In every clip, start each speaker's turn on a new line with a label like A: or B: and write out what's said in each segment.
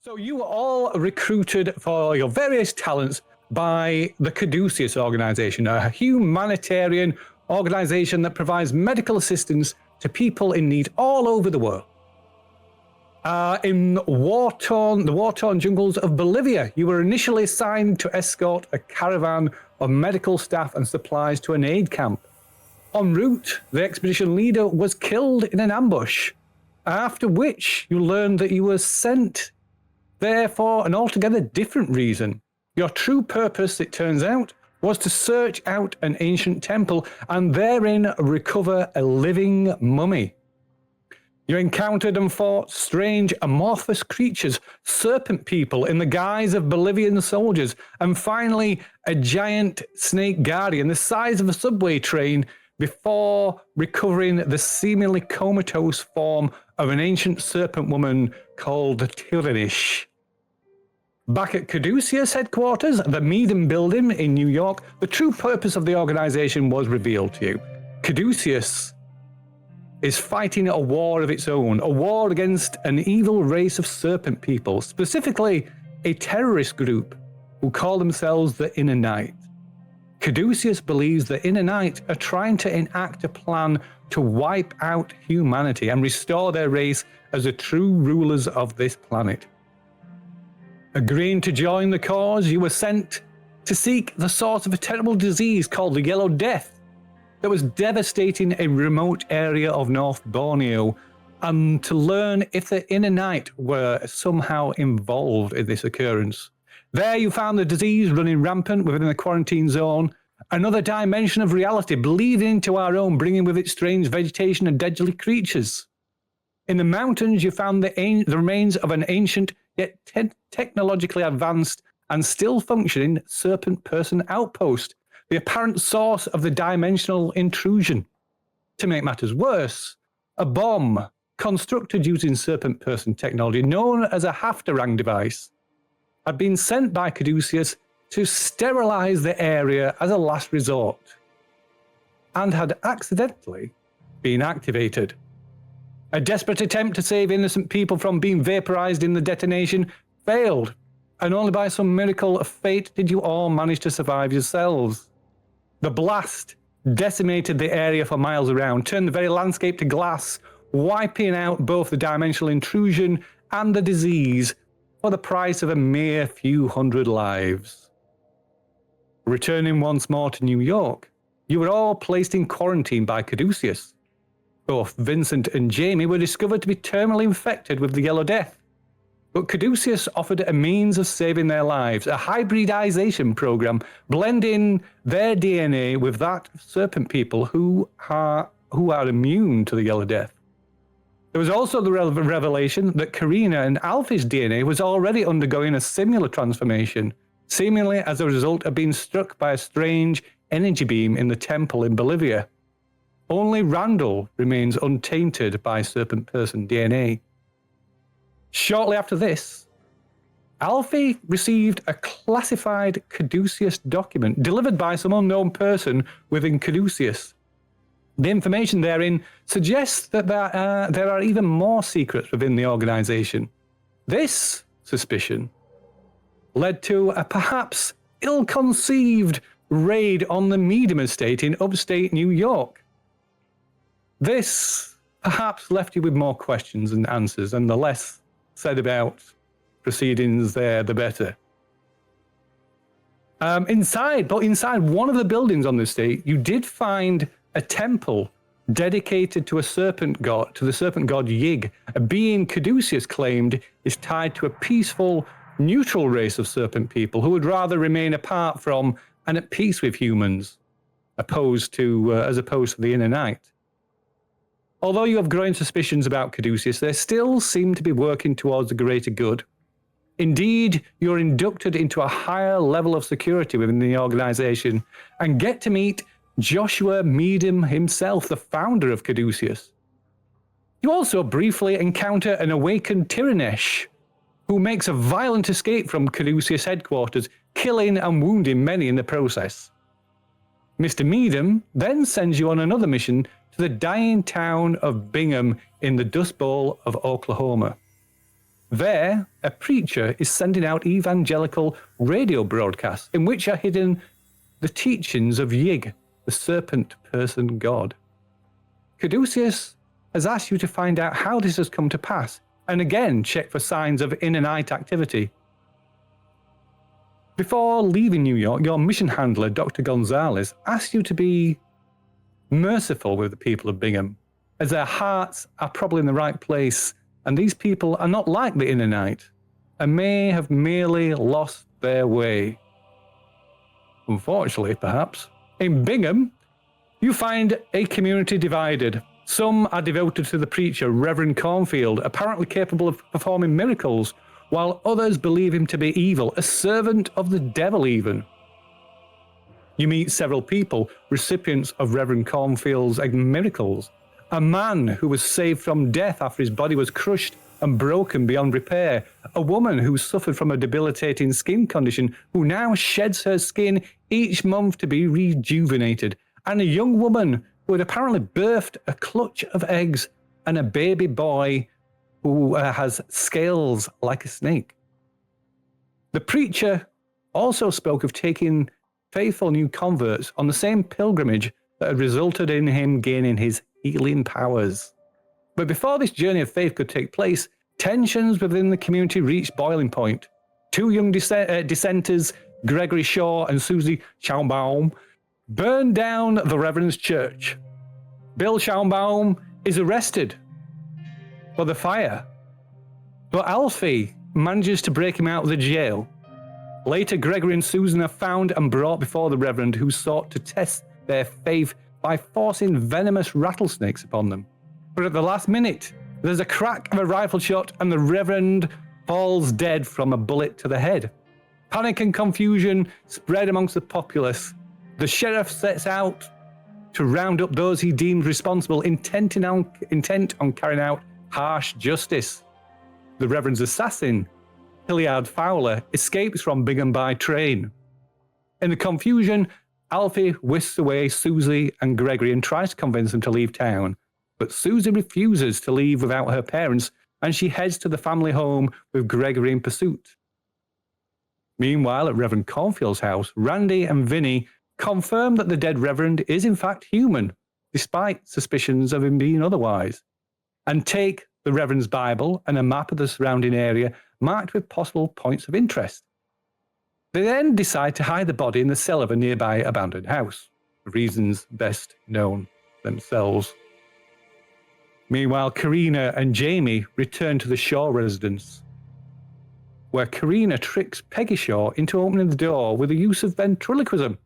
A: So you were all recruited for your various talents by the Caduceus organization, a humanitarian organization that provides medical assistance to people in need all over the world. In the war-torn jungles of Bolivia, you were initially assigned to escort a caravan of medical staff and supplies to an aid camp. En route, the expedition leader was killed in an ambush, after which you learned that you were sent there for an altogether different reason. Your true purpose, it turns out, was to search out an ancient temple and therein recover a living mummy. You encountered and fought strange amorphous creatures, serpent people in the guise of Bolivian soldiers, and finally a giant snake guardian the size of a subway train before recovering the seemingly comatose form of an ancient serpent woman called Tyrannish. Back at Caduceus headquarters, the Meadham building in New York, the true purpose of the organization was revealed to you. Caduceus is fighting a war of its own, a war against an evil race of serpent people, specifically a terrorist group who call themselves the IMT. Caduceus believes the IMT are trying to enact a plan to wipe out humanity and restore their race as the true rulers of this planet. Agreeing to join the cause, you were sent to seek the source of a terrible disease called the Yellow Death that was devastating a remote area of North Borneo, and to learn if the IMT were somehow involved in this occurrence. There you found the disease running rampant within the quarantine zone, another dimension of reality bleeding into our own, bringing with it strange vegetation and deadly creatures. In the mountains, you found the remains of an ancient yet technologically advanced and still functioning serpent person outpost, the apparent source of the dimensional intrusion. To make matters worse, a bomb constructed using serpent person technology known as a Haftarang device had been sent by Caduceus to sterilize the area as a last resort, and had accidentally been activated. A desperate attempt to save innocent people from being vaporized in the detonation failed, and only by some miracle of fate did you all manage to survive yourselves. The blast decimated the area for miles around, turned the very landscape to glass, wiping out both the dimensional intrusion and the disease for the price of a mere few hundred lives. Returning once more to New York, you were all placed in quarantine by Caduceus. Both Vincent and Jamie were discovered to be terminally infected with the Yellow Death, but Caduceus offered a means of saving their lives, a hybridization program blending their DNA with that of serpent people who are immune to the Yellow Death. There was also the revelation that Karina and Alfie's DNA was already undergoing a similar transformation, seemingly as a result of being struck by a strange energy beam in the temple in Bolivia. Only Randall remains untainted by serpent person DNA. Shortly after this, Alfie received a classified Caduceus document delivered by some unknown person within Caduceus. The information therein suggests that there are even more secrets within the organization. This suspicion led to a perhaps ill-conceived raid on the Meadham estate in upstate New York. This perhaps left you with more questions than answers, and the less said about proceedings there, the better. Inside one of the buildings on the estate, you did find a temple dedicated to the serpent god Yig, a being Caduceus claimed is tied to a peaceful, neutral race of serpent people who would rather remain apart from and at peace with humans, as opposed to the IMT. Although you have growing suspicions about Caduceus, they still seem to be working towards the greater good. Indeed, you're inducted into a higher level of security within the organization and get to meet Joshua Meadham himself, the founder of Caduceus. You also briefly encounter an awakened Tyrannish, who makes a violent escape from Caduceus headquarters, killing and wounding many in the process. Mr. Meadham then sends you on another mission to the dying town of Bingham in the Dust Bowl of Oklahoma. There, a preacher is sending out evangelical radio broadcasts in which are hidden the teachings of Yig, the serpent person god. Caduceus has asked you to find out how this has come to pass, and again check for signs of in-and-out activity. Before leaving New York, your mission handler, Dr. Gonzalez, asked you to be merciful with the people of Bingham, as their hearts are probably in the right place, and these people are not like the in-and-out, and may have merely lost their way. Unfortunately, perhaps, in Bingham, you find a community divided. Some are devoted to the preacher, Reverend Cornfield, apparently capable of performing miracles, while others believe him to be evil, a servant of the devil even. You meet several people, recipients of Reverend Cornfield's miracles. A man who was saved from death after his body was crushed and broken beyond repair. A woman who suffered from a debilitating skin condition who now sheds her skin each month to be rejuvenated. And a young woman who had apparently birthed a clutch of eggs and a baby boy who has scales like a snake. The preacher also spoke of taking faithful new converts on the same pilgrimage that had resulted in him gaining his healing powers. But before this journey of faith could take place, tensions within the community reached boiling point. Two young dissenters, Gregory Shaw and Susie Schaumbaum, burned down the Reverend's church. Bill Schaumbaum is arrested for the fire, but Alfie manages to break him out of the jail. Later, Gregory and Susan are found and brought before the Reverend, who sought to test their faith by forcing venomous rattlesnakes upon them. But at the last minute, there's a crack of a rifle shot and the Reverend falls dead from a bullet to the head. Panic and confusion spread amongst the populace. The sheriff sets out to round up those he deemed responsible, intent on carrying out harsh justice. The Reverend's assassin, Hilliard Fowler, escapes from Bingham by train. In the confusion, Alfie whisks away Susie and Gregory and tries to convince them to leave town, but Susie refuses to leave without her parents, and she heads to the family home with Gregory in pursuit. Meanwhile, at Reverend Cornfield's house, Randy and Vinny confirm that the dead Reverend is in fact human, despite suspicions of him being otherwise, and take the Reverend's Bible and a map of the surrounding area marked with possible points of interest. They then decide to hide the body in the cellar of a nearby abandoned house, for reasons best known themselves. Meanwhile, Karina and Jamie return to the Shaw residence, where Karina tricks Peggy Shaw into opening the door with the use of ventriloquism.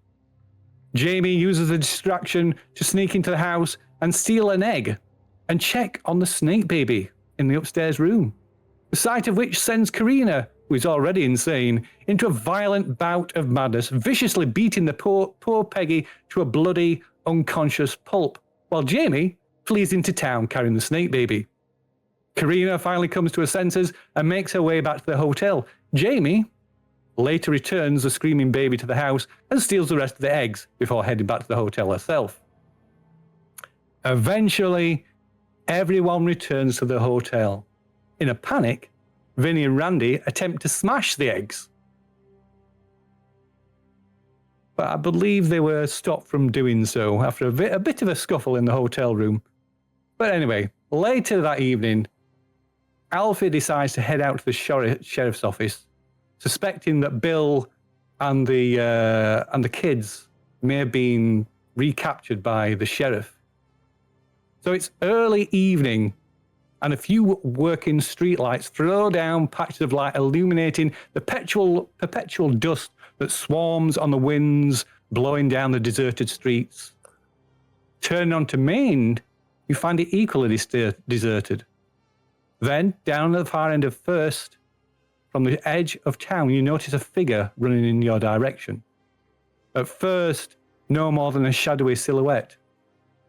A: Jamie uses the distraction to sneak into the house and steal an egg and check on the snake baby in the upstairs room, the sight of which sends Karina, who is already insane, into a violent bout of madness, viciously beating the poor Peggy to a bloody, unconscious pulp, while Jamie flees into town carrying the snake baby. Karina finally comes to her senses and makes her way back to the hotel. Jamie later returns the screaming baby to the house and steals the rest of the eggs before heading back to the hotel herself. Eventually, everyone returns to the hotel. In a panic, Vinny and Randy attempt to smash the eggs, but I believe they were stopped from doing so after a bit of a scuffle in the hotel room. But anyway, later that evening, Alfie decides to head out to the sheriff's office, suspecting that Bill and the kids may have been recaptured by the sheriff. So it's early evening, and a few working streetlights throw down patches of light, illuminating the perpetual dust that swarms on the winds blowing down the deserted streets. Turning onto Main, you find it equally deserted. Then, down at the far end of First, from the edge of town, you notice a figure running in your direction. At first, no more than a shadowy silhouette.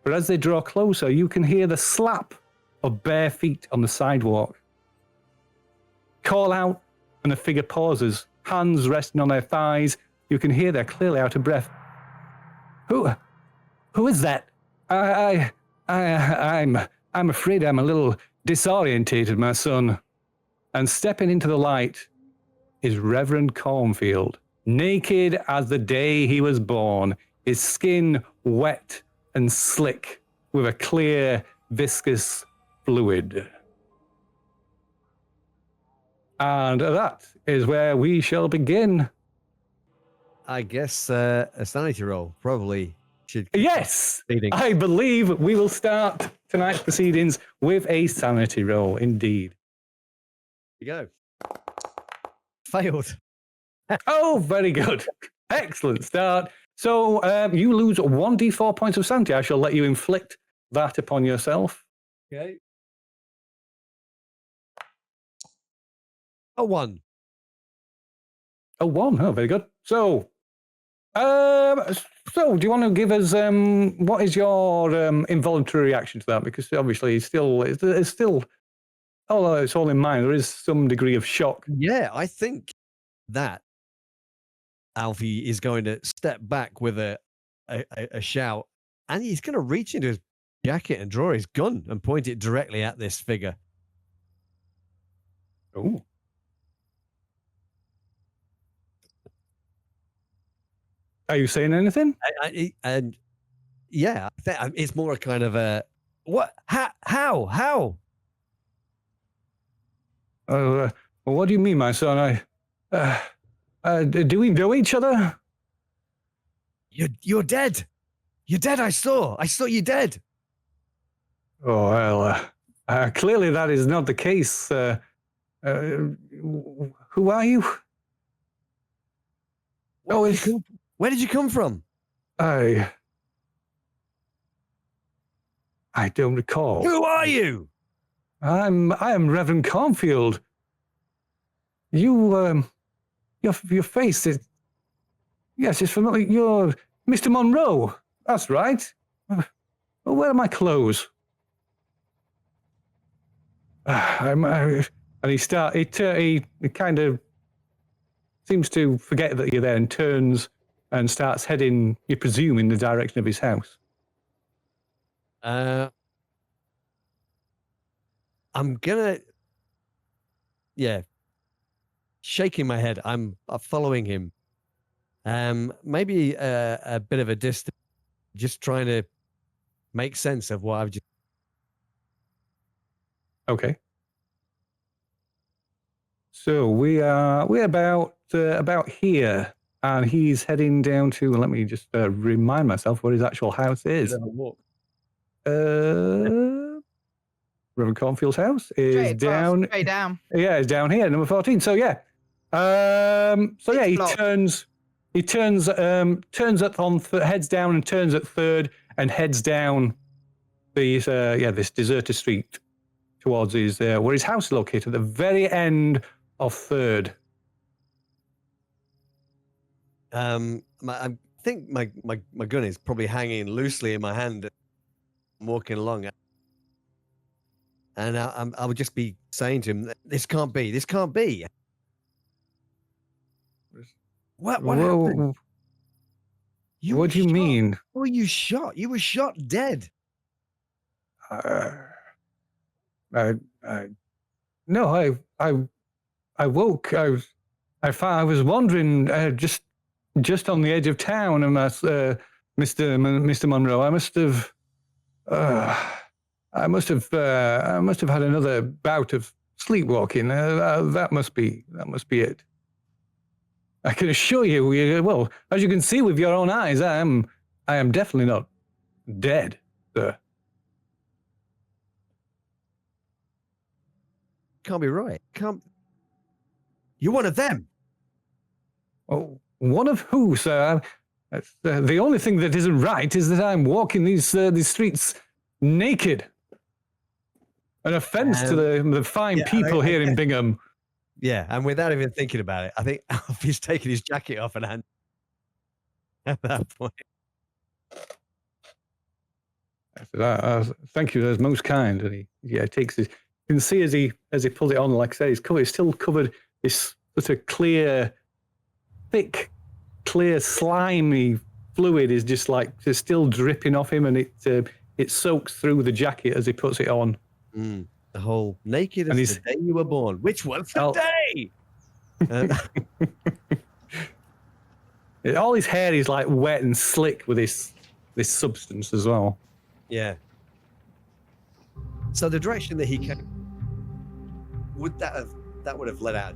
A: But as they draw closer, you can hear the slap of bare feet on the sidewalk. Call out, and the figure pauses, hands resting on their thighs. You can hear they're clearly out of breath. Who is that? I'm afraid I'm a little disorientated, my son. and stepping into the light is Reverend Cornfield, naked as the day he was born, his skin wet and slick with a clear, viscous fluid. And that is where we shall begin.
B: I guess a sanity roll probably should.
A: Yes,
B: proceeding.
A: I believe we will start tonight's proceedings with a sanity roll, indeed.
B: Here you go. Failed.
A: Oh, very good. Excellent start. So you lose 1d4 points of sanity. I shall let you inflict that upon yourself.
B: Okay. A 1.
A: A 1. Oh, very good. So do you want to give us what is your involuntary reaction to that? Because obviously it's still, although it's all in mind, there is some degree of shock.
B: Yeah, I think that Alfie is going to step back with a shout, and he's going to reach into his jacket and draw his gun and point it directly at this figure.
A: Oh. Are you saying anything?
B: And yeah, it's more a kind of a what? How?
A: Well, what do you mean, my son? Do we know each other?
B: You're dead. You're dead. I saw you dead.
A: Oh, well, clearly that is not the case. Who are you?
B: Where did you come from?
A: I don't recall.
B: Who are you?
A: I am Reverend Cornfield. Your face is, yes, it's familiar. You're Mr. Monroe. That's right. Well, where are my clothes? And he kind of seems to forget that you're there and turns and starts heading, you presume, in the direction of his house.
B: I'm gonna, shaking my head. I'm following him. Maybe a bit of a distance, just trying to make sense of what I've just.
A: Okay. So we're about here, and he's heading down to. Let me just remind myself what his actual house is. Reverend Cornfield's house is
C: straight
A: down.
C: Straight down.
A: Yeah, it's down here, number 14. So yeah. He turns heads down and turns at third and heads down this deserted street towards where his house is located, at the very end of third.
B: I think my gun is probably hanging loosely in my hand. I'm walking along, and I would just be saying to him, "This can't be. This can't be." What happened?
A: What do you mean?
B: Were you shot? You were shot dead.
A: No, I woke. I was wandering just on the edge of town, and Mr. Monroe. I must have had another bout of sleepwalking. That must be it. I can assure you, well, as you can see with your own eyes, I am definitely not dead, sir.
B: Can't be right. You're one of them.
A: Oh, one of who, sir? The only thing that isn't right is that I'm walking these streets naked. An offense to the fine people here in Bingham.
B: Yeah, and without even thinking about it, I think Alfie's taking his jacket off and hand at that point.
A: Thank you, that's most kind. And he takes his. You can see as he pulls it on, like I say, it's still covered. This sort of clear, thick, clear, slimy fluid is just still dripping off him, and it soaks through the jacket as he puts it on.
B: Mm. The whole naked
A: And
B: as
A: he's-
B: the day you were born. Which one's the
A: Oh.
B: day?
A: All his hair is like wet and slick with this substance as well.
B: Yeah. So the direction that he came, would that would have led out?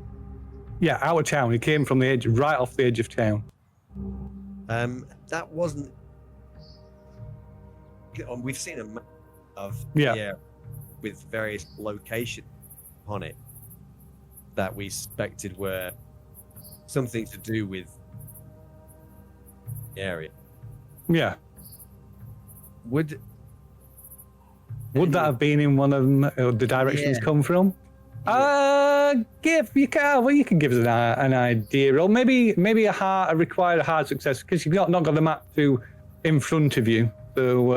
A: Yeah, out of town. He came from the edge, right off the edge of town.
B: That wasn't. We've seen a map of
A: Yeah.
B: the area with various locations on it that we suspected were something to do with the area.
A: Yeah.
B: Would
A: that have been in one of them, the directions come from? You can give us an idea, or maybe require a hard success because you've not got the map in front of you. So,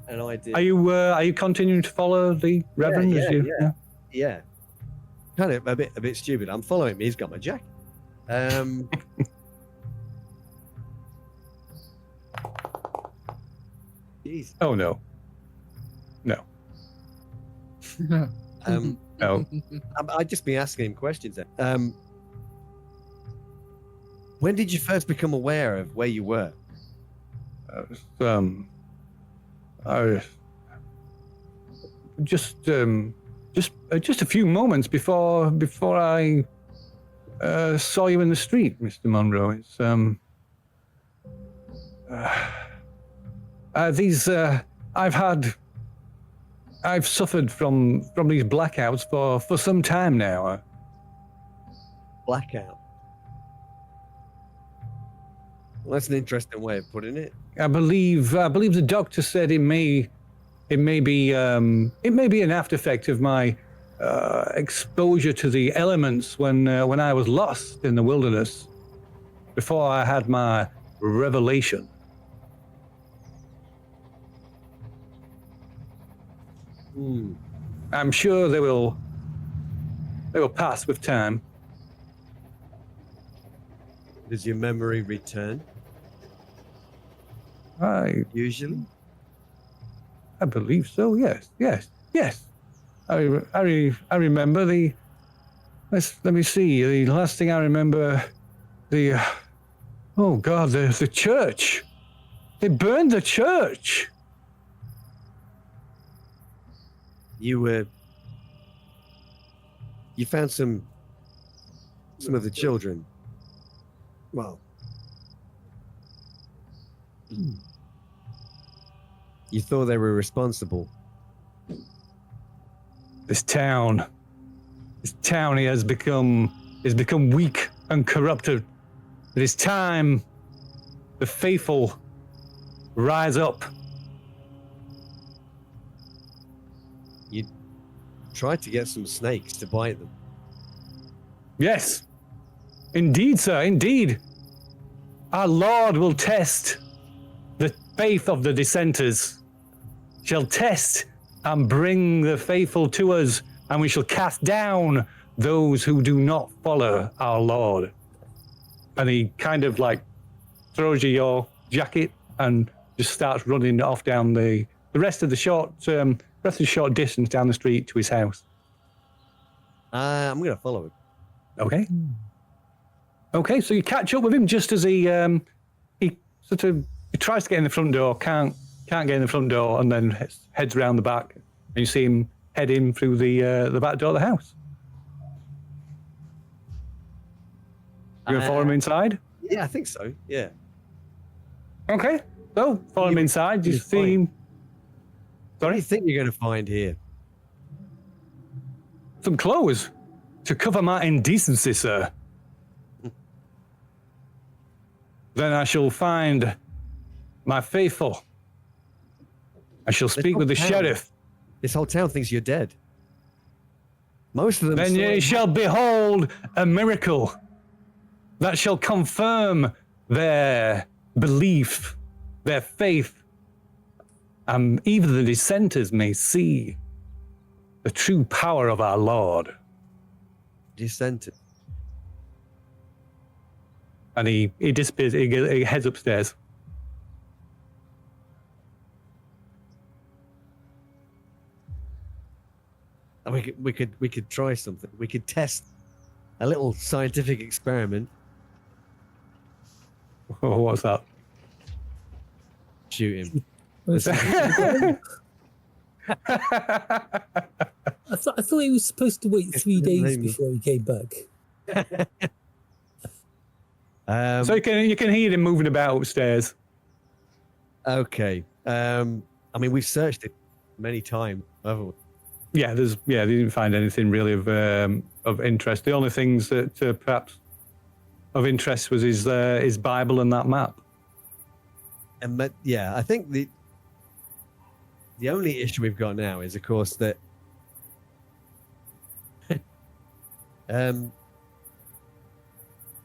B: an idea?
A: Are you continuing to follow the Reverend?
B: Yeah. Kind of a bit stupid. I'm following him. He's got my jacket. Jeez.
A: Oh no. No.
B: I'd just be asking him questions. When did you first become aware of where you were?
A: Just a few moments before I saw you in the street, Mr. Monroe. It's I've suffered from these blackouts for some time now.
B: Blackout. Well, that's an interesting way of putting it.
A: I believe the doctor said it may be an after effect of my exposure to the elements when I was lost in the wilderness before I had my revelation. I'm sure they will pass with time.
B: Does your memory return? Usually?
A: I believe so. Yes. I remember the. Let me see. The last thing I remember, the church. They burned the church.
B: You found some of the children. Well, you thought they were responsible.
A: This town has become weak and corrupted. It is time the faithful rise up.
B: You tried to get some snakes to bite them.
A: Yes, indeed, sir, indeed. Our Lord will test the faith of the dissenters, shall test and bring the faithful to us, and we shall cast down those who do not follow our Lord. And he kind of like throws you your jacket and just starts running off down the rest of the short distance down the street to his house.
B: I'm gonna follow him.
A: Okay, so you catch up with him just as he tries to get in the front door, can't get in the front door, and then heads around the back, and you see him head in through the back door of the house. You gonna follow him inside?
B: Yeah, I think so. Yeah.
A: Okay, so follow him inside. You see him.
B: What do you think you're gonna find here?
A: Some clothes to cover my indecency, sir. Then I shall find my faithful. I shall speak with the sheriff.
B: This whole town thinks you're dead. Most of them.
A: Then ye shall behold a miracle that shall confirm their belief, their faith, and even the dissenters may see the true power of our Lord.
B: Dissenter.
A: And he disappears. He heads upstairs.
B: We could try something. We could test a little scientific experiment.
A: Oh, what's that?
B: Shoot him.
C: I thought he was supposed to wait 3 days before he came back.
A: So you can hear him moving about upstairs.
B: Okay. I mean, we've searched it many times, haven't we?
A: Yeah, they didn't find anything really of interest. The only things that perhaps of interest was his Bible and that map.
B: And I think the only issue we've got now is, of course, that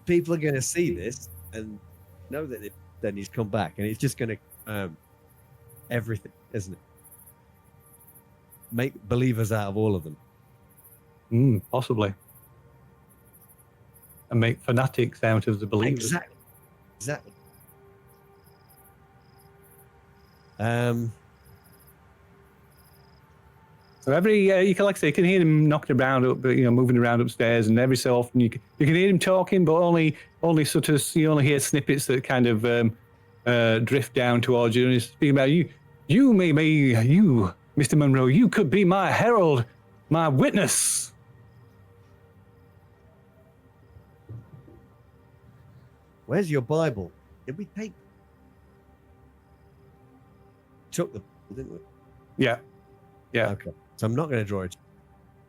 B: people are going to see this and know that then he's come back, and it's just going to everything, isn't it? Make believers out of all of them.
A: Possibly. And make fanatics out of the believers.
B: Exactly.
A: So you can, like I say, you can hear him knocking around, moving around upstairs, and every so often you can hear him talking, but only sort of you only hear snippets that kind of drift down towards you, and he's speaking about you, Mr. Monroe, you could be my herald, my witness.
B: Where's your Bible? Did we took the, didn't we?
A: Yeah.
B: Okay. So I'm not going to draw it.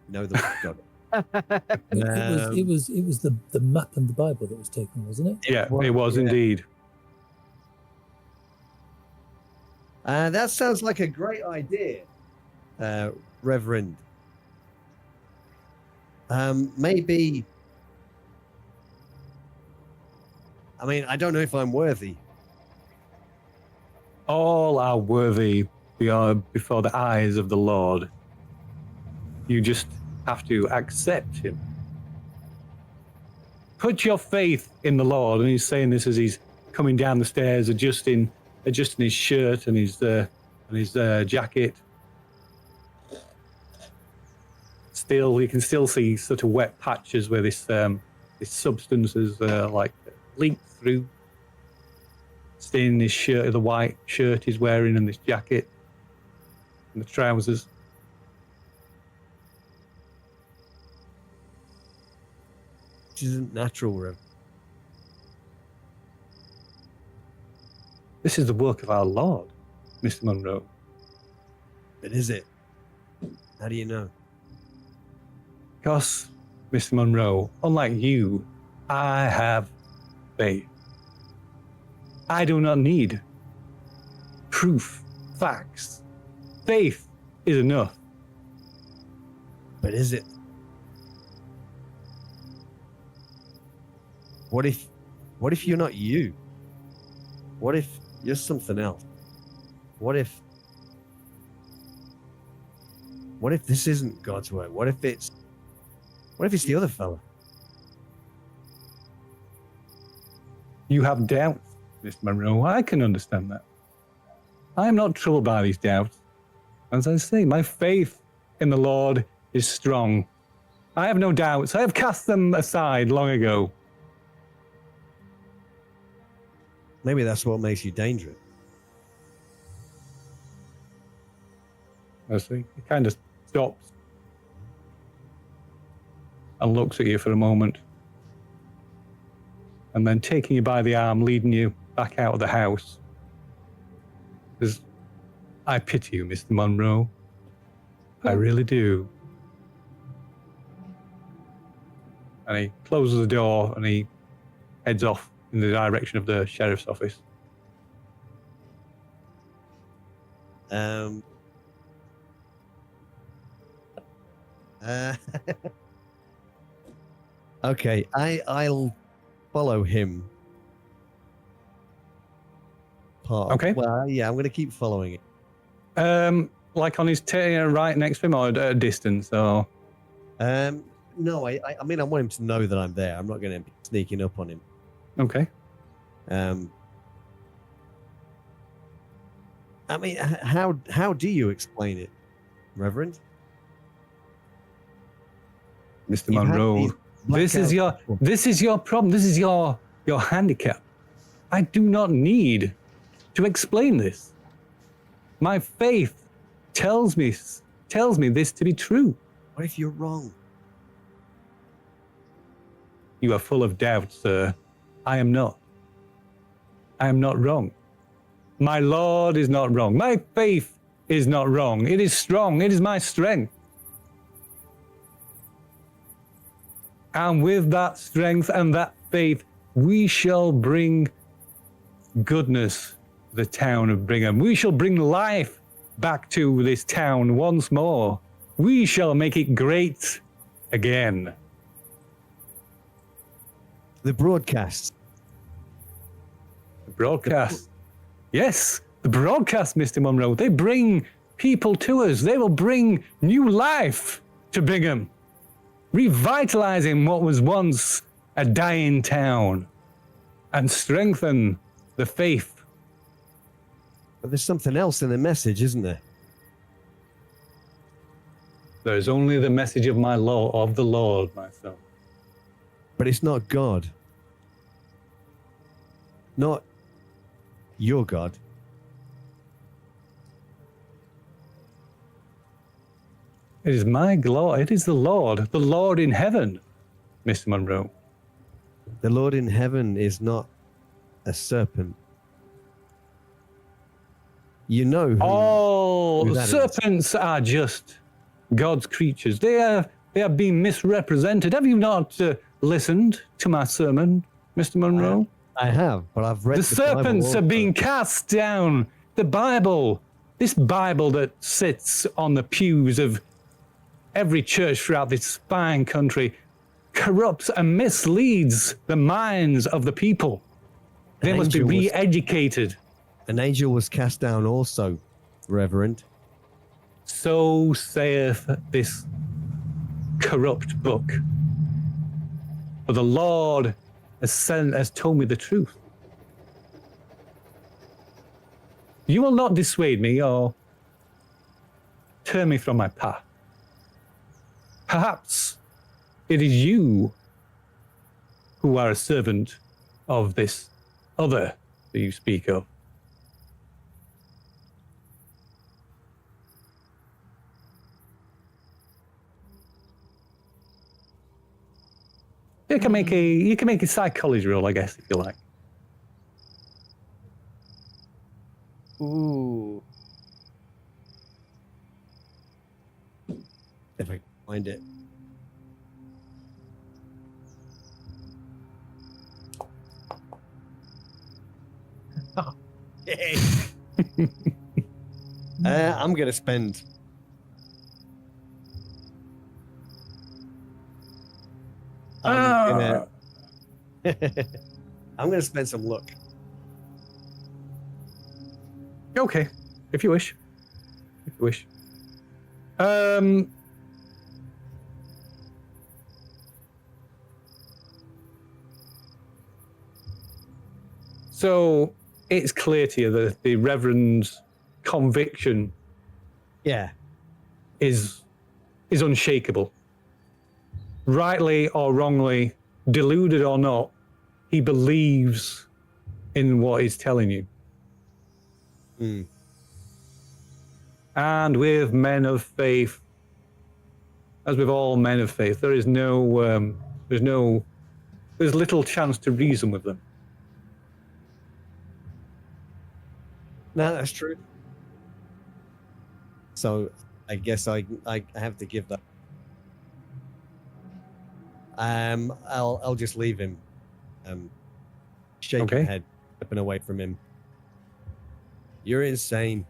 B: No, the got it.
C: It was the map and the Bible that was taken, wasn't it?
A: Yeah, it was indeed.
B: That sounds like a great idea, Reverend. Maybe. I mean, I don't know if I'm worthy.
A: All are worthy before the eyes of the Lord. You just have to accept him. Put your faith in the Lord. And he's saying this as he's coming down the stairs, adjusting his shirt and his jacket. Still, you can still see sort of wet patches where this substance is leaked through. Staining his shirt, the white shirt he's wearing, and this jacket, and the trousers.
B: Which isn't natural, Rev.
A: This is the work of our Lord, Mr. Monroe.
B: But is it? How do you know?
A: Because, Mr. Monroe, unlike you, I have faith. I do not need proof, facts. Faith is enough.
B: But is it? What if you're not you? What if you're something else? What if this isn't God's word? What if it's the other fella?
A: You have doubts, Mr. Monroe. I can understand that. I am not troubled by these doubts. As I say, my faith in the Lord is strong. I have no doubts. I have cast them aside long ago.
B: Maybe that's what makes you dangerous.
A: I see. He kind of stops and looks at you for a moment. And then taking you by the arm, leading you back out of the house. Says, I pity you, Mr. Monroe. I really do. And he closes the door and he heads off in the direction of the sheriff's office.
B: Okay, I'll follow him.
A: Okay.
B: Well, yeah, I'm going to keep following it.
A: Like on his right next to him or at a distance, or?
B: No, I mean, I want him to know that I'm there. I'm not going to be sneaking up on him.
A: Okay.
B: I mean, how do you explain it, Reverend?
A: Mr.
B: You've had
A: Monroe.
B: these blackouts
A: This is your problem. This is your handicap. I do not need to explain this. My faith tells me this to be true.
B: What if you're wrong?
A: You are full of doubt, sir. I am not. I am not wrong. My Lord is not wrong. My faith is not wrong. It is strong. It is my strength. And with that strength and that faith, we shall bring goodness to the town of Brigham. We shall bring life back to this town once more. We shall make it great again.
B: The broadcast.
A: The broadcast. Yes, the broadcast, Mr. Monroe. They bring people to us. They will bring new life to Brigham, revitalizing what was once a dying town and strengthen the faith.
B: But there's something else in the message, isn't there?
A: There is only the message of my law, of the Lord, my son.
B: But it's not God. Not your God.
A: It is my glory. It is the Lord in heaven, Mr. Monroe.
B: The Lord in heaven is not a serpent. You know who
A: All
B: that is.
A: serpents are just God's creatures. They are being misrepresented. Have you not listened to my sermon, Mr. Monroe?
B: I have, but I've read
A: The serpents
B: Bible
A: are being
B: also.
A: cast down. The Bible, this Bible that sits on the pews of every church throughout this fine country, corrupts and misleads the minds of the people. They
B: An
A: must be
B: angel was-
A: re-educated.
B: An angel was cast down also, Reverend.
A: So saith this corrupt book. But the Lord has told me the truth. You will not dissuade me or turn me from my path. Perhaps it is you who are a servant of this other that you speak of. You can make a psychology roll, I guess, if you like.
B: Ooh. If I can find it. Yay. I'm gonna spend. I'm gonna spend some luck.
A: Okay, if you wish. If you wish. So it's clear to you that the Reverend's conviction
B: Yeah.
A: is unshakable. Rightly or wrongly, deluded or not, he believes in what he's telling you.
B: Mm.
A: And with men of faith, as with all men of faith, there's little chance to reason with them.
B: No, that's true. So I guess I have to give that. I'll just leave him. Shaking
A: Okay.
B: head, stepping away from him. You're insane.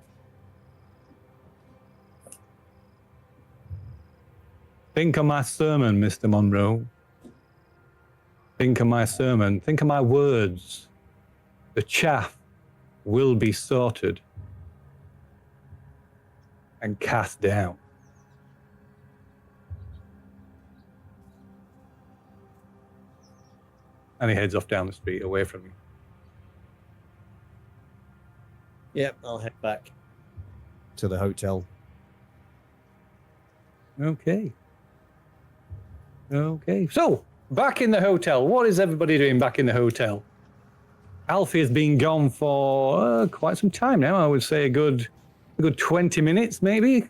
A: Think of my sermon, Mr. Monroe. Think of my sermon. Think of my words. The chaff will be sorted and cast down. And he heads off down the street away from you.
B: Yep, I'll head back to the hotel.
A: Okay. Okay, so back in the hotel. What is everybody doing back in the hotel? Alfie has been gone for quite some time now. I would say a good 20 minutes, maybe.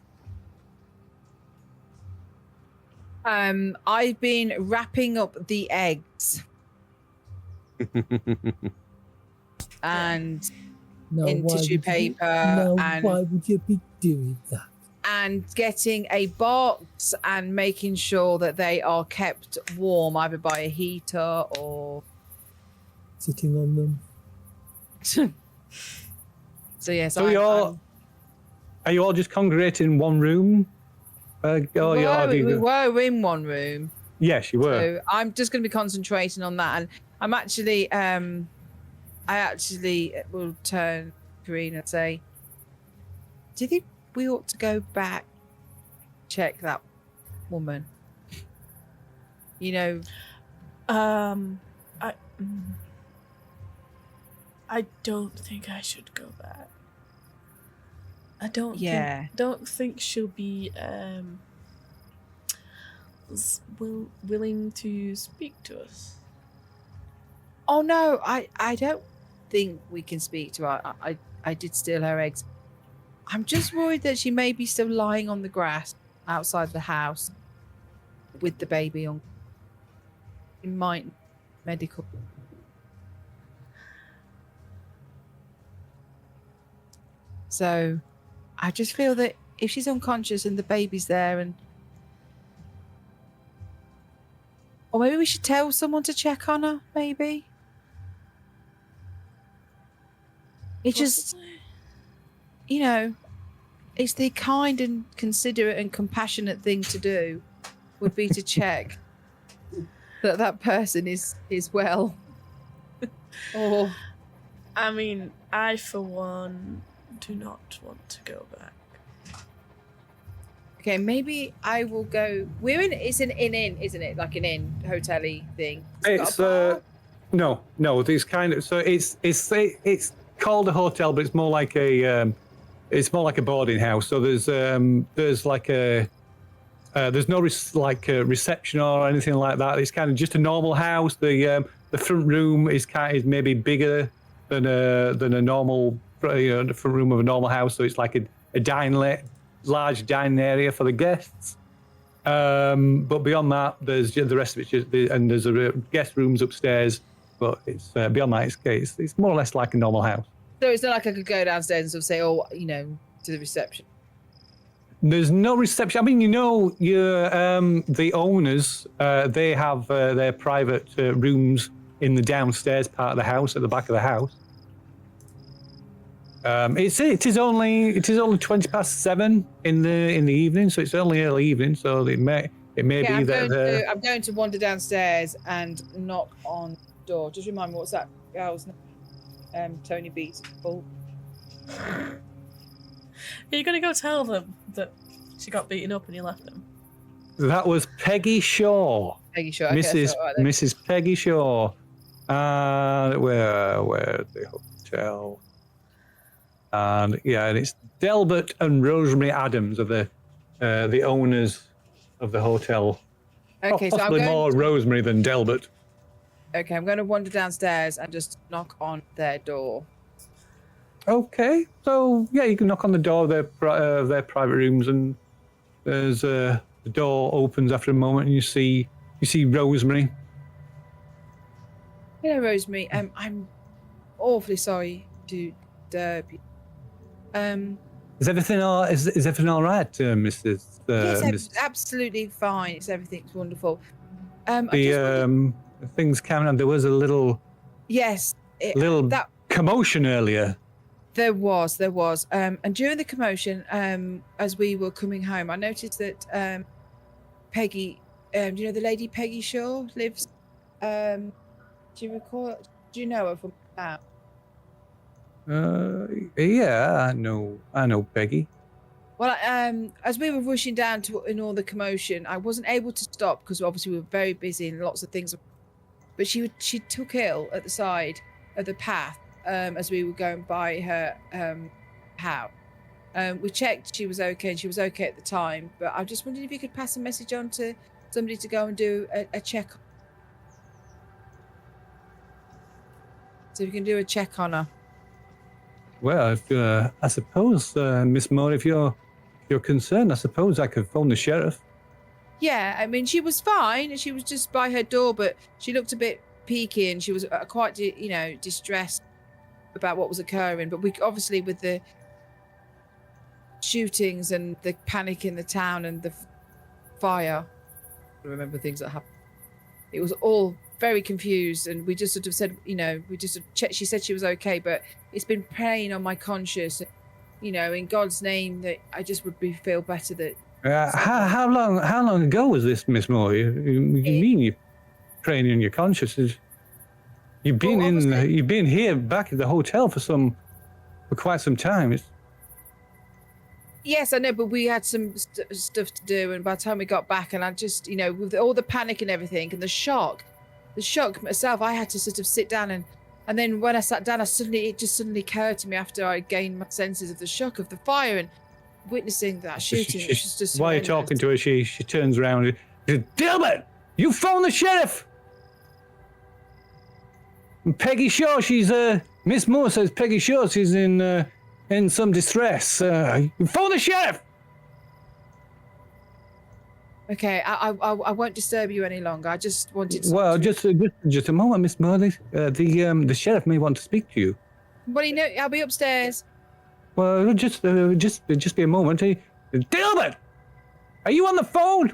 D: I've been wrapping up the eggs and
C: No,
D: in
C: why
D: tissue
C: would you
D: paper and
C: why would you be doing that?
D: and getting a box and making sure that they are kept warm either by a heater or
C: Sitting on them.
D: so yes.
A: So are you all just congregating in one room?
D: We were in one room.
A: Yes, you were.
D: So I'm just going to be concentrating on that, and I'm actually, I actually will turn green and say, "Do you think we ought to go back, check that woman? You know,
E: I don't think I should go back. I don't think she'll be willing to speak to us.
D: Oh no, I don't think we can speak to her. I did steal her eggs. I'm just worried that she may be still lying on the grass outside the house with the baby on. It might medical. So I just feel that if she's unconscious and the baby's there, and or maybe we should tell someone to check on her, maybe. It's just, you know, it's the kind and considerate and compassionate thing to do would be to check that that person is well. Or
E: I mean, I for one do not want to go back.
D: okay, maybe I will go. It's an inn, isn't it? Like an inn, hotel-y thing.
A: It's no. This kind of it's called a hotel, but it's more like a boarding house. So there's like a there's no reception or anything like that. It's kind of just a normal house. The front room is maybe bigger than a normal the front room of a normal house. So it's like a large dining area for the guests. But beyond that, there's the rest of it's just and there's a guest rooms upstairs. But it's beyond that, it's more or less like a normal house.
D: So it's not like I could go downstairs and sort of say, oh, you know, to the reception.
A: There's no reception. I mean, the owners, they have their private rooms in the downstairs part of the house, at the back of the house. It is only 7:20 in the evening, so it's only early evening. So it may be that
D: I'm going to wander downstairs and knock on the door. Just remind me, what's that girl's name? Tony Beats. Pulp.
E: Are you going to go tell them that she got beaten up and you left them?
A: That was Peggy Shaw.
D: Peggy Shaw. Okay,
A: Mrs. Peggy Shaw. Where's the hotel? And and it's Delbert and Rosemary Adams of the owners of the hotel.
D: Okay, so
A: possibly more Rosemary than Delbert.
D: Okay, I'm going to wander downstairs and just knock on their door.
A: Okay, so you can knock on the door of their private rooms, and there's the door opens after a moment, and you see Rosemary.
D: Hello, Rosemary. I'm awfully sorry to disturb you.
A: Is everything all right, Mrs.
D: Yes, absolutely fine. Everything's wonderful.
A: Things coming on. There was a little commotion earlier.
D: There was. And during the commotion, as we were coming home, I noticed that Peggy, do you know the lady Peggy Shaw lives? Do you recall? Do you know her from now?
A: Yeah, I know Peggy.
D: Well, as we were rushing down in all the commotion, I wasn't able to stop because obviously we were very busy and lots of things. But she took ill at the side of the path as we were going by her house. We checked she was okay, and she was okay at the time. But I just wondered if you could pass a message on to somebody to go and do a check. So we can do a check on her.
A: Well, I suppose, Miss Moore, if you're concerned, I suppose I could phone the sheriff.
D: Yeah, I mean, she was fine. She was just by her door, but she looked a bit peaky and she was quite, distressed about what was occurring. But we obviously, with the shootings and the panic in the town and the fire, I remember things that happened. It was all very confused, and we just sort of said, we just checked. She said she was okay, but it's been preying on my conscience. In God's name, that I just would feel better that.
A: How long ago was this, Miss Moore? You mean you're preying on your conscience? You've been here back at the hotel for quite some time.
D: Yes, I know, but we had some stuff to do, and by the time we got back, and I just, with all the panic and everything, and the shock myself, I had to sort of sit down, and then when I sat down, it just suddenly occurred to me after I gained my senses of the shock of the fire and witnessing that shooting.
A: While you're talking to her, she turns around and says, Dilbert, you phone the sheriff! And Peggy Shaw, Miss Moore says Peggy Shaw, she's in some distress. You phone the sheriff!
D: Okay, I won't disturb you any longer. I just wanted to...
A: Well, just a moment, Miss Moore. The sheriff may want to speak to you.
D: What do you know? I'll be upstairs.
A: Well, just be a moment. Dilbert, are you on the phone?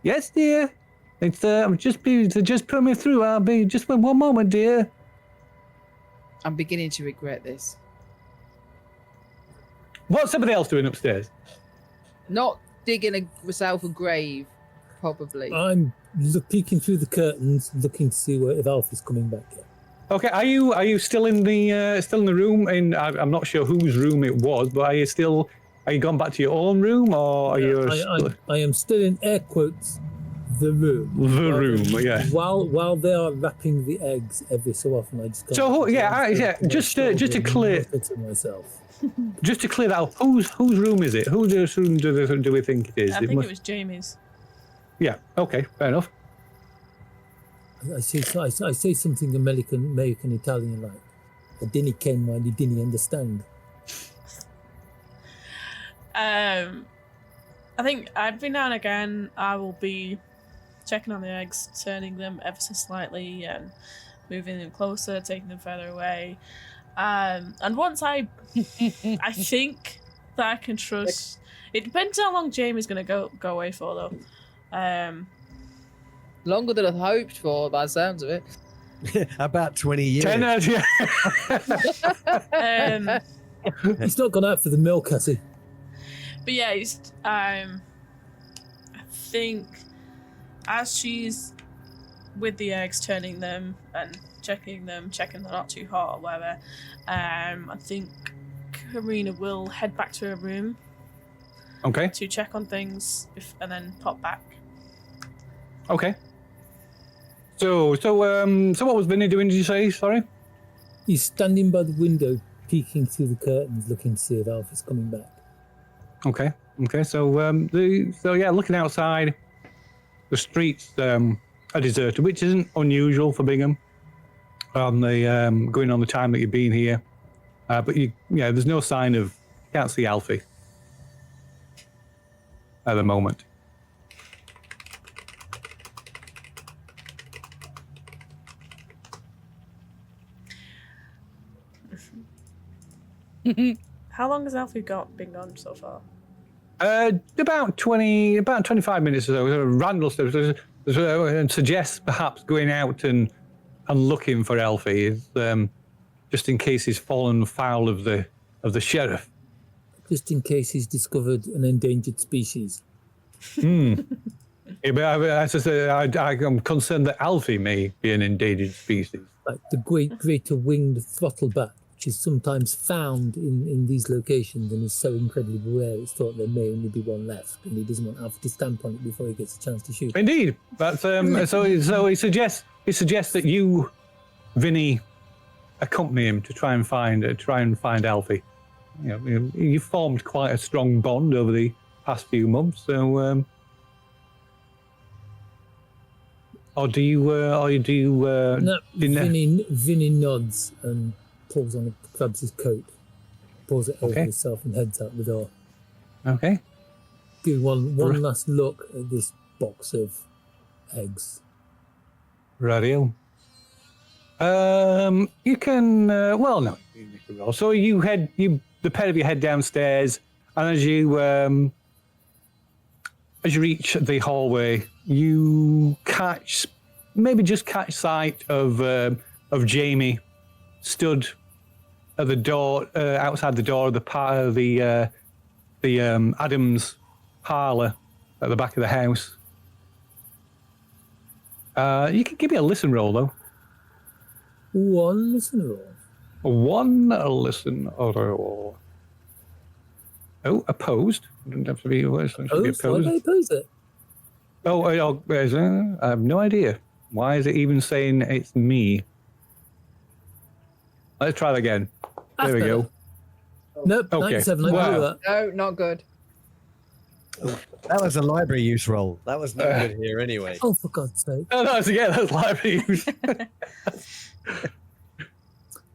A: Yes, dear. It's just put me through. I'll be just one moment, dear.
D: I'm beginning to regret this.
A: What's somebody else doing upstairs?
D: Not digging herself a grave, probably.
C: I'm peeking through the curtains, looking to see if Alfie's coming back yet.
A: Okay, are you still in the room? I'm not sure whose room it was, but are you gone back to your own room, or are you?
C: I am still in air quotes the room.
A: The room, yeah.
C: While they are wrapping the eggs every so often, I just.
A: So just to clear.
C: Myself.
A: Just to clear that up, whose room is it? Whose room do we think it is?
E: I think it was Jamie's.
A: Yeah. Okay. Fair enough.
C: I say something American, Italian like. I didn't ken while you didn't understand.
E: I think every now and again I will be checking on the eggs, turning them ever so slightly and moving them closer, taking them further away. And once I think that I can trust. It depends how long Jamie's gonna go away for though.
D: Longer than I've hoped for, by the sounds of it.
B: About 20 years.
A: 10 years, yeah.
C: He's not gone out for the milk, has he?
E: But yeah, I think as she's with the eggs, turning them and checking they're not too hot or whatever, I think Karina will head back to her room.
A: Okay.
E: To check on things and then pop back.
A: Okay. So what was Vinny doing? Did you say? Sorry.
C: He's standing by the window, peeking through the curtains, looking to see if Alfie's coming back.
A: Okay. So looking outside, the streets are deserted, which isn't unusual for Bingham. Going on the time that you've been here, but there's no sign of. Can't see Alfie at the moment.
E: How long has Alfie been gone so far?
A: About 25 minutes or so. Randall suggests perhaps going out and looking for Alfie, just in case he's fallen foul of the sheriff.
C: Just in case he's discovered an endangered species.
A: Yeah, but I'm concerned that Alfie may be an endangered species.
C: Like the greater winged throttleback, which is sometimes found in these locations and is so incredibly rare, it's thought there may only be one left, and he doesn't want Alfie to stamp on it before he gets a chance to shoot.
A: Indeed, but so he suggests that you, Vinny, accompany him to try and find Alfie. You've formed quite a strong bond over the past few months, so or do you?
C: No,
A: didn't-
C: Vinny nods and pulls on, grabs his coat, pulls it over
A: Okay.
C: himself, and heads out the door.
A: Okay.
C: Give one last look at this box of eggs.
A: Radio. You can. Well, no. You make a roll. So the pair of you head downstairs, and as you reach the hallway, you catch sight of Jamie stood at the door, outside the door of the Adams parlor at the back of the house. You can give me a listen roll though.
C: One listener roll.
A: One listen roll. Oh, opposed. It doesn't have to be worse. It should be
C: Why
A: opposed.
C: they oppose it?
A: I have no idea. Why is it even saying it's me? Let's try that again. There we go.
C: Nope,
A: Okay.
C: 97. I
A: Wow.
C: blew that.
D: No, not good.
B: That was a library use roll. That was no good here anyway.
C: Oh, for God's sake!
A: Oh, that's library use.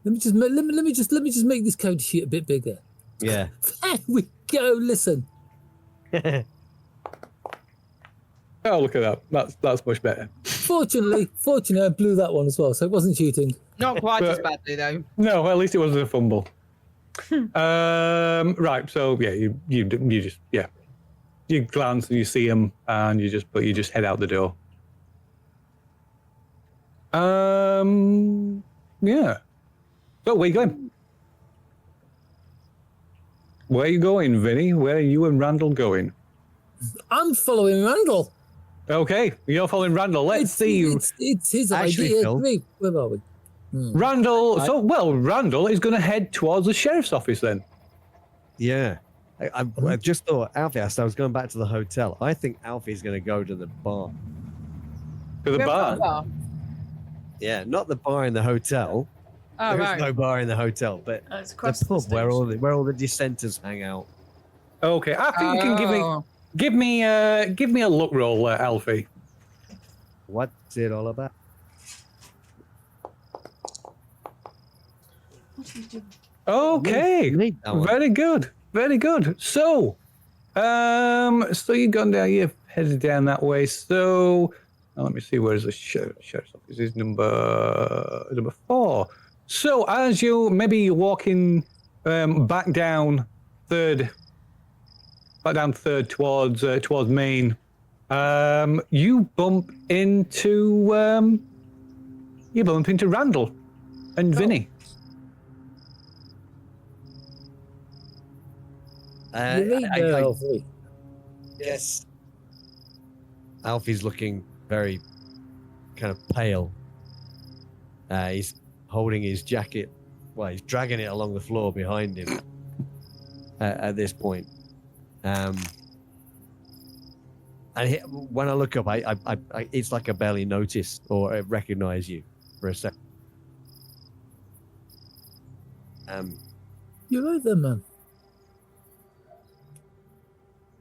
C: Let me just make this code sheet a bit bigger.
B: Yeah.
C: There we go. Listen.
A: Oh, look at that. That's much better.
C: Fortunately, I blew that one as well, so it wasn't cheating.
D: Not quite as
A: But-
D: badly though.
A: No, at least it wasn't a fumble. Right. So yeah, you just you glance and you see him, and you just head out the door. Yeah. So where are you going? Where are you going, Vinny? Where are you and Randall going?
C: I'm following Randall.
A: Okay, you're following Randall. Let's see.
C: It's his
B: Actually,
C: idea.
B: Phil-
C: Where are we?
A: Randall. Randall is going to head towards the sheriff's office then.
B: Yeah. I just thought, Alfie, I was going back to the hotel. I think Alfie's going to go to the bar.
A: To the
D: We haven't got
A: bar.
D: a bar.
B: Yeah, not the bar in the hotel.
D: Oh,
B: There is
D: right.
B: no bar in the hotel, but
E: It's
B: the
E: across the
B: pub where
E: station.
B: all the dissenters hang out.
A: Okay, I think you can
D: Oh.
A: give me a look roll, Alfie.
B: What's it all about?
E: What are you doing?
A: Okay,
B: Read that one.
A: very good, very good. So, so you've gone down, you've headed down that way. So, let me see, where's the sheriff's office? Is number 4. So, as you're walking back down third towards Main, you bump into Randall and Vinny.
C: You're right there, Alfie.
B: Yes. Alfie's looking very kind of pale. He's holding his jacket. Well, he's dragging it along the floor behind him at this point. And when I look up, I it's like I barely notice or recognize you for a second.
C: You're right there, man.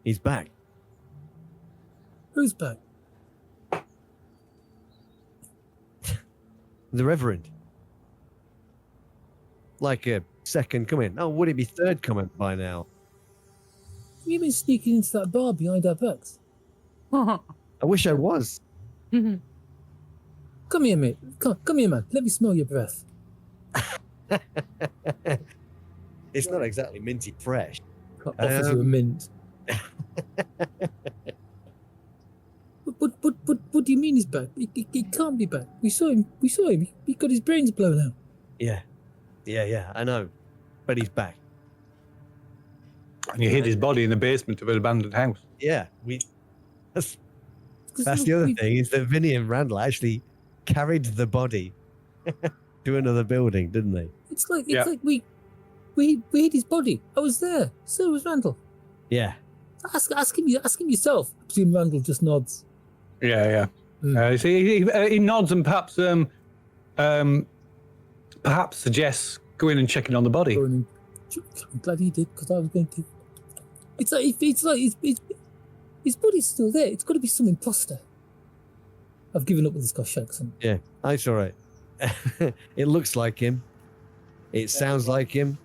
B: He's back.
C: Who's back?
B: The Reverend. Like a second coming. Oh, would it be third coming by now?
C: You've been sneaking into that bar behind our backs.
B: I wish I was.
C: Come here, mate. Come here, man. Let me smell your breath.
B: It's not exactly minty fresh.
C: Offers you a mint. What do you mean he's back? He can't be back. We saw him. He got his brains blown out.
B: Yeah, I know. But he's back.
A: And you hid his body in the basement of an abandoned house.
B: Yeah, that's the other thing, is that Vinny and Randall actually carried the body to another building, didn't they?
C: It's like
A: Yeah.
C: we hid his body. I was there. So was Randall.
B: Yeah.
C: Ask him yourself. I presume Randall just nods.
A: Yeah. He nods and perhaps suggests going and checking on the body.
C: I'm glad he did, because I was going to. It's like his body's still there. It's got to be some imposter. I've given up with the Scottish accent.
B: Yeah, that's all right. It looks like him. It sounds like him.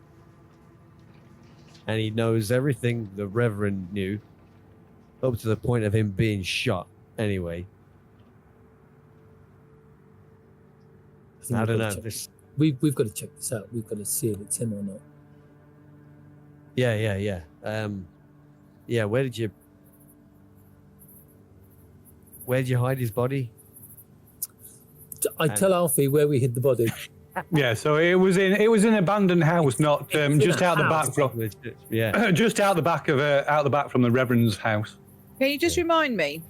B: And he knows everything the Reverend knew, up to the point of him being shot. Anyway,
C: think
B: I
C: we've
B: don't
C: got
B: know.
C: to check-
B: This,
C: We've got to check this out. We've got to see if it's him or not.
B: yeah. Yeah, where did you hide his body?
C: I tell Alfie where we hid the body.
A: Yeah, so it was in an abandoned house, not just out the back from
B: Yeah.
A: just out the back from the Reverend's house.
D: Can you just remind me?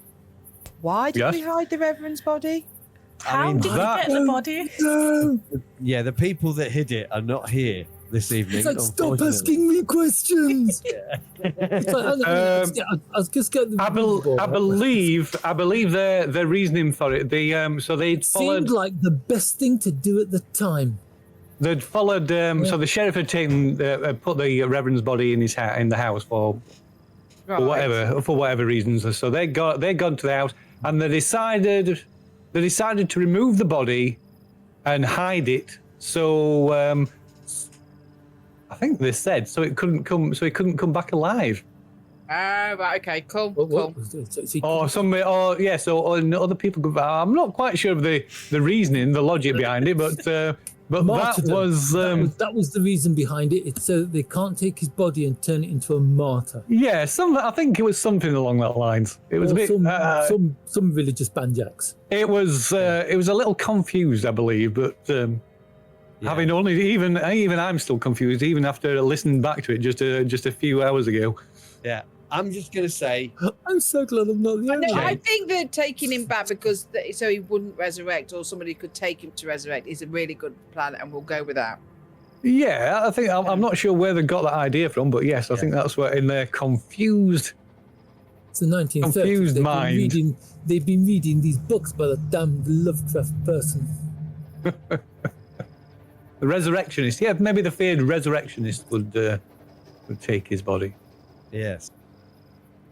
D: Why did
A: Yes?
D: we hide the Reverend's body?
E: How
A: mean,
E: did we
A: that-
E: get the body?
C: No!
B: Yeah, the people that hid it are not here this evening.
C: It's like, stop
B: unfortunately.
C: asking me questions! It's like, I was just getting the
A: I believe the reasoning for it. So they'd
C: It seemed
A: followed.
C: like the best thing to do at the time.
A: They'd followed. So the sheriff had taken, put the Reverend's body in the house for whatever reasons. So they'd gone to the house and they decided to remove the body and hide it. So I think they said so it couldn't come back alive.
D: Ah, right, okay, cool,
C: What
D: cool.
C: was it? So he-
A: Other people could. I'm not quite sure of the reasoning, the logic behind it, but that
C: martyrdom.
A: was.
C: That was the reason behind it. It's so that they can't take his body and turn it into a martyr.
A: Yeah, I think it was something along that lines. It was a bit.
C: Some religious banjacks.
A: It was a little confused, I believe, but having only even I'm still confused, even after listening back to it just a few hours ago.
B: Yeah. I'm just going to say,
C: I'm so glad I'm not the only
D: No,
C: one.
D: I think that taking him back so he wouldn't resurrect or somebody could take him to resurrect is a really good plan, and we'll go with that.
A: Yeah, I think I'm not sure where they got that idea from, but yes, I think that's where in their confused.
C: It's the 1930s.
A: Confused mind.
C: They've been reading these books by the damned Lovecraft person.
A: The resurrectionist, yeah, maybe the feared resurrectionist would take his body.
B: yes.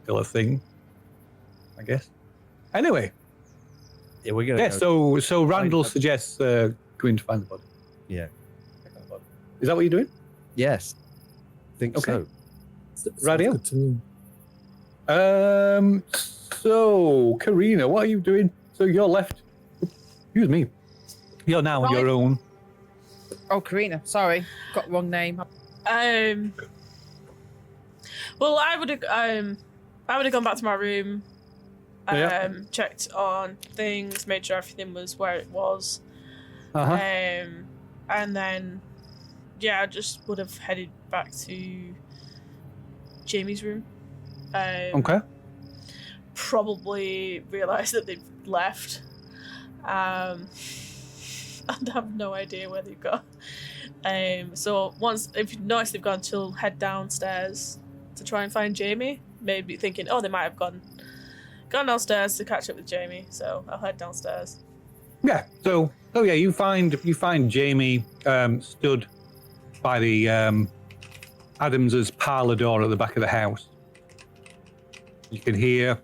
A: Still a thing, I guess. Anyway,
B: Yeah, we're going to
A: yeah. So Randall suggests going to find the body.
B: Yeah.
A: Is that what you're doing?
B: Yes. Think
A: Okay.
B: so.
A: Radio.
C: Good to me.
A: So Karina, what are you doing? So you're left. Excuse me. You're now on your own.
D: Oh, Karina, sorry, got the wrong name.
E: Well, I would have gone back to my room,
A: Yeah.
E: checked on things, made sure everything was where it was,
A: Uh-huh.
E: and then, yeah, I just would have headed back to Jamie's room.
A: Okay.
E: Probably realised that they've left, and have no idea where they've gone. So if you notice they've gone, she'll head downstairs to try and find Jamie. Maybe thinking, oh, they might have gone downstairs to catch up with Jamie. So I'll head downstairs.
A: Yeah. So yeah, you find Jamie stood by the Adams's parlor door at the back of the house. You can hear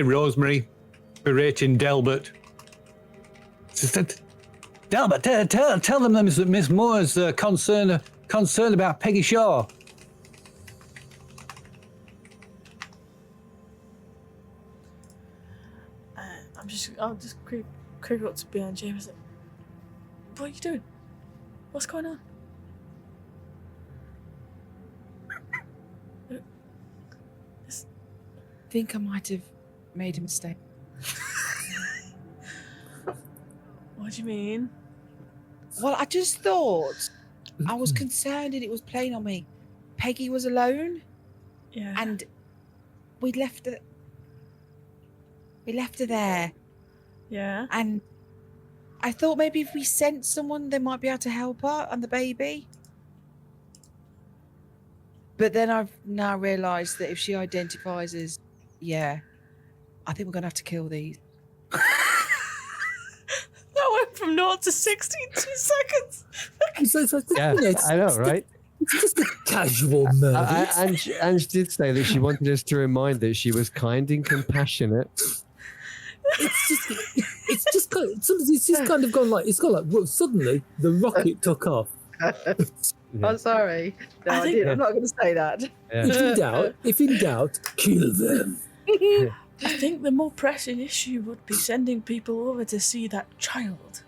A: Rosemary berating Delbert. Delbert, tell them that Miss Moore's concerned about Peggy Shaw.
E: I'll just creep up to behind James. Like, what are you doing? What's going on?
D: I think I might have made a mistake.
E: What do you mean?
D: Well, I just thought I was concerned and it was playing on me. Peggy was alone
E: Yeah.
D: and we left her there,
E: Yeah.
D: and I thought maybe if we sent someone, they might be able to help her and the baby. But then I've now realised that if she identifies as, I think we're going to have to kill these.
E: That went from 0 to 60 in 2 seconds.
B: Yeah, I know, right?
C: It's just a casual murder.
B: And she did say that she wanted us to remind that she was kind and compassionate.
C: it's just kind of gone like well, suddenly the rocket took off.
D: I'm sorry. No, I didn't. I'm not going to say that.
C: If in doubt, kill them.
E: I think the more pressing issue would be sending people over to see that child.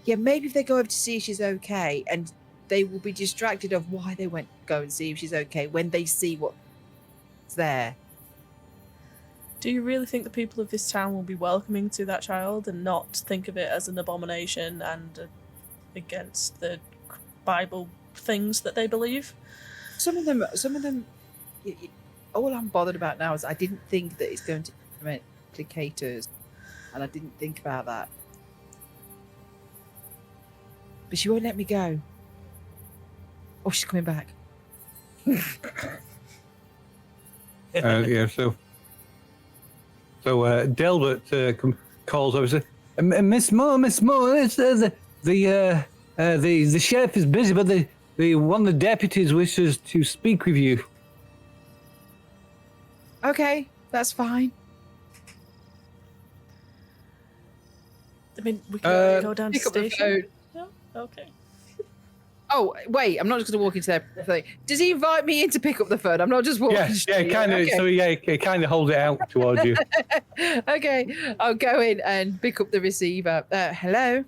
D: Yeah, maybe if they go over to see if she's okay, and they will be distracted of why they went to go and see if she's okay when they see what's there.
E: Do you really think the people of this town will be welcoming to that child and not think of it as an abomination and against the Bible things that they believe?
D: Some of them. All I'm bothered about now is I didn't think that it's going to implement applicators, and I didn't think about that. But she won't let me go. Oh, she's coming back.
A: Yeah. So Delbert calls over. Says, Miss Moore, it's, the sheriff is busy, but the one of the deputies wishes to speak with you.
D: Okay, that's fine.
E: I mean, we can go down to the
D: Pick up the
E: station.
D: phone.
E: No? Okay.
D: Oh, wait, I'm not just going to walk into their thing. Does he invite me in to pick up the phone? I'm not just walking.
A: Yeah, kind of.
D: Okay.
A: So he kind of holds it out towards you.
D: Okay, I'll go in and pick up the receiver. Hello?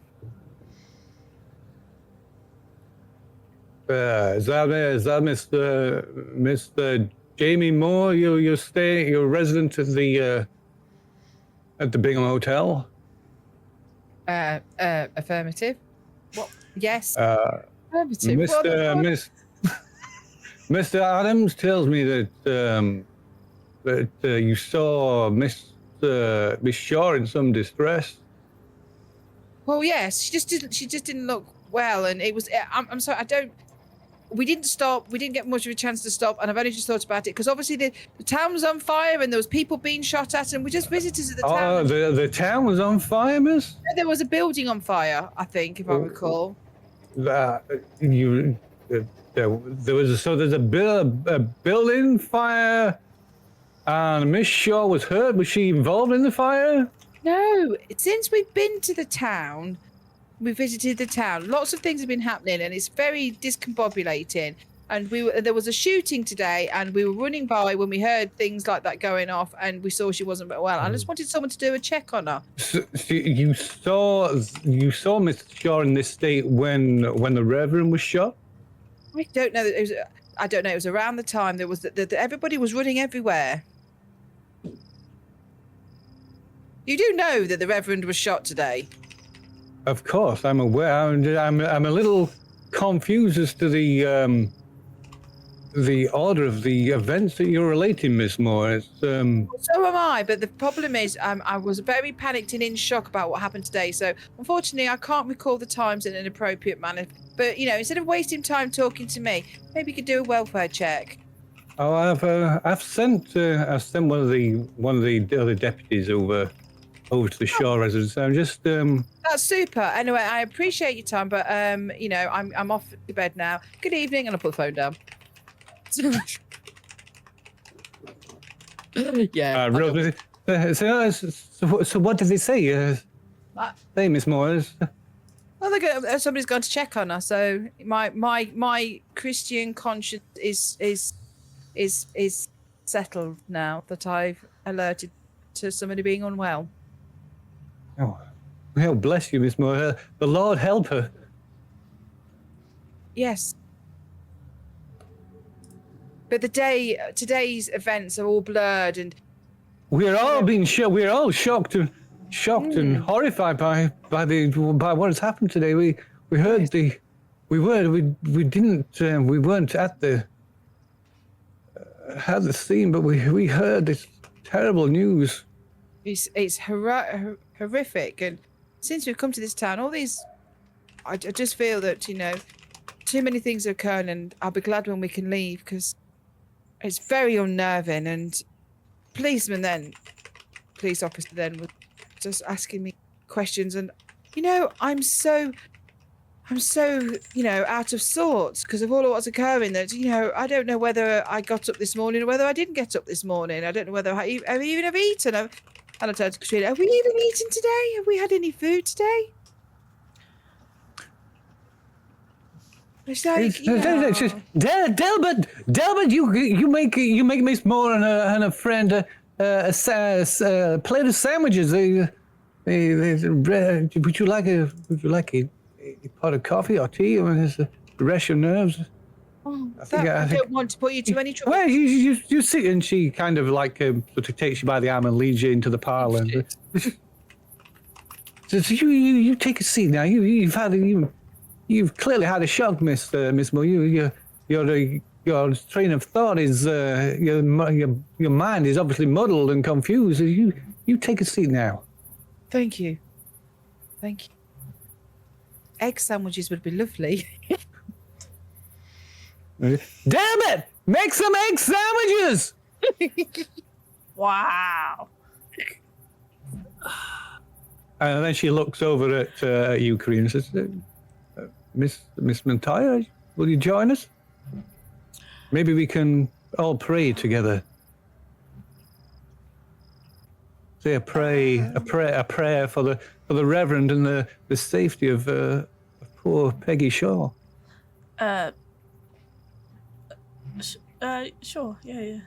A: Is that Mr. Jamie Moore? You're a resident of the at the Bingham Hotel?
D: Affirmative. What? Yes. Affirmative.
A: Mr. Adams tells me that you saw Miss Shaw in some distress.
D: Well, yes. She just didn't look well, and it was. I'm sorry. We didn't stop. We didn't get much of a chance to stop, and I've only just thought about it because obviously the town was on fire and there was people being shot at, and we're just visitors at the town.
A: Oh, the town was on fire, miss?
D: There was a building on fire, I think, if I recall.
A: There was there's a building fire, and Miss Shaw was hurt. Was she involved in the fire?
D: No, since we've been to the town, we visited the town. Lots of things have been happening, and it's very discombobulating. And there was a shooting today, and we were running by when we heard things like that going off, and we saw she wasn't well. I just wanted someone to do a check on her.
A: So you saw Miss Shaw in this state when the Reverend was shot?
D: I don't know. I don't know. It was around the time there was everybody was running everywhere. You do know that the Reverend was shot today.
A: Of course, I'm aware. I'm a little confused as to the order of the events that you're relating, Miss Moore.
D: So am I, but the problem is I was very panicked and in shock about what happened today. So unfortunately, I can't recall the times in an appropriate manner. But instead of wasting time talking to me, maybe you could do a welfare check.
A: Oh, I've sent one of the other deputies over to the Shaw residence. I'm just
D: That's super. Anyway, I appreciate your time, but I'm off to bed now. Good evening, and I'll put the phone down. Yeah.
A: So what did they say? Hey, Miss Moore.
D: Well, somebody's gone to check on her. So my Christian conscience is settled now that I've alerted to somebody being unwell.
A: Oh, well, bless you, Miss Moore. The Lord help her.
D: Yes. But today's events are all blurred, and
A: we're all being shocked. We're all shocked and horrified by what has happened today. We heard we weren't at the scene, but we heard this terrible news.
D: It's horrific, and since we've come to this town, all these, I just feel that too many things are occurring, and I'll be glad when we can leave because it's very unnerving. And police officer then was just asking me questions, and I'm so out of sorts because of all of what's occurring that I don't know whether I got up this morning or whether I didn't get up this morning. I don't know whether I even have eaten. And I turned to Katrina. Have we even eaten today? Have we had any food today? It's like,
A: Delbert, you make Miss Moore and her friend a plate of sandwiches. Would you like a pot of coffee or tea? Or just rest your nerves?
D: I don't want to put you to any trouble.
A: Well, you sit, and she kind of like sort of takes you by the arm and leads you into the parlor. So you take a seat now. You've clearly had a shock, Miss Moore. Your train of thought is your mind is obviously muddled and confused. You take a seat now.
D: Thank you. Egg sandwiches would be lovely.
A: Damn it! Make some egg sandwiches!
E: Wow.
A: And then she looks over at you, Karina, and says, Miss Montoya, will you join us? Maybe we can all pray together. Say a prayer for the Reverend and the safety of poor Peggy Shaw.
E: Sure. Yeah.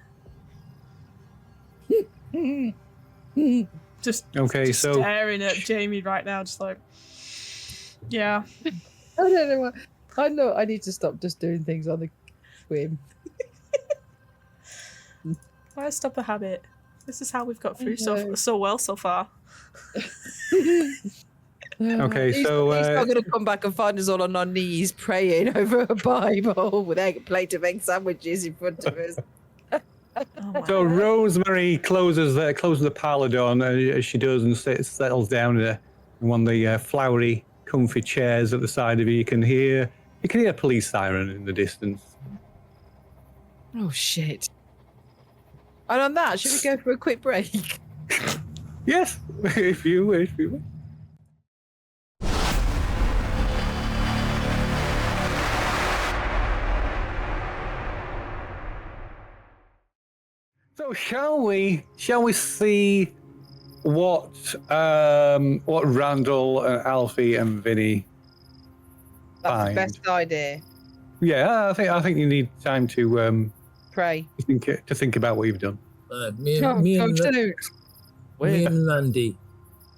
E: Just staring at Jamie right now, just like, yeah.
D: I don't know what. I know I need to stop just doing things on the whim.
E: Why stop a habit? This is how we've got through so well so far.
A: Okay,
D: he's not going to come back and find us all on our knees praying over a Bible with a plate of egg sandwiches in front of us.
A: So Rosemary closes the parlor door, and as she does, and settles down in one of the flowery, comfy chairs at the side of you. You can hear a police siren in the distance.
D: Oh shit! And on that, should we go for a quick break?
A: Yes, if you wish. So shall we see what Randall, Alfie, and Vinny
D: That's
A: find?
D: the best idea.
A: Yeah, I think you need time to
D: Pray.
A: to think about what you've done.
C: Me and Randy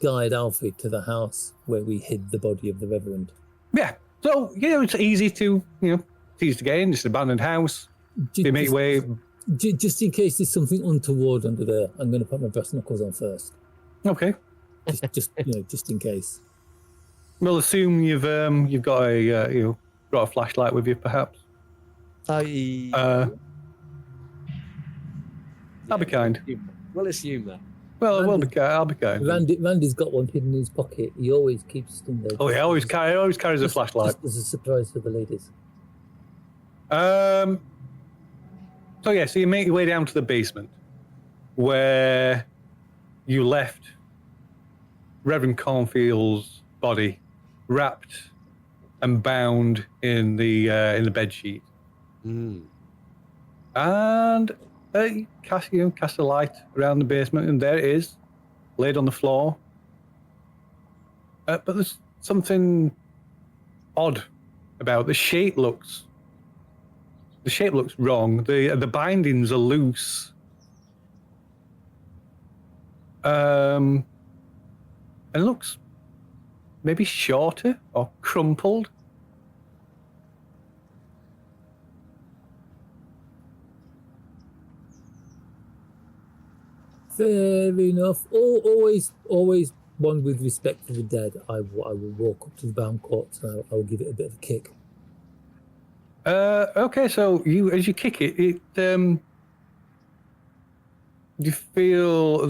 C: guide Alfie to the house where we hid the body of the Reverend.
A: Yeah. So it's easy to it's easy to get in. It's an abandoned house. You make way.
C: Just in case there's something untoward under there, I'm going to put my brass knuckles on first.
A: Okay.
C: Just in case.
A: We'll assume you've got a got a flashlight with you, perhaps. I'll be kind.
B: We'll assume that.
A: Well, I'll be kind.
C: Randy's got one hidden in his pocket. He always keeps them there.
A: Oh, he always carries a flashlight.
C: Just as a surprise for the ladies.
A: So you make your way down to the basement, where you left Reverend Cornfield's body wrapped and bound in the bed sheet.
B: Mm.
A: And you cast a light around the basement, and there it is, laid on the floor. But there's something odd about the shape. The shape looks wrong. The bindings are loose. And it looks maybe shorter or crumpled.
C: Fair enough. Always one with respect for the dead. I will walk up to the bound corpse and I will give it a bit of a kick.
A: Okay, so as you kick it, you feel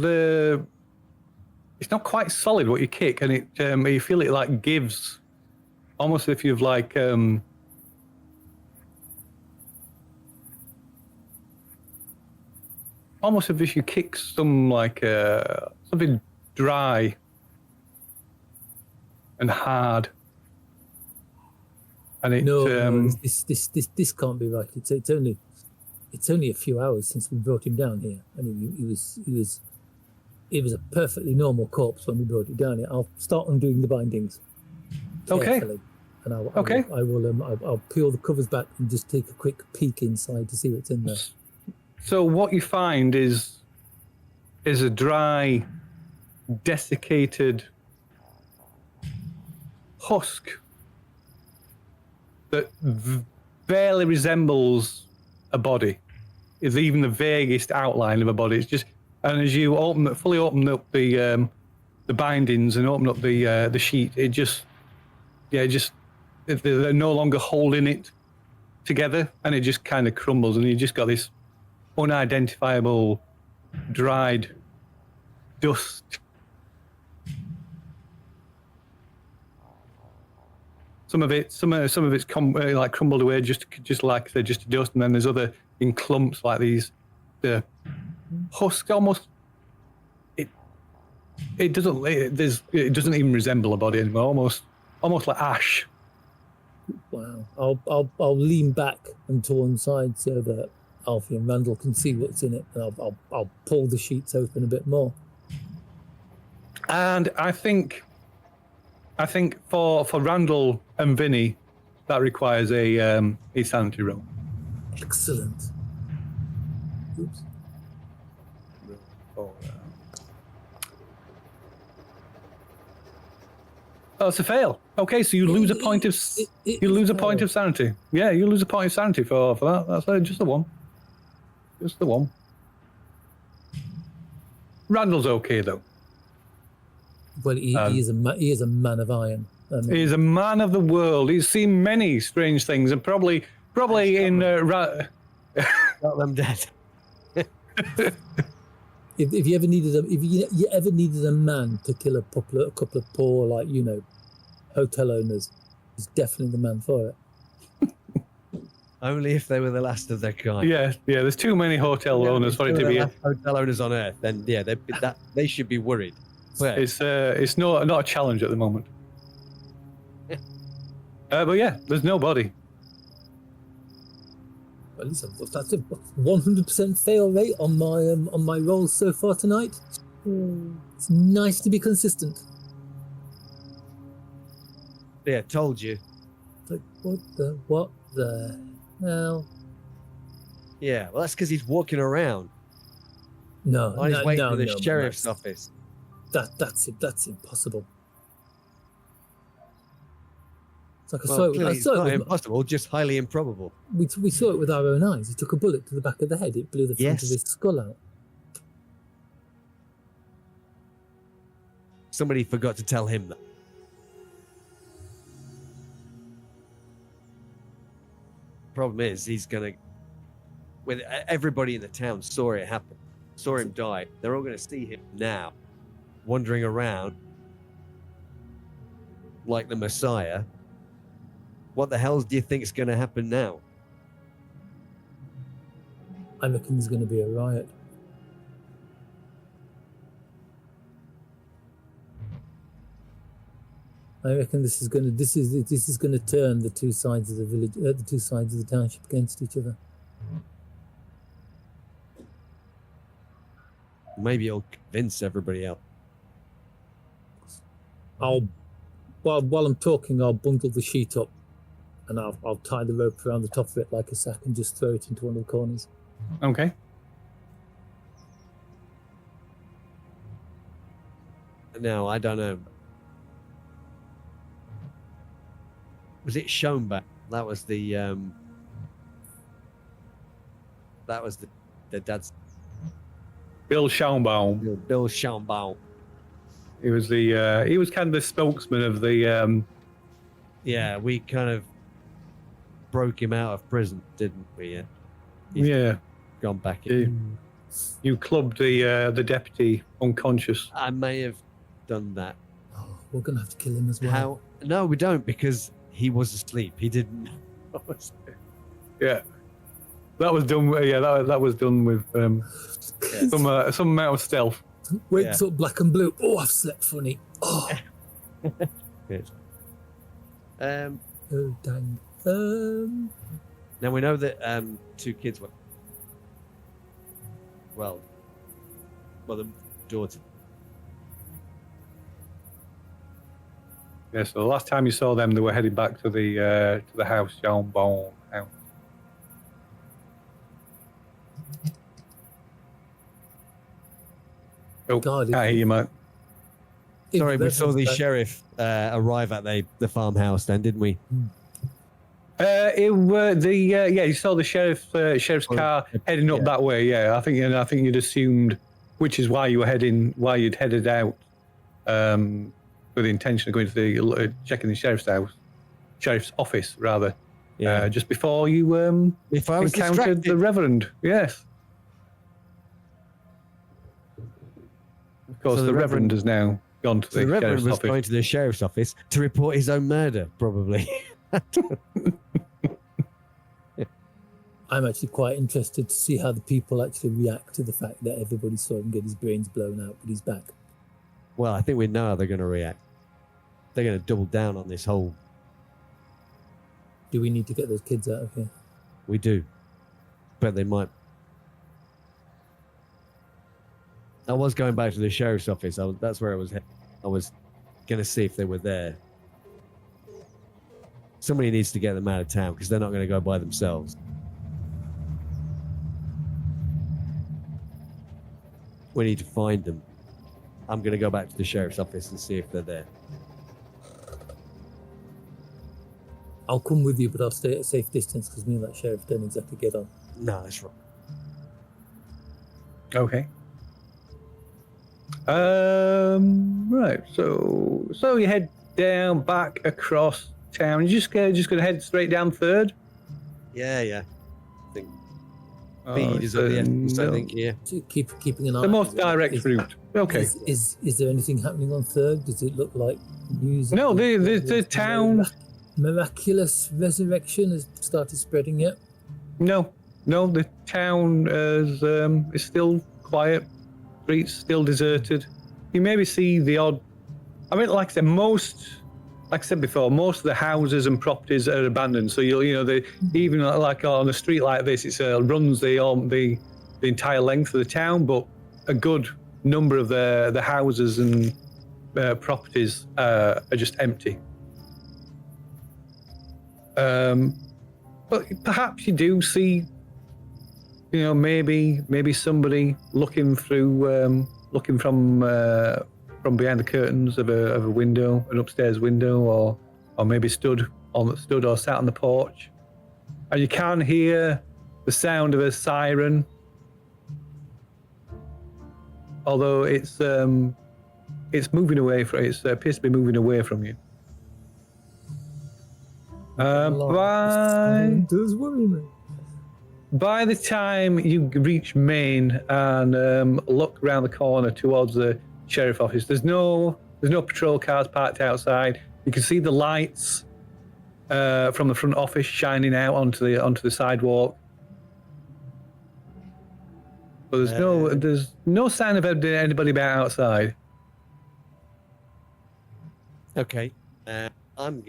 A: it's not quite solid what you kick, and you feel it like gives, almost as if you've like almost as if you kick some like something dry and hard. And it,
C: no, this can't be right. It's only a few hours since we brought him down here, and he was it was a perfectly normal corpse when we brought it down here. I'll start undoing the bindings.
A: Okay.
C: Carefully, and
A: Okay.
C: I'll peel the covers back and just take a quick peek inside to see what's in there.
A: So what you find is a dry, desiccated husk that barely resembles a body. It's even the vaguest outline of a body. It's just, and as you fully open up the bindings and open up the sheet, they're no longer holding it together, and it just kind of crumbles, and you just got this unidentifiable, dried dust. Some of it's like crumbled away, just like they're just dust, and then there's other in clumps like these. The husk almost it doesn't even resemble a body anymore. Almost like ash.
C: Wow. I'll lean back and to one side so that Alfie and Randall can see what's in it, and I'll pull the sheets open a bit more.
A: And I think for Randall and Vinny, that requires a sanity roll.
C: Excellent. Oops.
A: Oh, it's a fail. Okay, so you lose a point of point of sanity. Yeah, you lose a point of sanity for that. That's just the one. Just the one. Randall's okay though.
C: Well, he is a man of iron.
A: He's a man of the world. He's seen many strange things, and probably in
B: Got them dead.
C: If you ever needed a man to kill a couple of poor, hotel owners, he's definitely the man for it.
B: Only if they were the last of their kind.
A: Yeah. There's too many hotel owners for it to be.
B: Hotel owners on Earth, then yeah, they should be worried. But
A: it's not a challenge at the moment. But yeah, there's no body.
C: Well, listen, that's a 100% fail rate on my rolls so far tonight. It's nice to be consistent.
B: Yeah, told you.
C: It's like, what the hell?
B: Yeah, well, that's because he's walking around.
C: No,
B: While he's waiting for the
C: no,
B: sheriff's office.
C: That's impossible. It's like
B: It's not impossible, just highly improbable.
C: We saw it with our own eyes. He took a bullet to the back of the head. It blew the front of his skull out.
B: Somebody forgot to tell him that. Problem is, with everybody in the town saw it happen, saw him die. They're all going to see him now, wandering around like the Messiah. What the hell do you think is going to happen now?
C: I reckon there's going to be a riot. I reckon this is going to turn the two sides of the village, the two sides of the township against each other.
B: Maybe it'll convince everybody else.
C: While I'm talking, I'll bundle the sheet up, and I'll tie the rope around the top of it like a sack and just throw it into one of the corners.
A: Okay.
B: Now, I don't know. Was it Schoenbach? That was the dad's
A: Bill Schaumbaum.
B: Bill Schaumbaum.
A: He was he was kind of the spokesman of the
B: Yeah, we kind of broke him out of prison, didn't we?
A: He's
B: gone back in.
A: You clubbed the deputy unconscious.
B: I may have done that.
C: Oh, we're gonna have to kill him as well.
B: How? No, we don't, because he was asleep. He didn't know.
A: Yeah, that was done. Yeah, that was done with some amount of stealth.
C: Wakes up black and blue. Oh, I've slept funny. Oh.
B: Good.
C: Oh dang.
B: Now we know that two kids were. Well, the daughter
A: Yeah, so the last time you saw them, they were heading back to the house, Jambon house. Oh,
C: God,
A: I hear you, mate.
B: Sorry, we saw the sheriff arrive at the farmhouse then, didn't we?
A: You saw the sheriff's car heading up that way. Yeah, I think you'd assumed, which is why you'd headed out, with the intention of going to the checking the sheriff's office rather.
B: Yeah.
A: Just before you
B: If I was
A: encountered
B: distracted.
A: the Reverend. Yes. Of course,
B: So
A: the Reverend has now gone to
B: The
A: the
B: Reverend
A: sheriff's
B: was
A: office.
B: going to the sheriff's office to report his own murder, probably.
C: I'm actually quite interested to see how the people actually react to the fact that everybody saw him get his brains blown out, but he's back.
B: Well, I think we know how they're going to react. They're going to double down on this whole.
C: Do we need to get those kids out of here?
B: We do. But they might. I was going back to the sheriff's office. That's where I was. I was going to see if they were there. Somebody needs to get them out of town because they're not going to go by themselves. We need to find them. I'm going to go back to the sheriff's office and see if they're there.
C: I'll come with you, but I'll stay at a safe distance because me and that sheriff don't exactly get on.
B: No, that's right.
A: Okay. Right. So you head down back across town. You just going to head straight down Third.
B: Yeah. I think speed is at the end. I think here.
C: So keeping an eye.
A: The
C: on
A: most
C: it.
A: direct route. Okay.
C: Is there anything happening on Third? Does it look like news?
A: No, the town.
C: Miraculous resurrection has started spreading yet?
A: No, the town is still quiet. Streets still deserted. You maybe see the odd. I mean, like I said before, most of the houses and properties are abandoned. So even like on a street like this, it runs the entire length of the town, but a good number of the houses and properties are just empty. But perhaps you do see, maybe somebody looking from behind the curtains of a window, an upstairs window, or maybe stood or sat on the porch, and you can hear the sound of a siren, although it's moving away from. It appears to be moving away from you.
C: Does worry me.
A: By the time you reach Main and look around the corner towards the sheriff office, there's no patrol cars parked outside. You can see the lights from the front office shining out onto the sidewalk. But there's no sign of anybody about outside.
B: Okay. I'm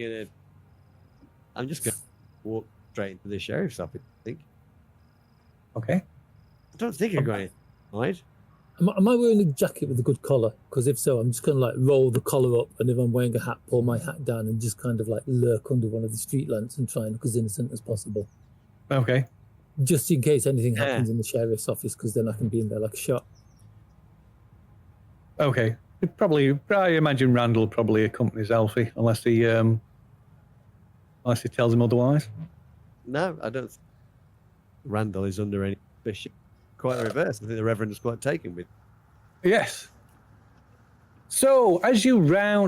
B: just going to walk straight into the sheriff's office, I think.
A: Okay.
B: I don't think you're going to hide.
C: Am I wearing a jacket with a good collar? Because if so, I'm just going to like roll the collar up, and if I'm wearing a hat, pull my hat down and just kind of like lurk under one of the street lamps and try and look as innocent as possible.
A: Okay.
C: Just in case anything happens in the sheriff's office, because then I can be in there like a shot.
A: Okay. I imagine Randall probably accompanies Alfie, unless he tells him otherwise.
B: No, I don't. Randall is under any suspicion. Quite the reverse. I think the Reverend is quite taken with.
A: Yes. So as you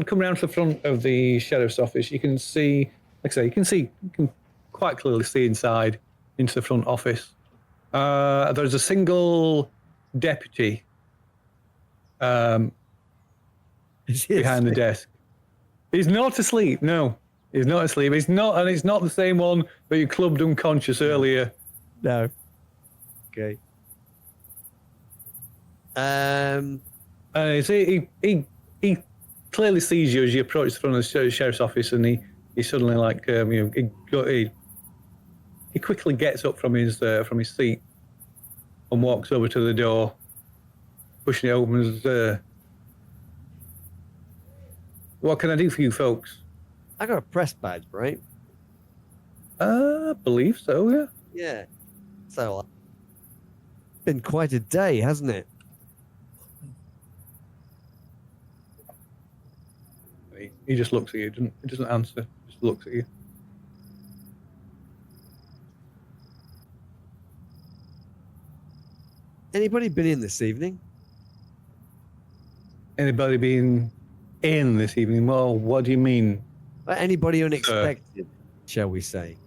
A: come round to the front of the sheriff's office, you can see, you can quite clearly see inside into the front office. There's a single deputy behind the desk. He's not asleep. No, he's not asleep. He's not, and it's not the same one that you clubbed unconscious earlier.
B: No. Okay.
A: He clearly sees you as you approach the front of the sheriff's office, and he suddenly he quickly gets up from his seat and walks over to the door, pushing it open. What can I do for you folks?
B: I got a press badge, right?
A: I believe so, yeah.
B: Yeah. So, been quite a day, hasn't it?
A: He just looks at you. He doesn't answer. Just looks at you.
B: Anybody been in this evening?
A: Anybody been in this evening? Well, what do you mean?
B: Anybody unexpected, shall we say?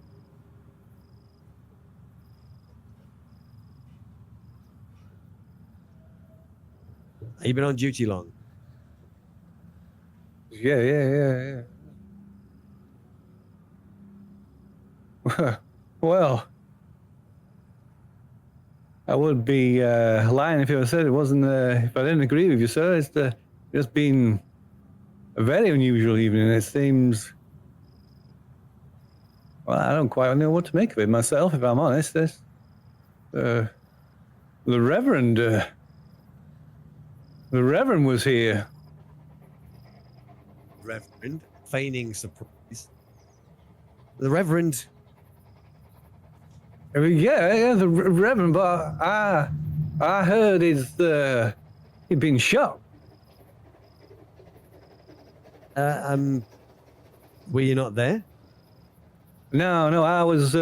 B: Have you been on duty long?
A: Yeah. Well, I would be lying if I said it wasn't. If I didn't agree with you, sir. It's just been a very unusual evening. It seems. Well, I don't quite know what to make of it myself, if I'm honest. The Reverend. The Reverend was here.
B: Reverend, feigning surprise. The Reverend.
A: I mean, yeah, the Reverend, but I heard he'd been shot.
B: Were you not there?
A: No, I was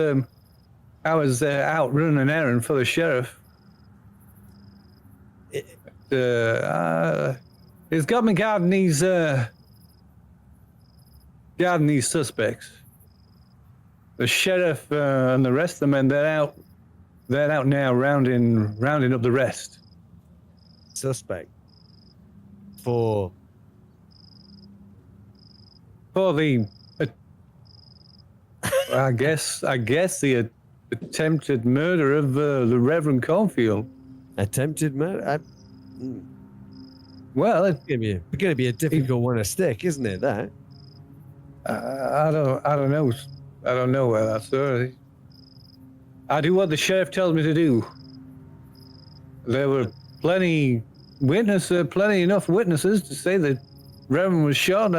A: out running an errand for the sheriff. He's got me guarding these suspects. The sheriff and the rest of the men, they're out now rounding up the rest.
B: Suspect. For
A: the I guess the attempted murder of the Reverend Caulfield.
B: attempted murder?
A: Well,
B: It's going to be a difficult one to stick, isn't it? That.
A: I don't know. I don't know where that's, sir. I do what the sheriff tells me to do. There were plenty enough witnesses to say that Reverend was shot.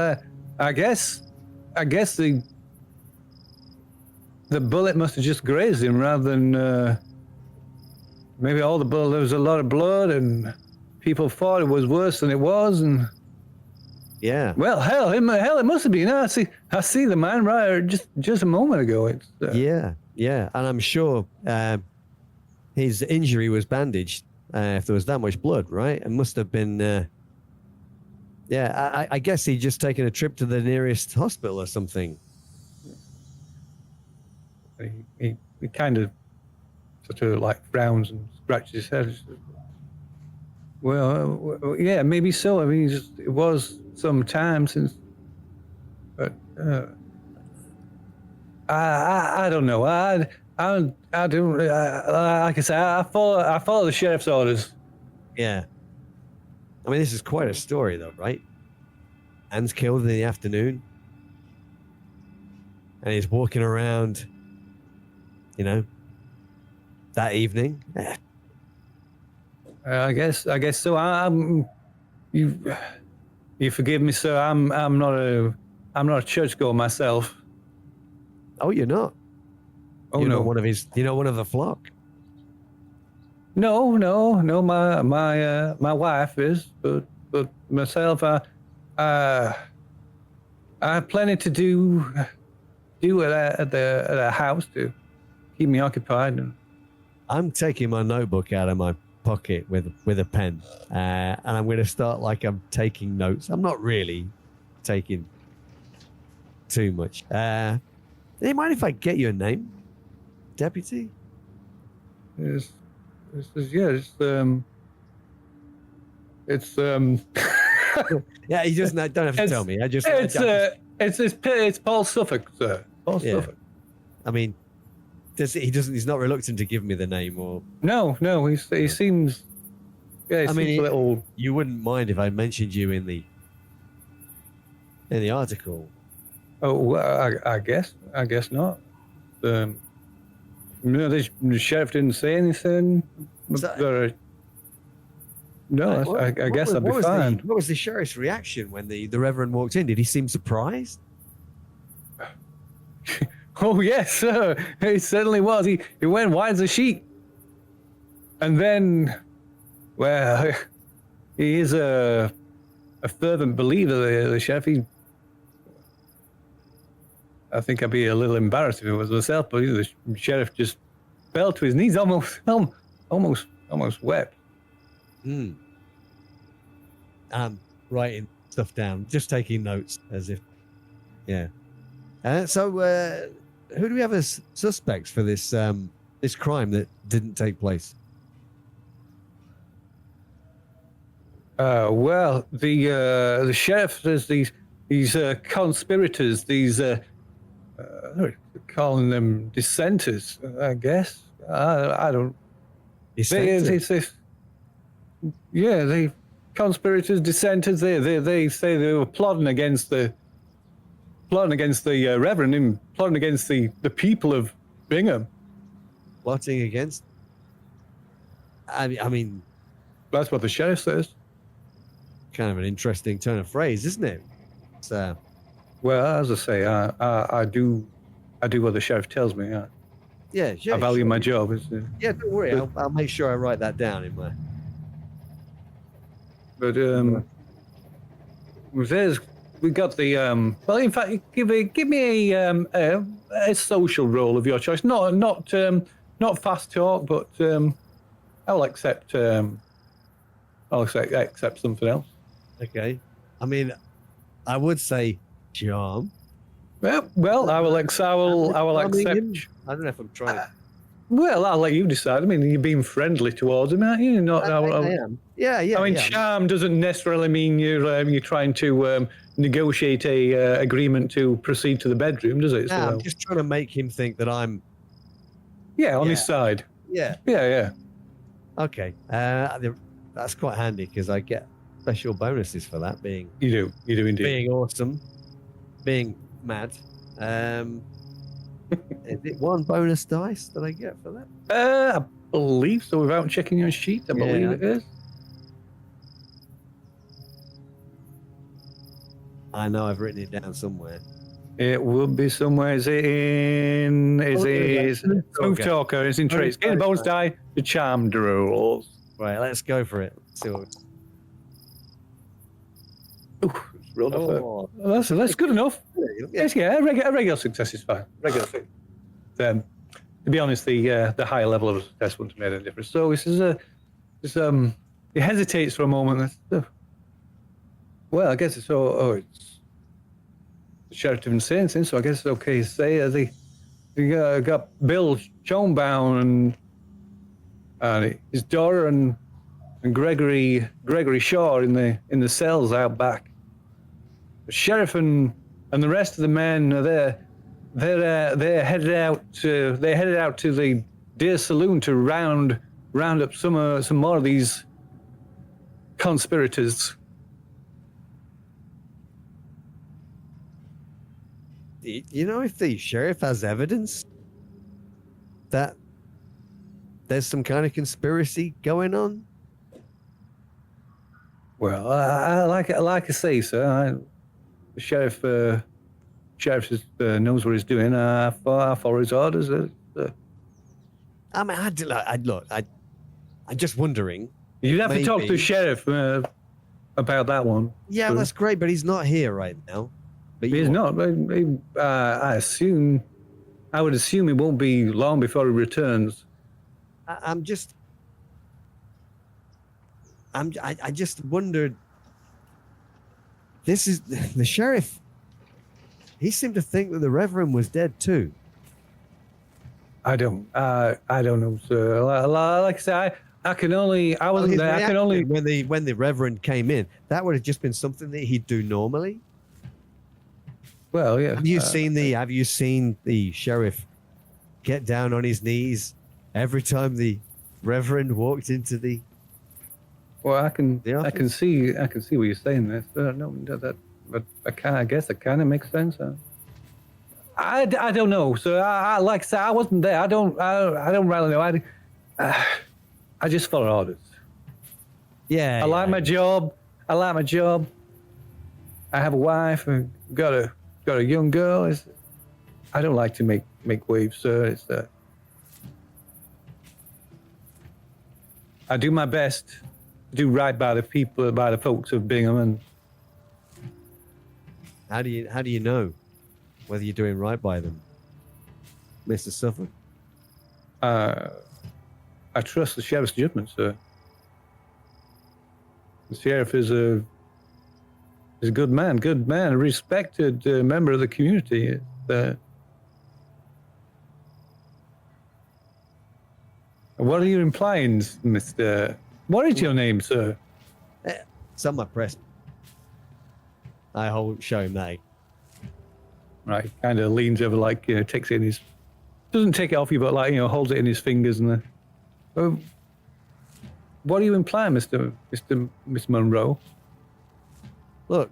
A: I guess the bullet must have just grazed him rather than maybe all the blood. There was a lot of blood, and people thought it was worse than it was, and.
B: Yeah.
A: Well, hell, it must have been. I see the man right just a moment ago. It's
B: Yeah, and I'm sure his injury was bandaged. If there was that much blood, right? It must have been. I guess he'd just taken a trip to the nearest hospital or something.
A: he kind of sort of like frowns and scratches his head. Well, yeah, maybe so. I mean, it was some time since, but I don't know. I don't. Like I say, I follow the sheriff's orders.
B: Yeah. I mean, this is quite a story, though, right? Anne's killed in the afternoon, and he's walking around, that evening.
A: I guess so. You forgive me, sir. I'm not a churchgoer myself.
B: Oh, you're not?
A: Oh,
B: you're
A: no.
B: not one of his. You're not one of the flock.
A: No. My wife is, but myself, I have plenty to do at the house to keep me occupied. And
B: I'm taking my notebook out of my pocket with a pen, and I'm going to start like I'm taking notes. I'm not really taking too much. Do you mind if I get your name, Deputy?
A: it's
B: Yeah, you just don't have to tell me.
A: It's Paul Suffolk, sir. Paul Suffolk.
B: I mean, he's not reluctant to give me the name, or
A: No, he seems. Yeah, he seems a little.
B: You wouldn't mind if I mentioned you in the article?
A: Oh, well, I guess not. The sheriff didn't say anything. No, I guess I'd be fine.
B: What was the sheriff's reaction when the Reverend walked in? Did he seem surprised?
A: Oh yes, sir. He certainly was. He went white as a sheet. And then, well, he is a fervent believer. The sheriff. I think I'd be a little embarrassed if it was myself, but the sheriff just fell to his knees, almost wept.
B: Writing stuff down, just taking notes as if, yeah. So, who do we have as suspects for this this crime that didn't take place?
A: Well, the sheriff says these conspirators, they're calling them dissenters, I guess. I don't.
B: Dissenters?
A: They conspirators, dissenters. They say they were plotting against the reverend and plotting against the people of Bingham.
B: Plotting against? I mean,
A: That's what the sheriff says.
B: kind of an interesting turn of phrase, isn't it? It's,
A: Well, as I say, I do what the sheriff tells me.
B: yeah,
A: I value my job.
B: Yeah, don't worry. I'll make sure I write that down in my.
A: But we got the well. In fact, give me a social role of your choice. Not fast talk, but I'll accept something else.
B: Okay. I mean, I would say charm.
A: Well, I will accept.
B: I don't know if I'm trying to.
A: Well, I'll let you decide. I mean, you're being friendly towards him, aren't you? Not.
B: I am. Yeah.
A: I mean, charm doesn't necessarily mean you're trying to negotiate a agreement to proceed to the bedroom, does it?
B: No, I'm just trying to make him think that I'm.
A: On his side.
B: Yeah.
A: Yeah.
B: Okay. That's quite handy because I get special bonuses for that being.
A: You do indeed.
B: Being awesome, being mad. Is it one bonus dice that I get for that?
A: I believe so. Without checking your sheet, I believe it is.
B: I know I've written it down somewhere.
A: It would be somewhere. Is it in? Smooth talker. It's in traits. Get a bonus die. The charm rolls.
B: Right, let's go for it. See what.
A: Rolled off. That's good enough. Yes, a regular success is fine. Regular success. To be honest, the higher level of success wouldn't have made any difference. So this is he hesitates for a moment. Well, I guess it's it's the sheriff didn't say anything, so I guess it's okay to say they got Bill Schoenbaum and his daughter and Gregory Shaw in the cells out back. The sheriff and the rest of the men are there. They're headed out to the Deer Saloon to round up some more of these conspirators.
B: You know, if the sheriff has evidence that there's some kind of conspiracy going on.
A: Well, I like I say, sir. The sheriff knows what he's doing. I follow his orders.
B: I mean, I'm just wondering.
A: You'd have to talk to the sheriff about that one.
B: Yeah, that's great, but he's not here right now. But
A: he's not. I would assume it won't be long before he returns.
B: I just wondered. This is the sheriff. He seemed to think that the Reverend was dead too.
A: I don't know, sir. Like I say, I wasn't there. I can only
B: when the Reverend came in. That would have just been something that he'd do normally.
A: Well, yeah.
B: Have you seen the sheriff get down on his knees every time the Reverend walked into the?
A: Well, I can see what you're saying there. But I guess it kind of makes sense. I don't know. So I like I said, I wasn't there. I don't really know. I just follow orders.
B: Yeah.
A: I like my job. I have a wife and got a young girl. I don't like to make waves, sir. It's I do my best to do right by the people, by the folks of Bingham, and
B: How do you know whether you're doing right by them, Mr. Suffolk?
A: I trust the sheriff's judgment, sir. The sheriff is a good man, a respected member of the community. What are you implying, Mr.? What is your name, sir?
B: It's on my press. I show him that.
A: Right, kind of leans over, like, takes it in his, doesn't take it off you, but like, holds it in his fingers and what are you implying, Miss Monroe?
B: Look,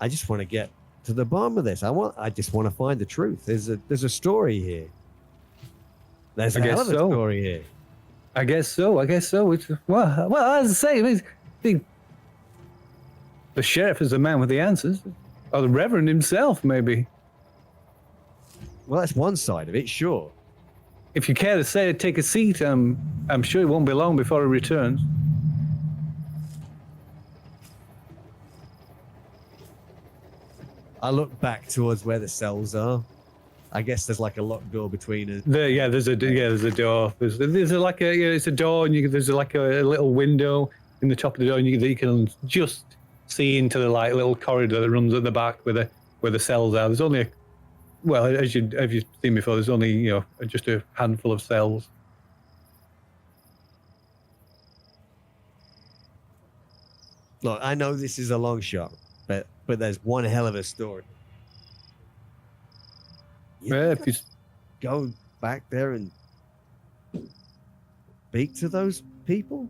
B: I just want to get to the bottom of this. I just want to find the truth. There's a story here. There's a hell of a story here.
A: I guess so. It's, well, as I say, the sheriff is the man with the answers, or the Reverend himself, maybe.
B: Well, that's one side of it, sure.
A: If you care to take a seat, I'm sure it won't be long before he returns.
B: I look back towards where the cells are. I guess there's like a locked door between us.
A: There's a door. There's like it's a door, and there's like a little window in the top of the door, and you can just see into the like little corridor that runs at the back where the cells are. There's only as you've seen before, there's only just a handful of cells.
B: Look, I know this is a long shot, but there's one hell of a story.
A: If you
B: go back there and speak to those people,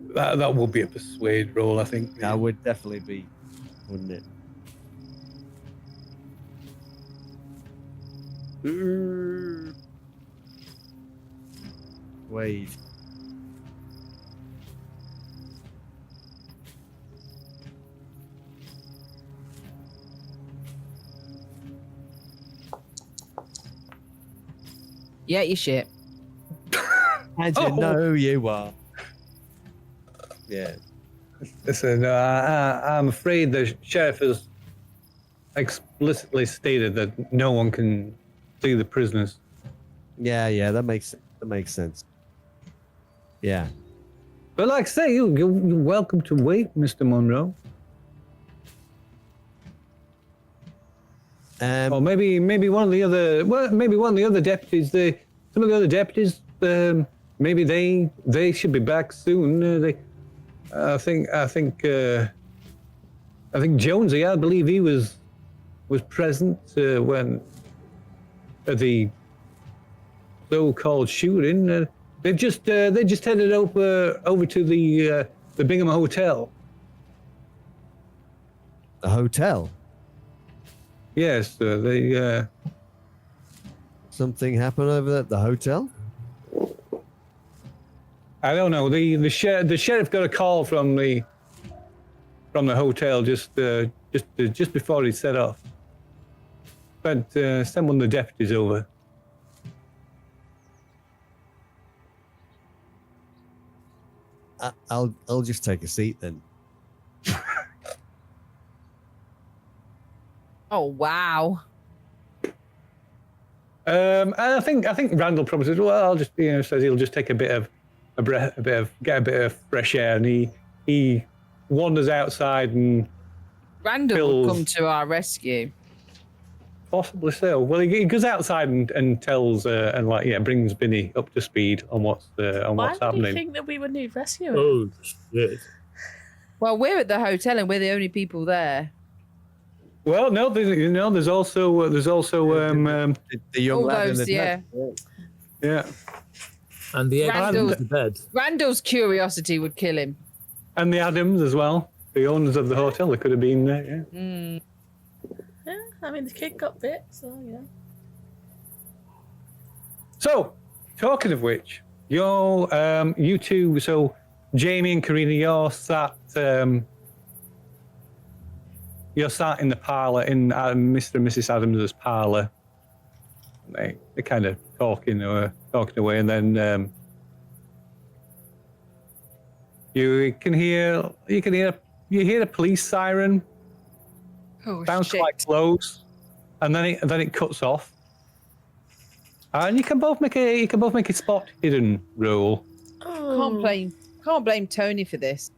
A: that will be a persuade roll, I think.
B: that would definitely be, wouldn't it? Wait.
D: Yeah, you shit.
B: And you know you are. Yeah.
A: Listen, I'm afraid the sheriff has explicitly stated that no one can see the prisoners.
B: Yeah, that makes sense. Yeah.
A: But like I say, you're welcome to wait, Mr. Monroe. Or maybe one of the other deputies. Some of the other deputies. Maybe they should be back soon. I think Jonesy. I believe he was present when at the so-called shooting. They just headed over to the Bingham Hotel.
B: The hotel.
A: Yes, they.
B: Something happened over at the hotel.
A: I don't know. The sheriff got a call from the hotel just before he set off. But sent one of the deputies over.
B: I'll just take a seat then.
D: Oh wow.
A: I think Randall probably says, well, I'll just says he'll just take get a bit of fresh air, and he wanders outside and
D: Randall will come to our rescue.
A: Possibly so. Well, he goes outside and tells brings Binny up to speed on what's happening.
E: Why do you think that we would need rescuing?
C: Oh shit!
D: Well, we're at the hotel and we're the only people there.
A: Well, no, there's also
B: The young
D: All
B: lad in
D: those,
B: the
D: yeah.
A: yeah,
C: And the egg
D: Randall-
C: under the bed.
D: Randall's curiosity would kill him.
A: and the Adams as well, the owners of the hotel. They could have been there. Yeah.
D: Mm.
E: Yeah, I mean the kid got bit, so yeah.
A: So, talking of which, you two. So, Jamie and Karina, you're sat in the parlour in Mr. and Mrs. Adams' parlour, They're kind of talking away, and then you hear a police siren.
D: Oh,
A: Sounds
D: shit.
A: quite close, and then it cuts off. And you can both make a spot hidden roll.
E: Oh,
D: Can't blame Tony for this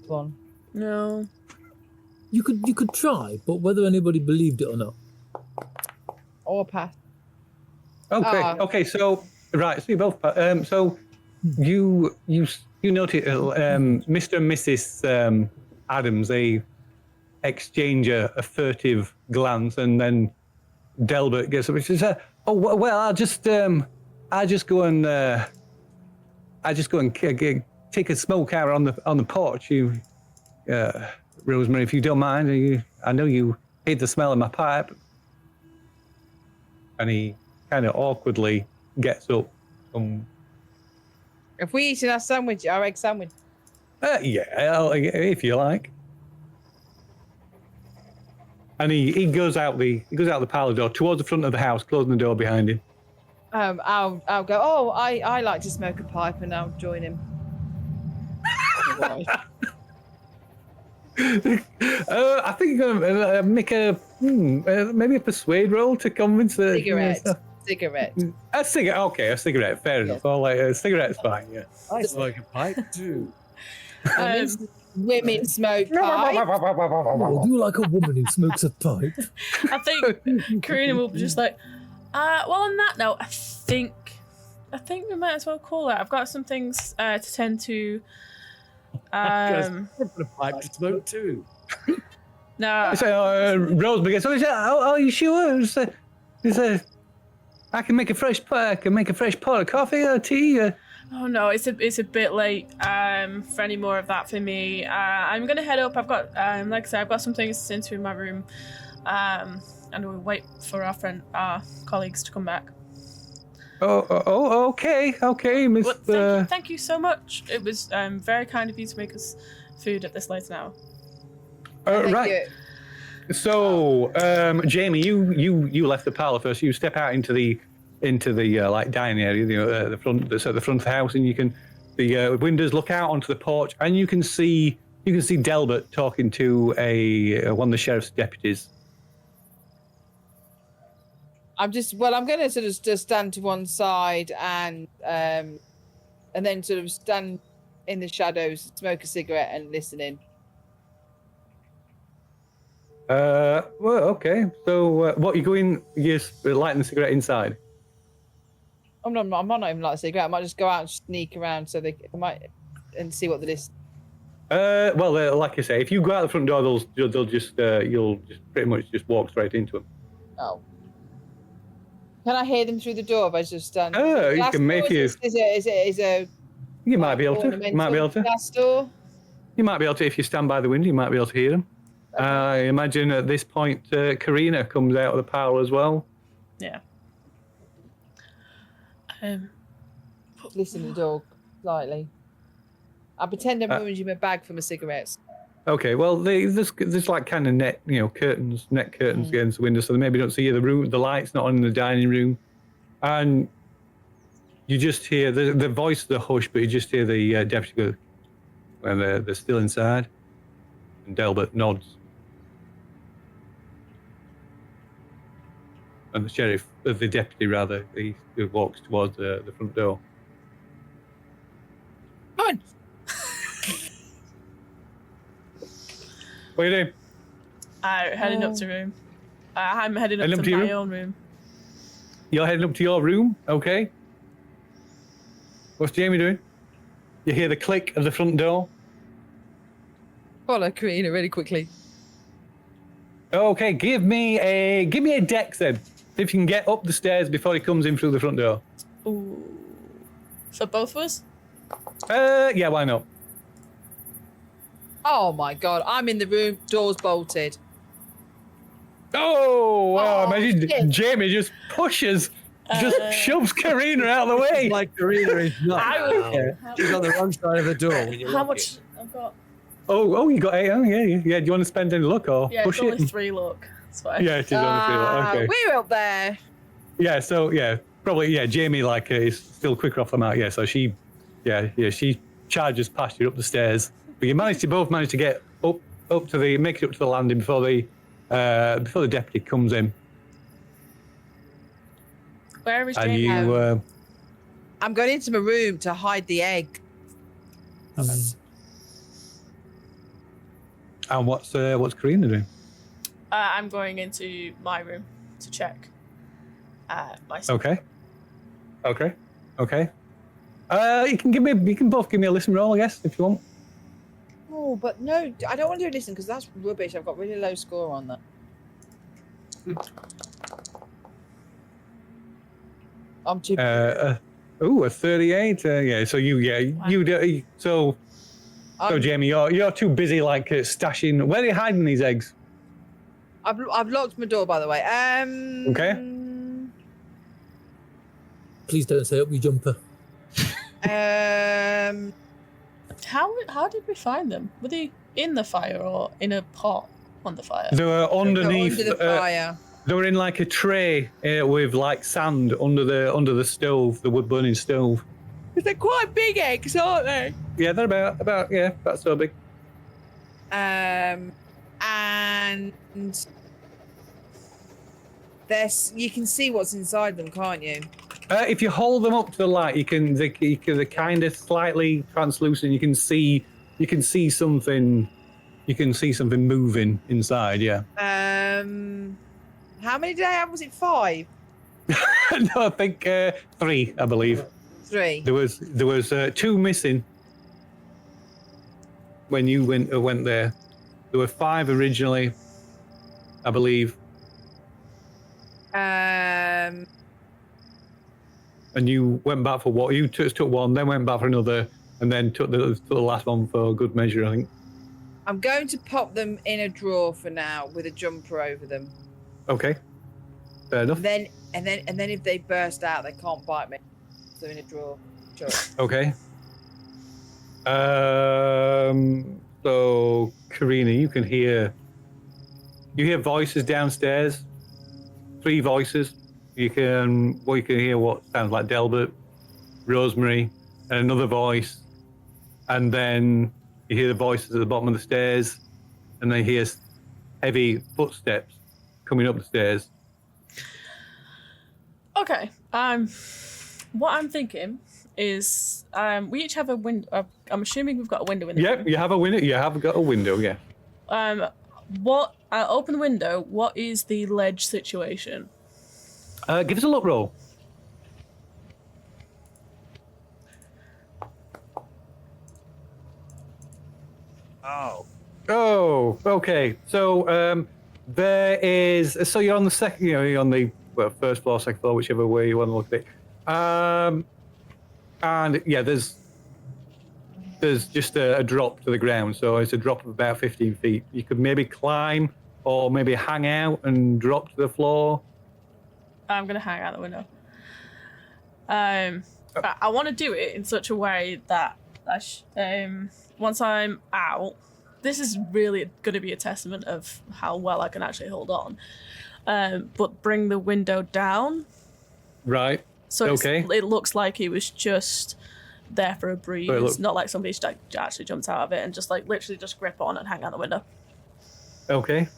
D: one.
E: no.
C: You could try, but whether anybody believed it or not.
D: Or pass.
A: Okay. So right, so you both. So you notice Mr. and Mrs. Adams. They exchange a furtive glance, and then Delbert gets up and says, "Oh well, I'll just go and take a smoke out on the porch. You, Rosemary, if you don't mind. I know you hate the smell of my pipe." And he kind of awkwardly gets up.
D: Have we eaten our egg sandwich?
A: Yeah, if you like. And he goes out the parlor door towards the front of the house, closing the door behind him.
D: I'll go. Oh, I like to smoke a pipe, and I'll join him.
A: I think you're gonna make maybe a persuade roll to convince the
D: Cigarette.
A: A cigarette. Okay, a cigarette. Fair enough. All like a cigarette's fine. Yeah.
B: I smoke a pipe too.
D: Women smoke pipe.
C: Oh, do you like a woman who smokes a pipe?
E: I think Karina will be just like, well, on that note, I think we might as well call it. I've got some things to tend to.
B: A pipe to smoke too.
E: No.
A: So Rose begins. So he said, "Oh, are you sure?" He said, "I can make a fresh pot of coffee or tea."
E: Oh no, it's a bit late for any more of that for me. I'm gonna head up. I've got like I said, I've got some things to tend to in my room, and we'll wait for our colleagues to come back.
A: Oh, okay, Miss.
E: Well, thank you so much. It was very kind of you to make us food at this late hour.
A: Right. So, Jamie, you left the parlor first. You step out into the like dining area, the front that's at the front of the house, and the windows look out onto the porch, and you can see Delbert talking to one of the sheriff's deputies.
D: I'm going to sort of just stand to one side and then sort of stand in the shadows, smoke a cigarette, and listen in.
A: Well, okay. So, what you going? You're lighting the cigarette inside.
D: I'm not even like a cigarette. I might just go out and sneak around so they might and see what the list.
A: Well, like I say, if you go out the front door, they'll just you'll just pretty much just walk straight into them.
D: Oh. Can I hear them through the door if I just stand?
A: You can make you.
D: Is a.
A: You might be able to.
D: Glass door.
A: You might be able to if you stand by the window. You might be able to hear them. Okay. I imagine at this point, Karina comes out of the parlor as well.
E: Yeah.
D: Listen to the dog slightly. I pretend I'm rummaging my bag for my cigarettes.
A: Okay, well, there's like kind of net curtains against the window, so they maybe don't see the light's not on in the dining room, and you just hear the voice of the hush, but you just hear the deputy go, "Well, they're still inside," and Delbert nods, and the deputy rather, he walks towards the front door.
D: Come on.
A: What are you doing?
E: Heading up to room. I'm heading up to my own room.
A: You're heading up to your room, okay? What's Jamie doing? You hear the click of the front door.
D: Follow Karina really quickly.
A: Okay, give me a dex then. If you can get up the stairs before he comes in through the front door.
E: Ooh. For both of us?
A: Yeah, why not?
D: Oh my god, I'm in the room, doors bolted.
A: Imagine
D: shit.
A: Jamie just shoves Karina out of the way.
B: Like Karina is not. She's on the wrong side of the door. When you
E: How much? I've got.
A: Oh, you got 8. Oh, yeah. Do you want to spend any luck or
E: Yeah,
A: push
E: it's only
A: it?
E: 3 luck. That's fine.
A: Yeah, it is only 3 luck. Okay.
D: We're up there.
A: Yeah, so probably Jamie is still quicker off the mark. Yeah, so she charges past you up the stairs, but you both manage to get up to make it up to the landing before the deputy comes in.
E: Where is
A: And
E: Jamie?
A: you,
D: I'm going into my room to hide the egg.
A: and what's Karina doing?
E: I'm going into my room to check myself.
A: Okay. You can both give me a listen roll, I guess, if you want.
D: Oh, but no, I don't want to do listen because that's rubbish. I've got really low score on that. I'm too.
A: A 38. So so Jamie, you're too busy stashing. Where are you hiding these eggs?
D: I've locked my door, by the way.
A: Okay.
C: Please don't say up your jumper.
E: How did we find them? Were they in the fire or in a pot on the fire?
A: They were underneath.
D: Under the fire.
A: They were in a tray with sand under the stove, the wood burning stove.
D: They're quite big eggs, aren't they?
A: Yeah, they're about so big.
D: And you can see what's inside them, can't you?
A: If you hold them up to the light, they're kind of slightly translucent. You can see something. You can see something moving inside. Yeah.
D: How many did I have? Was it 5?
A: No, I think 3. I believe
D: 3.
A: there was 2 missing when you went there. There were 5 originally, I believe.
D: Um.
A: And you went back for what? You took one, then went back for another, and then took the last one for good measure, I think.
D: I'm going to pop them in a drawer for now with a jumper over them.
A: Okay. Fair enough.
D: And then if they burst out, they can't bite me. So in a drawer. Sure.
A: Okay. So Karina, you hear voices downstairs. 3 voices. You can hear what sounds like Delbert, Rosemary, and another voice, and then you hear the voices at the bottom of the stairs, and then you hear heavy footsteps coming up the stairs.
E: Okay. What I'm thinking is, we each have a window. I'm assuming we've got a window in the room.
A: You have a window. You have got a window. Yeah.
E: Open the window. What is the ledge situation?
A: Give us a look roll. Oh, okay. So there is. So you're on the second. You're on the first floor, second floor, whichever way you want to look at it. And yeah, there's just a drop to the ground. So it's a drop of about 15 feet. You could maybe climb or maybe hang out and drop to the floor.
E: I'm gonna hang out the window. I want to do it in such a way that once I'm out, this is really going to be a testament of how well I can actually hold on. But bring the window down.
A: Right.
E: So
A: okay.
E: It looks like it was just there for a breeze, not like somebody actually jumped out of it and just literally just grip on and hang out the window.
A: Okay.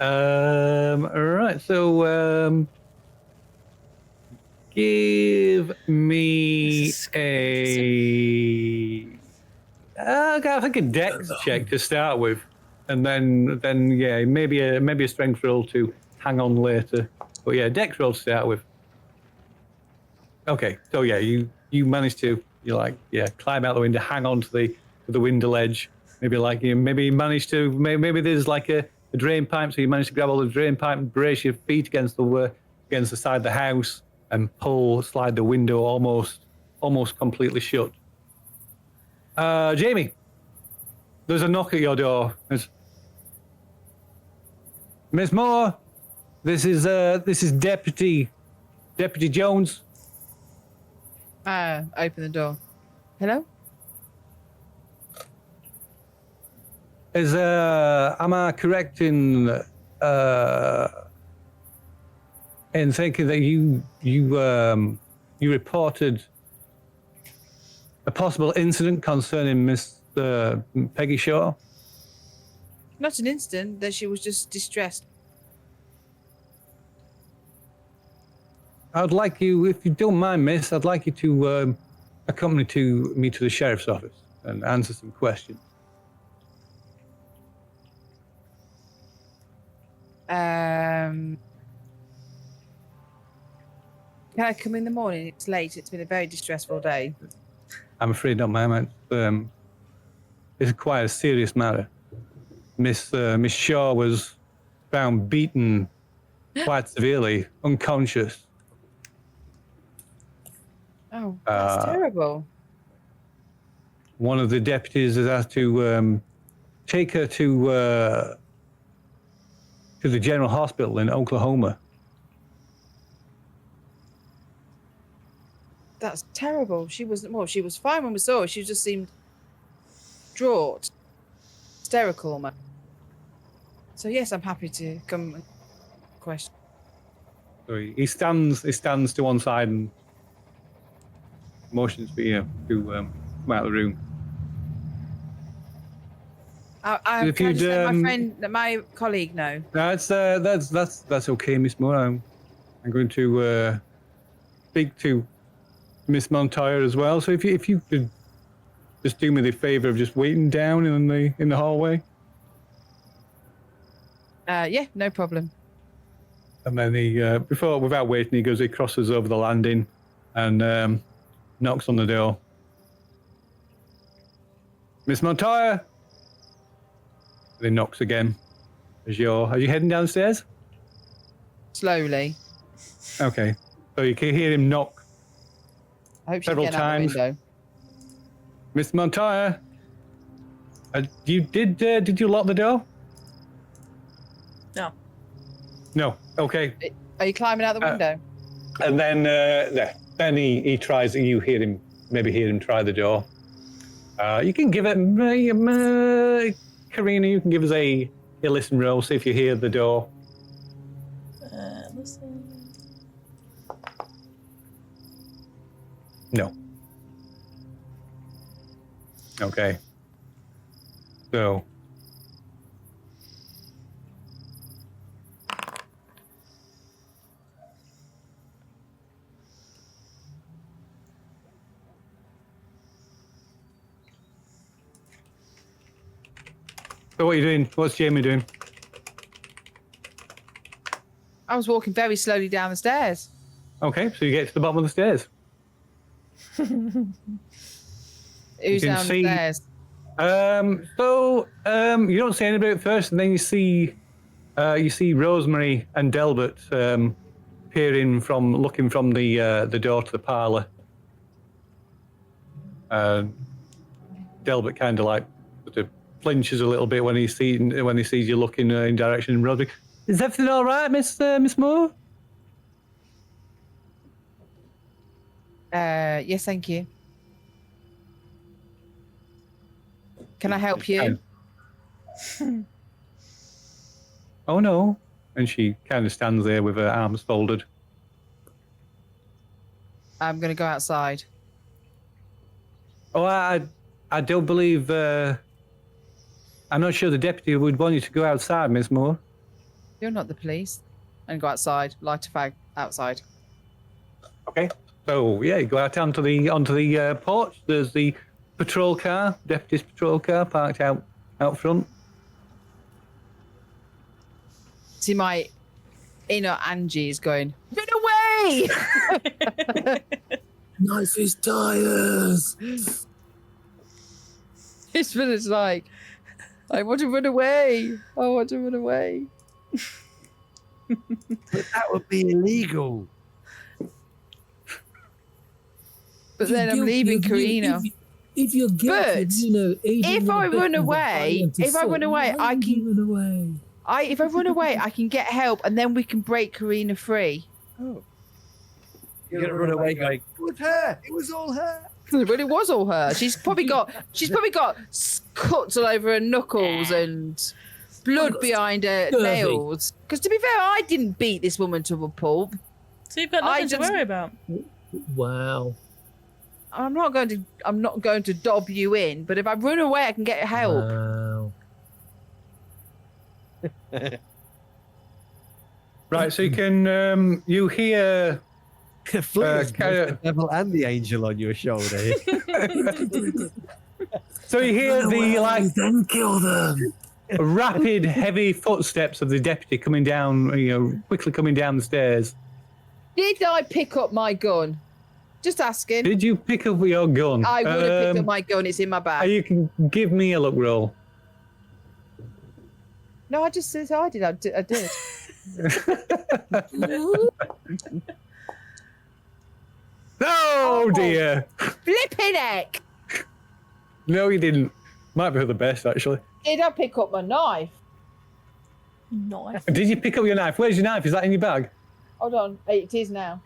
A: All right. So give me I think a dex check to start with, and then maybe a strength roll to hang on later. But yeah, dex roll to start with. Okay, so yeah, you managed to climb out the window, hang on to the window ledge. Maybe maybe there's a drain pipe, so you managed to grab all the drain pipe and brace your feet against the side of the house and slide the window almost completely shut. Jamie, there's a knock at your door. Miss Moore, this is Deputy Jones.
D: Open the door. Hello?
A: Am I correct in in thinking that you reported a possible incident concerning Miss Peggy Shaw.
D: Not an instant, that she was just distressed.
A: I'd like you, if you don't mind, miss, I'd like you to accompany me to the sheriff's office and answer some questions.
D: Can I come in the morning? It's late. It's been a very distressful day.
A: I'm afraid not, ma'am. It's quite a serious matter. Miss Shaw was found beaten quite severely, unconscious.
D: Oh, that's terrible.
A: One of the deputies has asked to take her to the general hospital in Oklahoma.
D: That's terrible. She was fine when we saw her. She just seemed distraught, hysterical almost. So yes, I'm happy to come and question.
A: So he stands to one side and motions for you to come out of the room.
D: I
A: If
D: can I
A: you'd,
D: just let my friend, my colleague know.
A: No, that's okay, Miss Moore. I'm going to speak to Miss Montoya as well. So if you could just do me the favor of just waiting down in the hallway.
D: Yeah, no problem.
A: And then without waiting, he crosses over the landing and knocks on the door. Miss Montoya. And he knocks again. Are you heading downstairs?
D: Slowly.
A: Okay. So you can hear him knock
D: I hope she's
A: several
D: getting out
A: times.
D: the window.
A: Miss Montoya, did you lock the door?
E: No.
A: No. Okay.
D: Are you climbing out the window?
A: And then he tries. You hear him try the door. You can give it, Karina. You can give us a listen roll. See if you hear the door.
E: Listen.
A: No. Okay. So. So what are you doing? What's Jamie doing?
D: I was walking very slowly down the stairs.
A: Okay, so you get to the bottom of the stairs.
D: Who's
A: can
D: down
A: see-
D: the stairs?
A: You don't see anybody at first, and then you see Rosemary and Delbert looking from the door to the parlor. Delbert kind of like sort of flinches a little bit when he sees you looking in direction. Rosemary, is everything all right, Miss Moore?
D: Yes, thank you. Can I help you?
A: Oh no. And she kind of stands there with her arms folded.
D: I'm going to go outside.
A: Oh, I don't believe. I'm not sure the deputy would want you to go outside, Miss Moore.
D: You're not the police. And go outside. Light a fag outside.
A: Okay. So yeah, you go out onto the porch. There's the patrol car, deputy's patrol car, parked out front.
D: See, my inner Angie is going, run away!
C: Nicest tires.
D: It's what it's like. I want to run away. I want to run away.
B: But that would be illegal.
D: But then I'm leaving Karina.
C: If you're guilty,
D: But if I run away, I can.
C: Run away.
D: If I run away, I can get help, and then we can break Karina free.
B: Oh. You're gonna run away going, it was her. It was all her.
D: But it was all her. She's probably got cuts all over her knuckles and blood behind her
C: Scurvy.
D: nails. Because to be fair, I didn't beat this woman to a pulp.
E: So you've got nothing to
D: just-
E: worry about.
C: Wow.
D: I'm not going to dob you in, but if I run away, I can get help.
C: Wow.
A: Right, so you can you hear
B: Fleet's both
A: kinda-
B: the devil and the angel on your shoulder.
A: so you hear the like
C: Then kill them.
A: rapid, heavy footsteps of the deputy coming down, quickly coming down the stairs.
D: Did I pick up my gun? Just asking.
A: Did you pick up your gun?
D: I would have picked up my gun. It's in my bag.
A: You can give me a look roll.
D: No, I just said I did. I did.
A: Oh dear!
D: Flipping heck!
A: No, you didn't. Might be for the best, actually.
D: Did I pick up my knife?
E: Knife.
A: Did you pick up your knife? Where's your knife? Is that in your bag?
D: Hold on. It is now.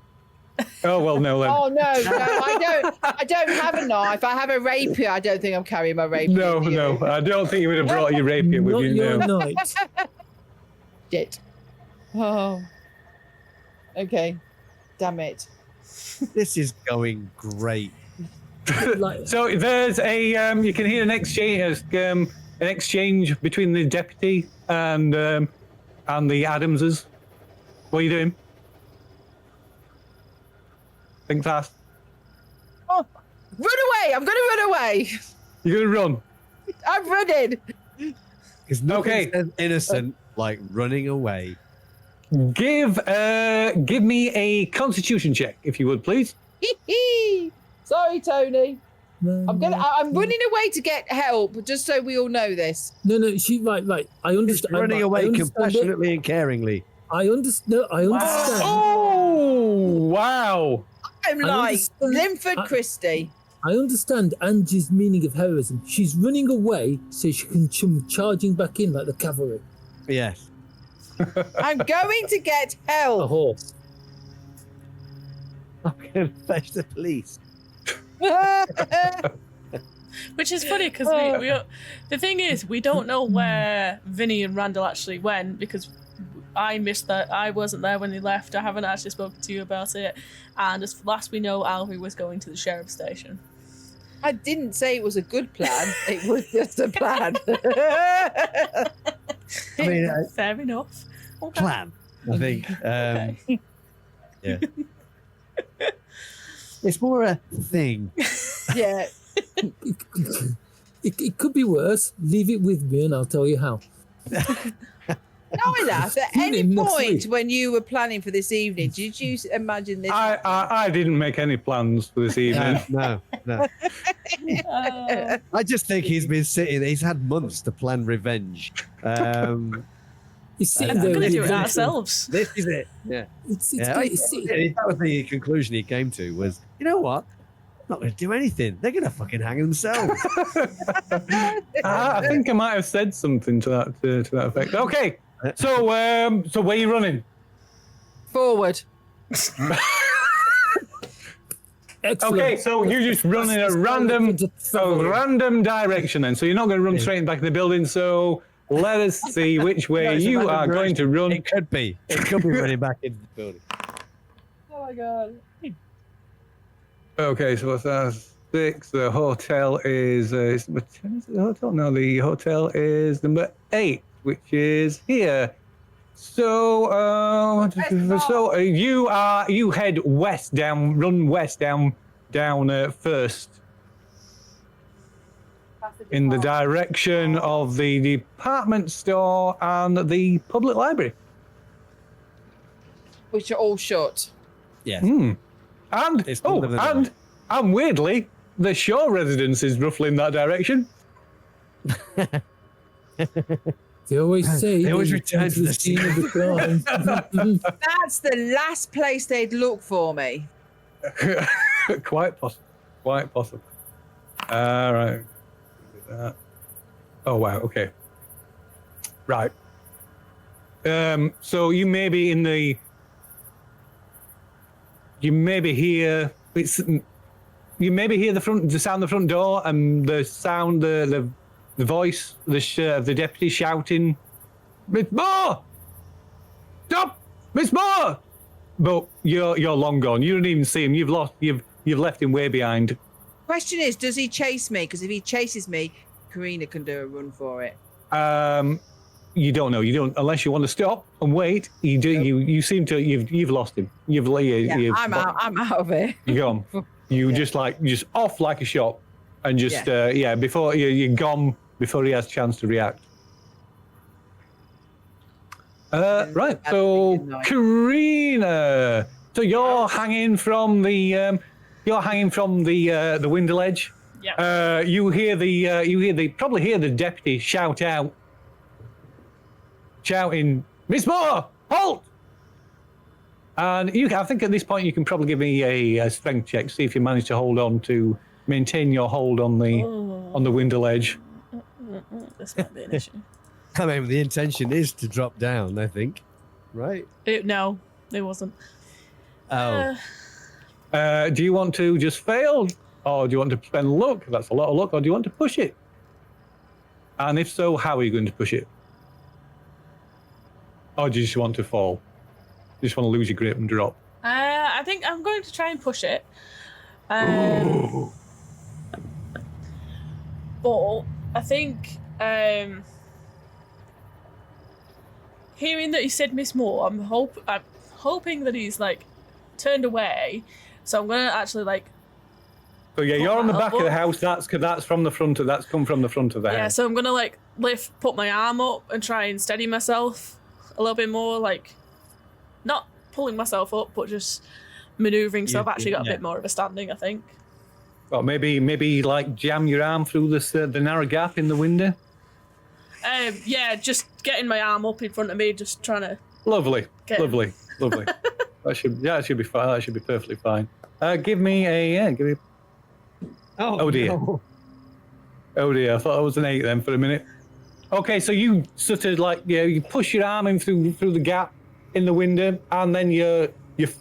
A: Oh well, no then.
D: Oh no, I don't have a knife. I have a rapier. I don't think I'm carrying my rapier.
A: No,
D: do you?
A: no. I don't think you would have brought your rapier with
C: Not
A: you.
C: your
A: No.
C: knight.
D: Shit. Oh. Okay. Damn it.
B: This is going great.
C: Like,
A: So there's a you can hear an exchange between the deputy and the Adamses. What are you doing? Think fast.
D: Oh, run away! I'm gonna run away.
A: You're gonna run.
D: I'm running.
B: Because nothing
A: Okay.
B: says innocent like running away.
A: Give me a Constitution check, if you would, please.
D: Sorry, Tony. I'm running away to get help, just so we all know this.
C: No, right. I
B: Just
C: understand.
B: running
C: I
B: away
C: understand it.
B: compassionately and caringly.
C: I understand. I understand.
A: Oh wow!
D: I'm
C: I
D: like
C: understand.
D: Linford Christie.
C: I understand Angie's meaning of heroism. She's running away so she can come charging back in like the cavalry.
B: Yes.
D: I'm going to get
C: A
D: help.
C: horse.
B: I'm going to fetch the police.
E: Which is funny because we the thing is we don't know where Vinny and Randall actually went because I missed that. I wasn't there when they left. I haven't actually spoken to you about it. And as last we know, Alfie was going to the sheriff's station.
D: I didn't say it was a good plan. It was just a plan.
B: I mean,
E: Fair enough. Okay.
B: plan, I think. Yeah. It's more a thing.
D: Yeah.
C: It could be worse. Leave it with me and I'll tell you how.
D: No, enough. At
C: Tune
D: any
C: in next
D: point
C: week.
D: when you were planning for this evening, did you imagine this?
A: I didn't make any plans for this evening.
B: No. I just think he's been sitting. He's had months to plan revenge.
C: He's sitting
B: I'm
C: there.
E: We're gonna
C: with
E: do it
C: the-
E: ourselves.
B: This is it. Yeah.
C: It's
B: Yeah.
C: great. It's sitting-
B: That was the conclusion he came to. Was you know what? I'm not going to do anything. They're going to fucking hang themselves.
A: I think I might have said something to that effect. Okay, so where are you running?
D: Forward.
C: Excellent.
A: Okay, so you're just running a random direction then. So you're not going to run straight back in the building. So let us see which way
B: It's a
A: you
B: random
A: are going to
B: direction.
A: run.
B: It could be. It could be running back into the building.
D: Oh my god.
A: Okay, so what's that? 6. The hotel is number 10. Is it the hotel? No, the hotel is number 8, which is here. So, you head west down, run west down first in the direction of the department store and the public library.
D: Which are all shut.
B: Yeah.
A: And
B: It's middle of the night.
A: and weirdly, the Shaw residence is roughly in that direction.
C: They always say
B: They always
C: you
B: return to the
C: scene of the crime.
D: That's the last place they'd look for me.
A: Quite possible. Quite possible. Right. Oh wow. Okay. Right. So you may be in the. You maybe hear the sound of the front door and the sound, the voice, the deputy shouting Miss Moore! Stop! Miss Moore! But you're long gone. You don't even see him. You've left him way behind.
D: Question is, does he chase me? Because if he chases me, Karina can do a run for it.
A: You don't know. You don't unless you want to stop and wait. You do. You seem to. You've lost him.
D: I'm out. I'm out of it.
A: You're gone. You just off like a shot, and just before you're gone before he has a chance to react. Right. So Karina, so you're hanging from the window ledge.
E: Yeah.
A: You probably hear the deputy shouting, "Miss Moore, halt!" And I think at this point you can probably give me a strength check, see if you manage to maintain your hold on the window ledge.
E: This might be an issue.
B: I mean, the intention is to drop down, I think. Right?
E: No, it wasn't.
B: Oh.
A: Do you want to just fail? Or do you want to spend luck? That's a lot of luck. Or do you want to push it? And if so, how are you going to push it? Or do you just want to fall? You just want to lose your grip and drop?
E: I think I'm going to try and push it. But I think hearing that he said Miss Moore, I'm hoping that he's like turned away. So I'm gonna actually like.
A: So yeah, you're on the back of the house. That's from the front of. That's come from the front of the house.
E: Yeah, so I'm gonna like put my arm up and try and steady myself a little bit more, like not pulling myself up, but just maneuvering. So I've actually got a bit more of a standing, I think.
A: Well, maybe like jam your arm through the narrow gap in the window.
E: Yeah, just getting my arm up in front of me, just trying to.
A: Lovely. That should be fine. That should be perfectly fine. Give me a. Oh dear. No. Oh dear. I thought it was an 8 then for a minute. Okay, so you sort of you push your arm in through the gap in the window, and then your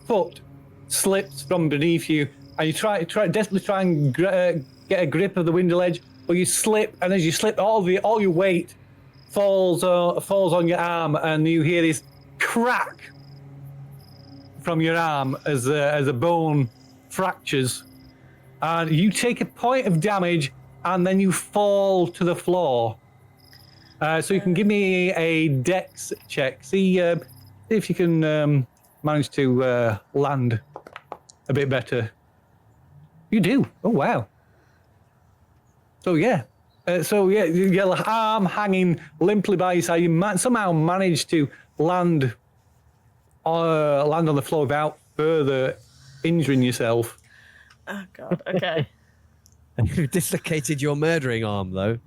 A: foot slips from beneath you, and you desperately try and get a grip of the window ledge, but you slip, and as you slip, all your weight falls on your arm, and you hear this crack from your arm as a bone fractures, and you take a point of damage, and then you fall to the floor. So you can give me a dex check. See if you can manage to land a bit better. You do. Oh wow. So your arm hanging limply by your side. You somehow managed to land on the floor without further injuring yourself.
E: Oh God. Okay.
B: You've dislocated your murdering arm, though.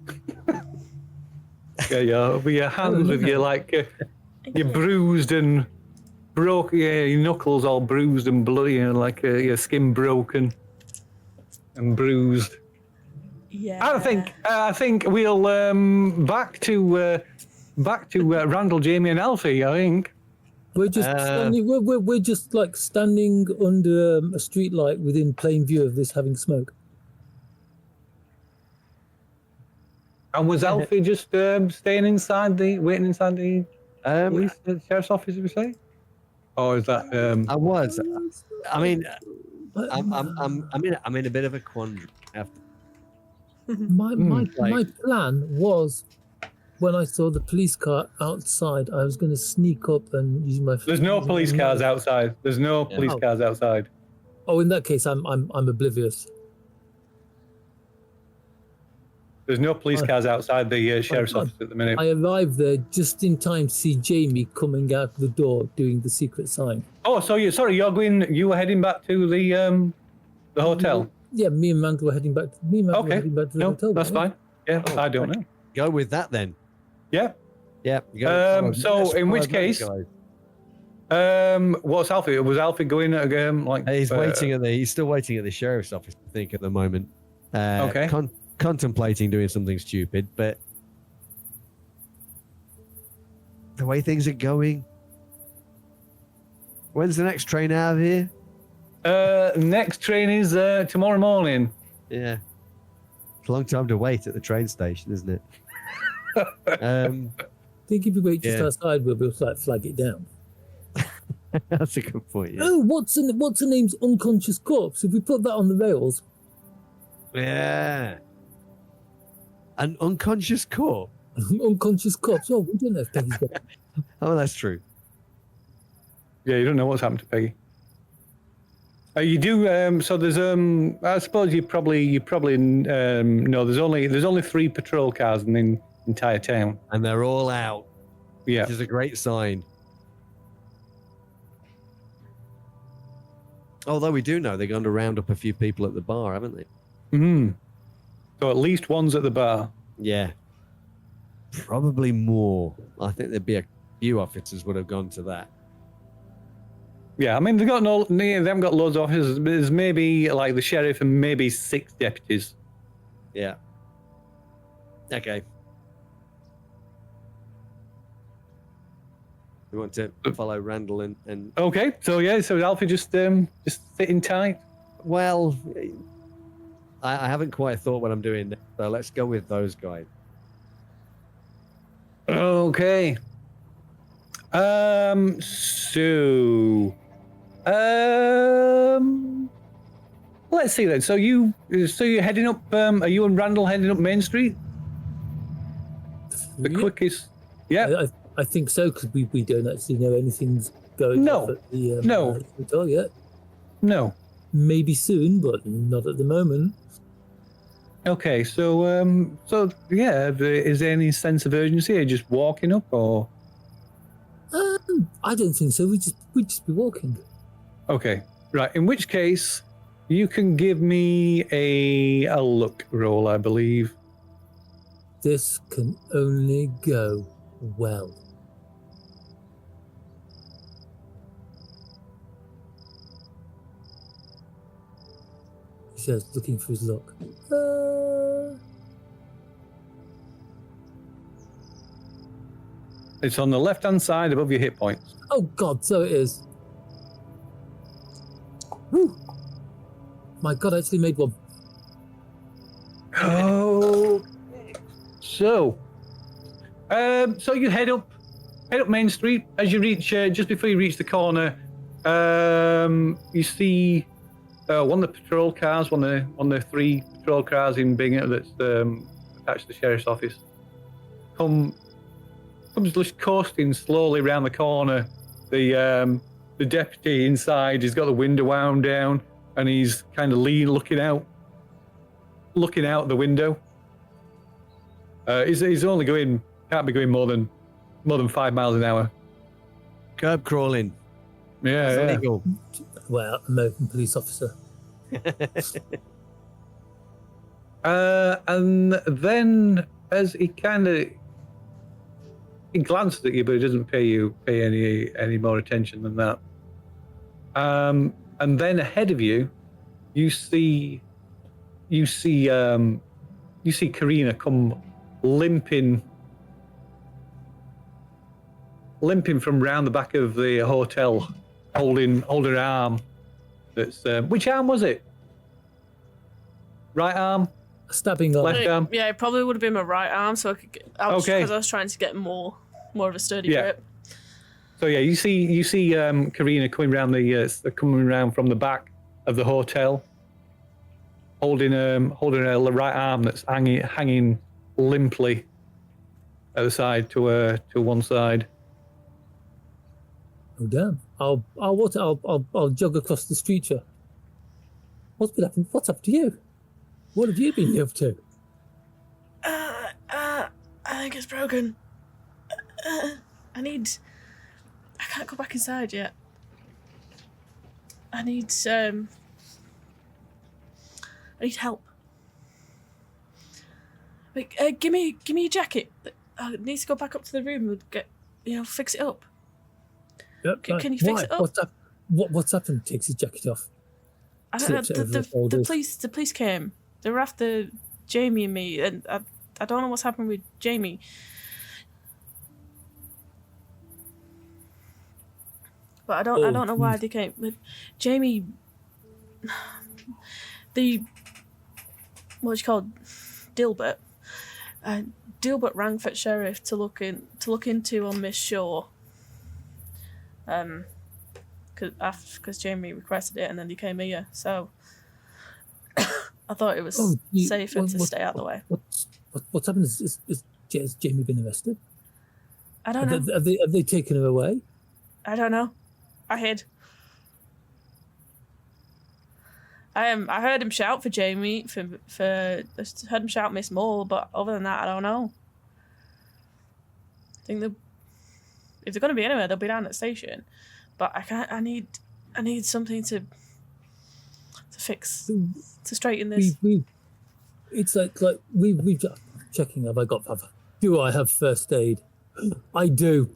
A: Yeah. With your hands, with your you're bruised and broke. Yeah, your knuckles all bruised and bloody, and your skin broken and bruised.
E: Yeah.
A: I think we'll back to Randall, Jamie, and Alfie. I think
C: we're just standing. We're just like standing under a street light within plain view of this having smoke.
A: And was Alfie just waiting inside the police, the sheriff's office? Did we say? Or is that?
B: I was. I mean, I'm in a bit of a quandary.
C: My plan was, when I saw the police car outside, I was going to sneak up and use my.
A: There's no police cars outside. There's no police cars outside.
C: Oh, in that case, I'm oblivious.
A: There's no police cars outside the sheriff's office at the minute.
C: I arrived there just in time to see Jamie coming out the door doing the secret sign.
A: Oh, so you were heading back to the hotel?
C: Yeah, me and Randall were heading back. Were heading back to the hotel.
A: That's fine. Yeah, I don't know.
B: Go with that then.
A: Yeah.
B: Yeah.
A: So in which case, what's Alfie? Was Alfie going
B: He's he's still waiting at the sheriff's office, I think, at the moment.
A: Okay.
B: Contemplating doing something stupid, but the way things are going. When's the next train out of here?
A: Next train is tomorrow morning.
B: Yeah. It's a long time to wait at the train station, isn't it?
C: think if you wait just
B: Yeah.
C: outside, we'll be able to like flag it down.
B: That's a good point. Yeah.
C: Oh, what's the name's unconscious corpse? If we put that on the rails,
B: Yeah. An unconscious corpse.
C: unconscious corpse. Oh, we don't know if Peggy's got.
B: Oh, that's true.
A: Yeah, you don't know what's happened to Peggy. You do. So there's. I suppose you probably know. There's only 3 patrol cars in the entire town.
B: And they're all out,
A: Yeah.
B: which is a great sign. Although we do know they're going to round up a few people at the bar, haven't they?
A: Hmm. So at least one's at the bar.
B: Yeah. Probably more. I think there'd be a few officers would have gone to that.
A: Yeah, I mean they haven't got loads of officers. There's maybe like the sheriff and maybe 6 deputies.
B: Yeah. Okay. We want to follow Randall and
A: Okay, so Alfie just sitting tight.
B: well, I haven't quite thought what I'm doing, so let's go with those guys.
A: Okay. So let's see then. So you're heading up. Are you and Randall heading up Main Street? The
C: Yeah.
A: quickest. Yeah.
C: I think so because we don't actually know anything's going
A: No.
C: off at the
A: No.
C: hotel yet.
A: No.
C: Maybe soon, but not at the moment.
A: Okay. So yeah. Is there any sense of urgency? Are you just walking up, or?
C: I don't think so. We'd just be walking.
A: Okay. Right. In which case, you can give me a look roll, I believe.
C: This can only go well. He says, looking for his look.
A: It's on the left-hand side above your hit points.
C: Oh God, so it is. Woo! My God, I actually made one.
A: Oh. So you head up Main Street. As you reach, just before you reach the corner, you see one of the patrol cars, one of the 3 patrol cars in Bingham that's attached to the sheriff's office. Comes just coasting slowly around the corner. The deputy inside, he's got the window wound down, and he's kind of looking out the window. He's only can't be going more than 5 miles an hour.
B: Curb crawling.
A: Yeah,
B: That's
A: yeah.
B: illegal.
C: Well, American police officer.
A: And then as he glances at you, but he doesn't pay any more attention than that. And then ahead of you, you see Karina come limping from round the back of the hotel, holding her arm. That's which arm was it? Right arm,
C: A stabbing arm.
A: left arm.
E: Yeah, it probably would have been my right arm, so I could get.
A: Okay.
E: Because I was trying to get more of a sturdy
A: Yeah.
E: grip.
A: So yeah, you see Karina coming round from the back of the hotel, holding her right arm that's hanging limply at the side to one side.
C: Oh damn! I'll jog across the street. Here. What's been happening? What's up to you? What have you been up to?
E: I think it's broken. I can't go back inside yet. I need help. Like, give me your jacket. I need to go back up to the room and fix it up.
C: Yep,
E: Can you fix it up?
C: What's up? What's happened? Takes his jacket off.
E: I don't know.
C: Slips it over his
E: The
C: shoulders.
E: police came. They were after Jamie and me, and I don't know what's happened with Jamie. But I don't know why they came. But Jamie, what's called Dilbert, Dilbert rang for sheriff to look into on Miss Shaw. Because Jamie requested it, and then he came here. So I thought it was safer to stay out of the way.
C: What's happened? Has Jamie been arrested?
E: I don't know.
C: Have they taken her away?
E: I don't know. I hid. I heard him shout for Jamie. I heard him shout Miss Moore, but other than that, I don't know. I think if they're going to be anywhere, they'll be down at the station. But I can't. I need something to fix, to straighten this.
C: It's like we've checking. Do I have first aid? I do.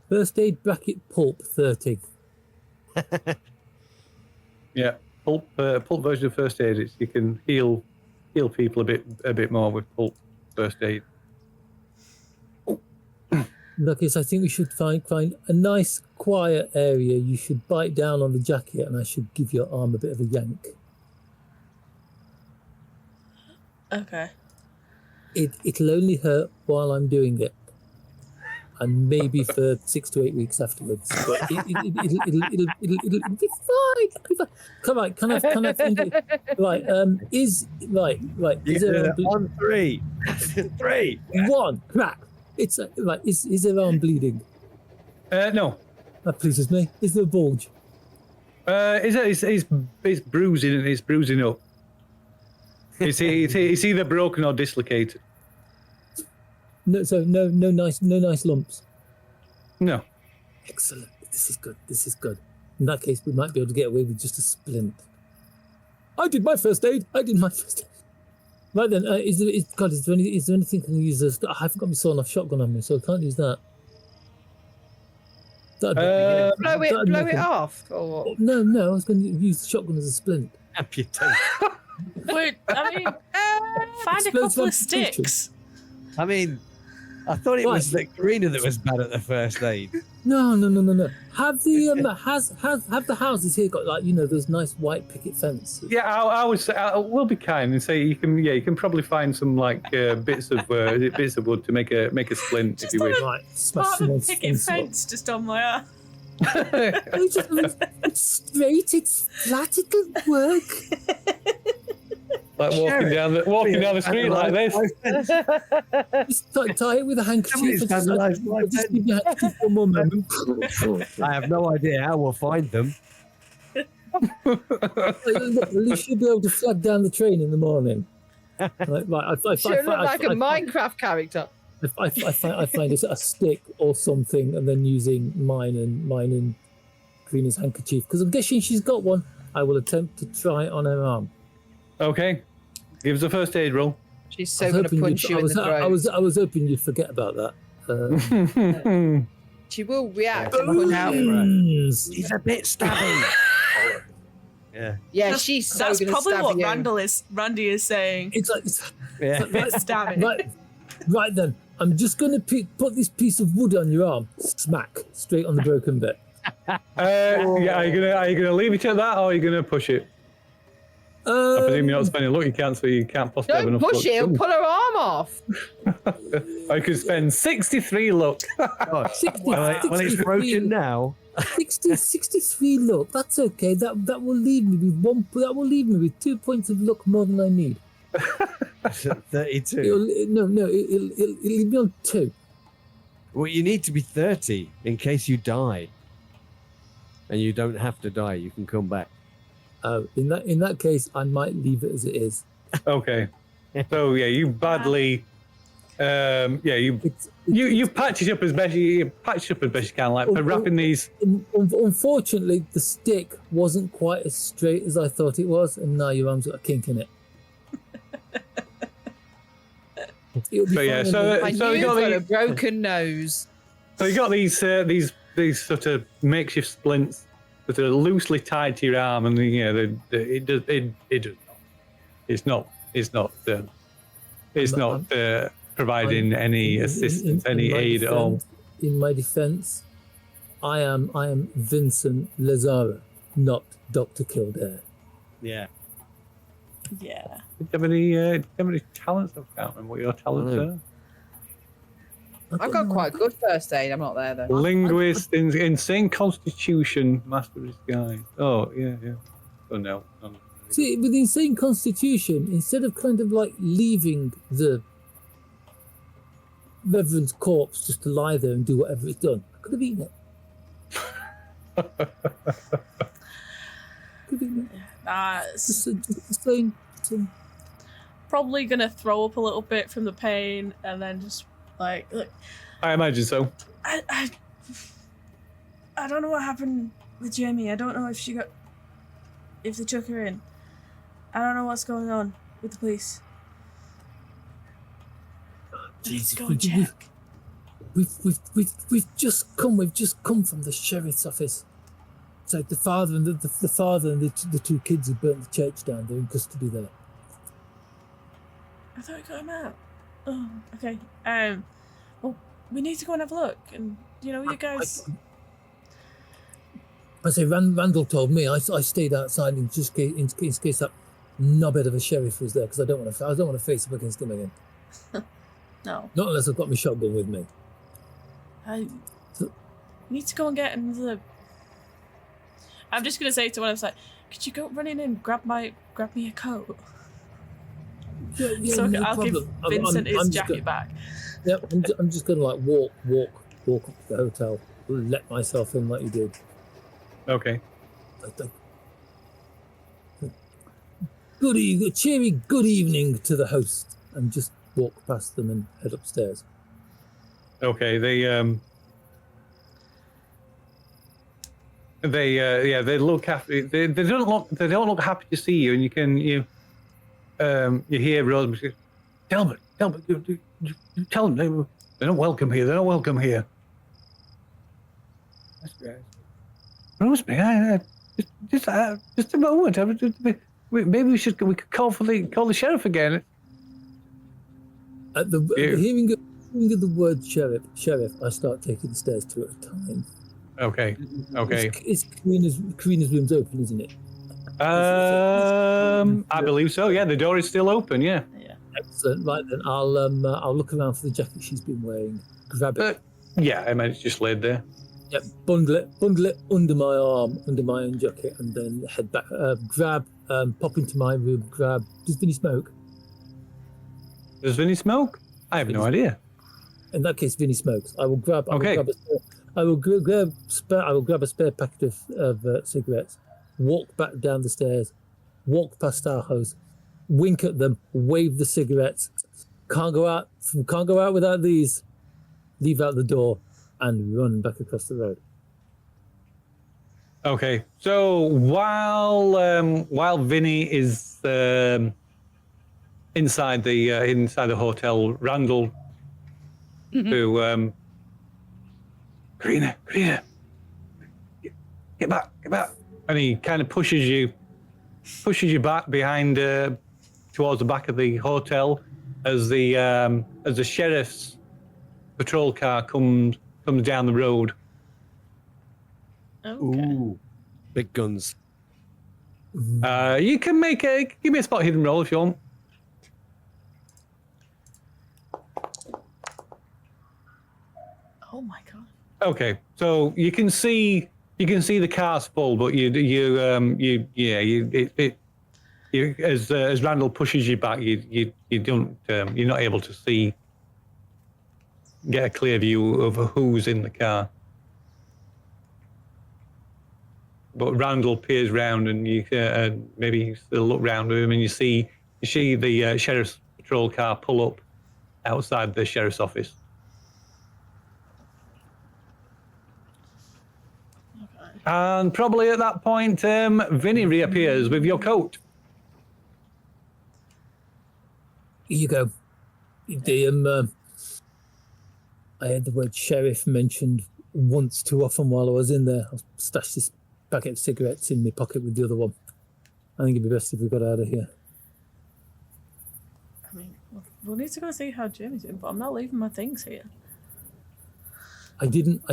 C: First aid bracket Pulp 30.
A: Yeah, Pulp version of first aid. You can heal people a bit more with Pulp first aid.
C: In that case, I think we should find a nice quiet area. You should bite down on the jacket, and I should give your arm a bit of a yank.
E: Okay.
C: It'll only hurt while I'm doing it, and maybe for 6 to 8 weeks afterwards. But it'll be fine. Come on, can I find it? Right. Is there
B: on 3, 3,
C: 1 crack? It's right. Is her arm bleeding?
A: No.
C: That pleases me. Is there a bulge?
A: It's bruising. It's bruising up. It's either broken or dislocated.
C: No, so no nice lumps.
A: No.
C: Excellent. This is good. In that case, we might be able to get away with just a splint. I did my first aid. Right then, is there anything I can use? I haven't got my sawn-off shotgun on me, so I can't use that.
D: Blow it off, or
C: no, I was going to use the shotgun as a splint.
B: amputate.
E: Wait, I mean, find a couple of sticks.
B: I mean, I thought it was the Karina that was bad at the first aid.
C: No. Have the houses here got those nice white picket fences?
A: Yeah, I would say we'll be kind and say you can probably find some bits of wood to make a splint if you wish.
C: Right,
E: Part of the picket fence just on my arm.
C: It's straight, it's flat, it'll work.
A: Like walking down the street like this.
C: Just tie it with a handkerchief.
B: Just
C: give your handkerchief one more moment.
B: I have no idea how we'll find them.
C: At least you'll be able to flag down the train in the morning. Right,
D: She look like a Minecraft character.
C: I find a stick or something, and then using mine and Karina's handkerchief, because I'm guessing she's got one. I will attempt to try it on her arm.
A: Okay, give us a first aid roll.
D: She's so going to punch you in the throat.
C: I was hoping you'd forget about that.
D: She will react and punch out.
B: She's a bit stabby.
D: Yeah, she's so going to stab you.
E: That's probably what Randy is saying.
C: It's like
E: stabbing.
C: Right then, I'm just going to put this piece of wood on your arm. Smack straight on the broken bit.
A: Are you gonna leave it at that, or are you gonna push it? I presume you're not spending luck. You can't possibly have enough luck.
D: Don't push it, it'll pull her arm off.
A: I could spend 63 luck.
B: Well, it's broken now.
C: 63 luck. That's okay. That will leave me with 2 points of luck more than I need.
B: 32.
C: It'll leave me on 2.
B: Well, you need to be 30 in case you die. And you don't have to die. You can come back.
C: In that case, I might leave it as it is.
A: Okay. So you badly. You patch it up as best you can, like by wrapping these.
C: Unfortunately, the stick wasn't quite as straight as I thought it was, and now your arm's got a kink in it.
A: So you've
D: got a broken nose.
A: So you got these sort of makeshift splints that are loosely tied to your arm, and it's not providing any assistance, any aid at all.
C: In my defence, I am Vincent Lazara, not Dr. Kildare.
B: Yeah.
E: Yeah.
A: Do you have any talents? I can't remember what your talents are.
D: I've got quite good first aid. I'm not there though.
A: Linguist, insane constitution, master of disguise. Oh, yeah. Oh, no.
C: See, with the insane constitution, instead of kind of like leaving the reverend's corpse just to lie there and do whatever it's done, I could have eaten it. Could have eaten it. Just saying.
E: Probably gonna throw up a little bit from the pain, and then just like, look.
A: I imagine so.
E: I don't know what happened with Jamie. I don't know if they took her in. I don't know what's going on with the police. Let's go and check.
C: We've just come from the sheriff's office. It's like the father and the two kids who burnt the church down. They're in custody there.
E: I thought we got him out. Oh, okay. Well, we need to go and have a look. And you guys.
C: I say Randall told me. I stayed outside in case that knobhead of a sheriff was there, because I don't want to face up against him again.
E: No.
C: Not unless I've got my shotgun with me.
E: We need to go and get another. I'm just gonna say to one of us, could you go run in and grab me a coat?
C: Yeah,
E: so
C: no
E: I'll
C: problem.
E: give Vincent his
C: I'm
E: jacket back.
C: Yep, I'm just gonna like walk up to the hotel, let myself in like you did.
A: Okay.
C: Cheery good evening to the host, and just walk past them and head upstairs.
A: Okay, they look happy. They don't look happy to see you, and you hear Rosemary say, Talbot, you tell them they're not welcome here. They're not welcome here. That's great. Rosemary, just a moment. Maybe we could call the sheriff again.
C: At the hearing of the word sheriff, I start taking the stairs two at a time.
A: Okay.
C: It's Karina's room's open, isn't it?
A: I believe so. Yeah, the door is still open. Yeah.
C: Excellent. Right then, I'll look around for the jacket she's been wearing. Grab it.
A: Yeah, I mean it's just laid there.
C: Yep. Bundle it under my arm, under my own jacket, and then head back. Pop into my room. Grab. Does Vinny smoke?
A: Does Vinny smoke? I have no idea.
C: In that case, Vinny smokes. I will grab. I will grab a spare packet of cigarettes. Walk back down the stairs. Walk past our host. Wink at them. Wave the cigarettes. Can't go out without these. Leave out the door and run back across the road.
A: Okay, so while Vinny is inside the hotel, Randall, who Karina, get back, and he kind of pushes you back behind towards the back of the hotel as the sheriff's patrol car comes down the road.
E: Okay.
B: Ooh, big guns.
A: You can give me a spot hidden roll if you want.
E: Oh my god.
A: Okay, so you can see the car's full, but as Randall pushes you back, you don't you're not able to get a clear view of who's in the car. But Randall peers round, and you maybe you still look round with him, and you see the sheriff's patrol car pull up outside the sheriff's office.
E: Okay.
A: And probably at that point, Vinny reappears with your coat.
C: Here you go. I had the word sheriff mentioned once too often while I was in there. I'll stash this packet of cigarettes in my pocket with the other one. I think it'd be best if we got out of here.
E: I mean, we'll need to go see how Jamie's doing, but I'm not leaving my things here.
C: I didn't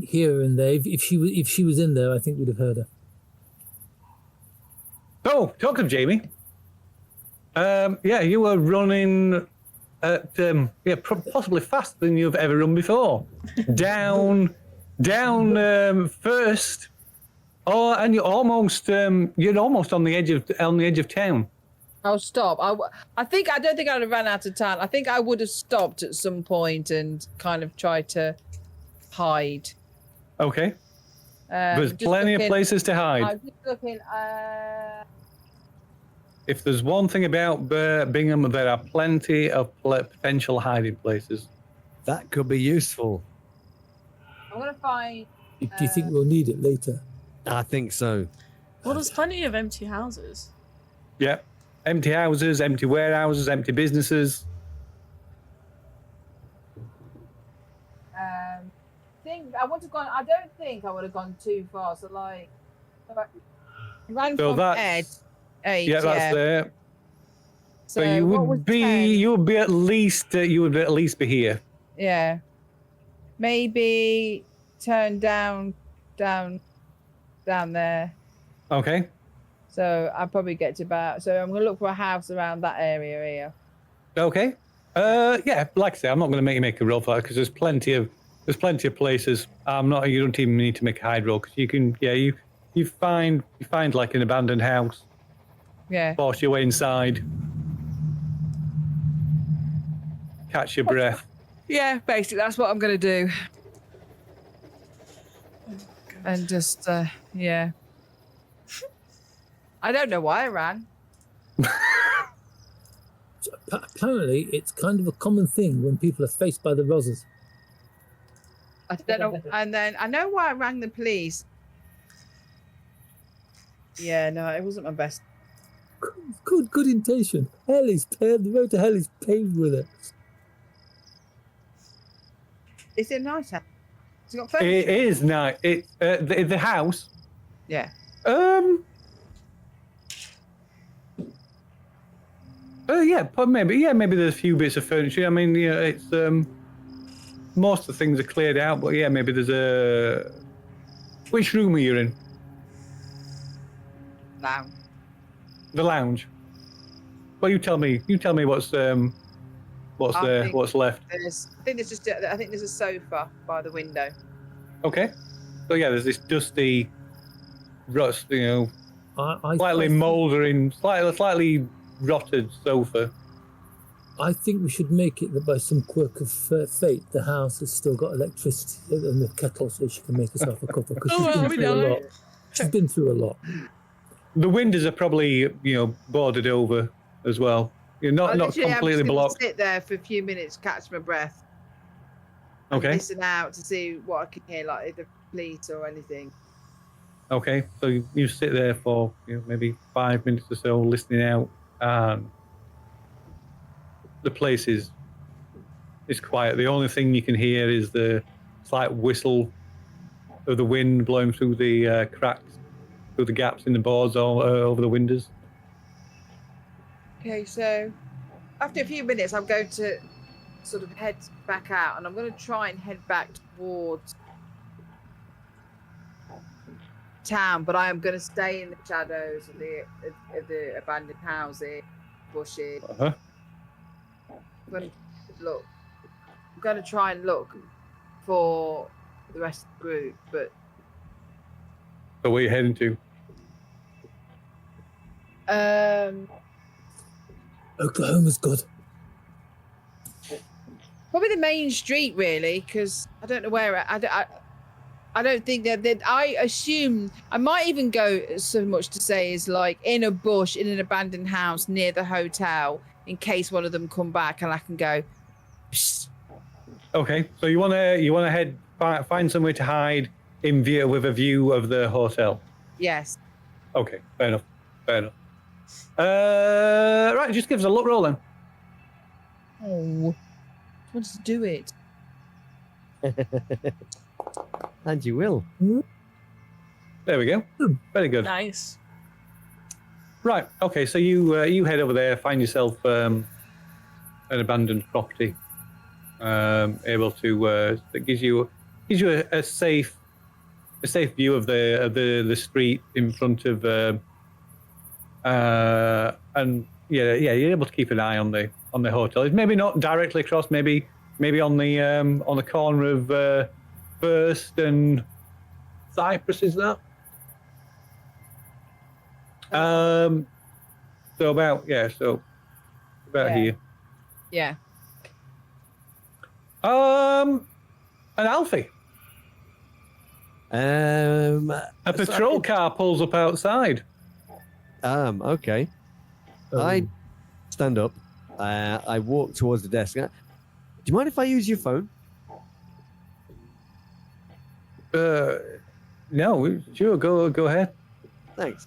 C: hear her in there. If she was in there, I think we'd have heard her.
A: Oh, talk of Jamie. Yeah, you were running at possibly faster than you've ever run before. Down first. Oh, and you're almost on the edge of town.
D: I'll stop. I don't think I'd have ran out of town. I think I would have stopped at some point and kind of tried to hide.
A: Okay. There's plenty of places to hide.
D: I'm just looking.
A: If there's one thing about Bingham, there are plenty of potential hiding places.
B: That could be useful.
D: I'm gonna find.
C: Do you think we'll need it later?
B: I think so.
E: Well, there's plenty of empty houses.
A: Yeah. Empty houses, empty warehouses, empty businesses.
D: I don't think I would have gone too far. So like, ran
A: So
D: from
A: that's
D: Ed.
A: yeah, that's there. So you
D: what was
A: would be
D: 10?
A: you would at least be here.
D: Yeah. Maybe turn down there.
A: Okay.
D: So I'll probably get to about. So I'm gonna look for a house around that area here.
A: Okay. Yeah, like I say, I'm not going to make you make a roll for that because there's plenty of places. You don't even need to make a hide roll because you can. Yeah, you find like an abandoned house.
D: Yeah.
A: Force your way inside. Catch your breath.
D: Yeah, basically that's what I'm gonna do. And just yeah. I don't know why I ran.
C: Apparently, it's kind of a common thing when people are faced by the Rozzers.
D: I don't know. And then I know why I rang the police. Yeah, no, it wasn't my best.
C: Good intention. The road to hell is paved with it.
D: Is it nice? Has it got
A: It
D: furniture?
A: is nice. The house.
D: Yeah.
A: Maybe there's a few bits of furniture. I mean, yeah, it's most of the things are cleared out, but yeah, maybe there's a. Which room are you in?
D: Lounge.
A: The lounge. Well, you tell me. You tell me what's left.
D: I think there's a sofa by the window.
A: Okay. So yeah, there's this dusty, rust.
C: I
A: Slightly
C: think-
A: mouldering, slightly rotted sofa.
C: I think we should make it that by some quirk of fate, the house has still got electricity in the kettle, so she can make herself a cuppa because she's been through a lot.
A: The windows are probably boarded over as well. You're not completely blocked.
D: Sit there for a few minutes, catch my breath. And
A: Okay.
D: listen out to see what I can hear, like the police or anything.
A: Okay. So you sit there for maybe 5 minutes or so, listening out, and the place is quiet. The only thing you can hear is the slight whistle of the wind blowing through the cracks, through the gaps in the boards all over the windows.
D: Okay, so after a few minutes, I'm going to sort of head back out, and I'm going to try and head back towards town, but I am going to stay in the shadows of the abandoned houses, bushes.
A: Uh-huh.
D: I'm going to try and look for the rest of the group, but
A: So where are you heading to?
C: Oklahoma's good.
D: probably the main street, really, because I don't know where. I don't think that. I assume I might even go so much to say is like in a bush in an abandoned house near the hotel, in case one of them come back and I can go. Psst.
A: Okay, so you wanna head find somewhere to hide in view with a view of the hotel.
D: Yes.
A: Okay, fair enough. Right, just give us a look roll then.
D: Oh, I want to do it.
B: And you will.
A: There we go. Very good.
E: Nice.
A: Right. Okay. So you head over there, find yourself an abandoned property, able to that gives you a safe view of the street in front of And yeah, you're able to keep an eye on the hotel. It's maybe not directly across, maybe on the corner of First and Cyprus, is that? So about here.
D: Yeah.
A: An Alfie.
B: A
A: A patrol car pulls up outside.
B: Okay. I stand up. I walk towards the desk. Do you mind if I use your phone?
A: No, sure. Go ahead.
B: Thanks.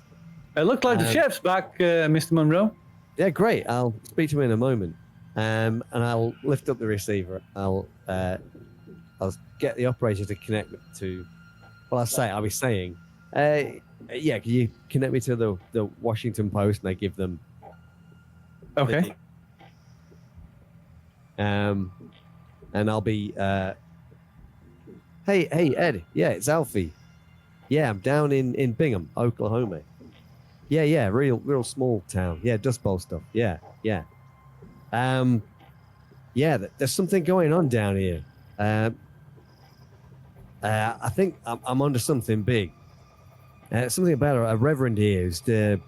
A: It looked like the chef's back, Mr. Monroe.
B: Yeah, great. I'll speak to him in a moment. And I'll lift up the receiver. I'll get the operator to connect me to. Well, I'll be saying, yeah, can you connect me to the Washington Post? And I give them.
A: Okay.
B: And I'll be. Hey, Ed. Yeah, it's Alfie. Yeah, I'm down in Bingham, Oklahoma. Yeah, real small town. Yeah, Dust Bowl stuff. Yeah. Yeah, there's something going on down here. I think I'm onto something big. Something about a reverend here who's, I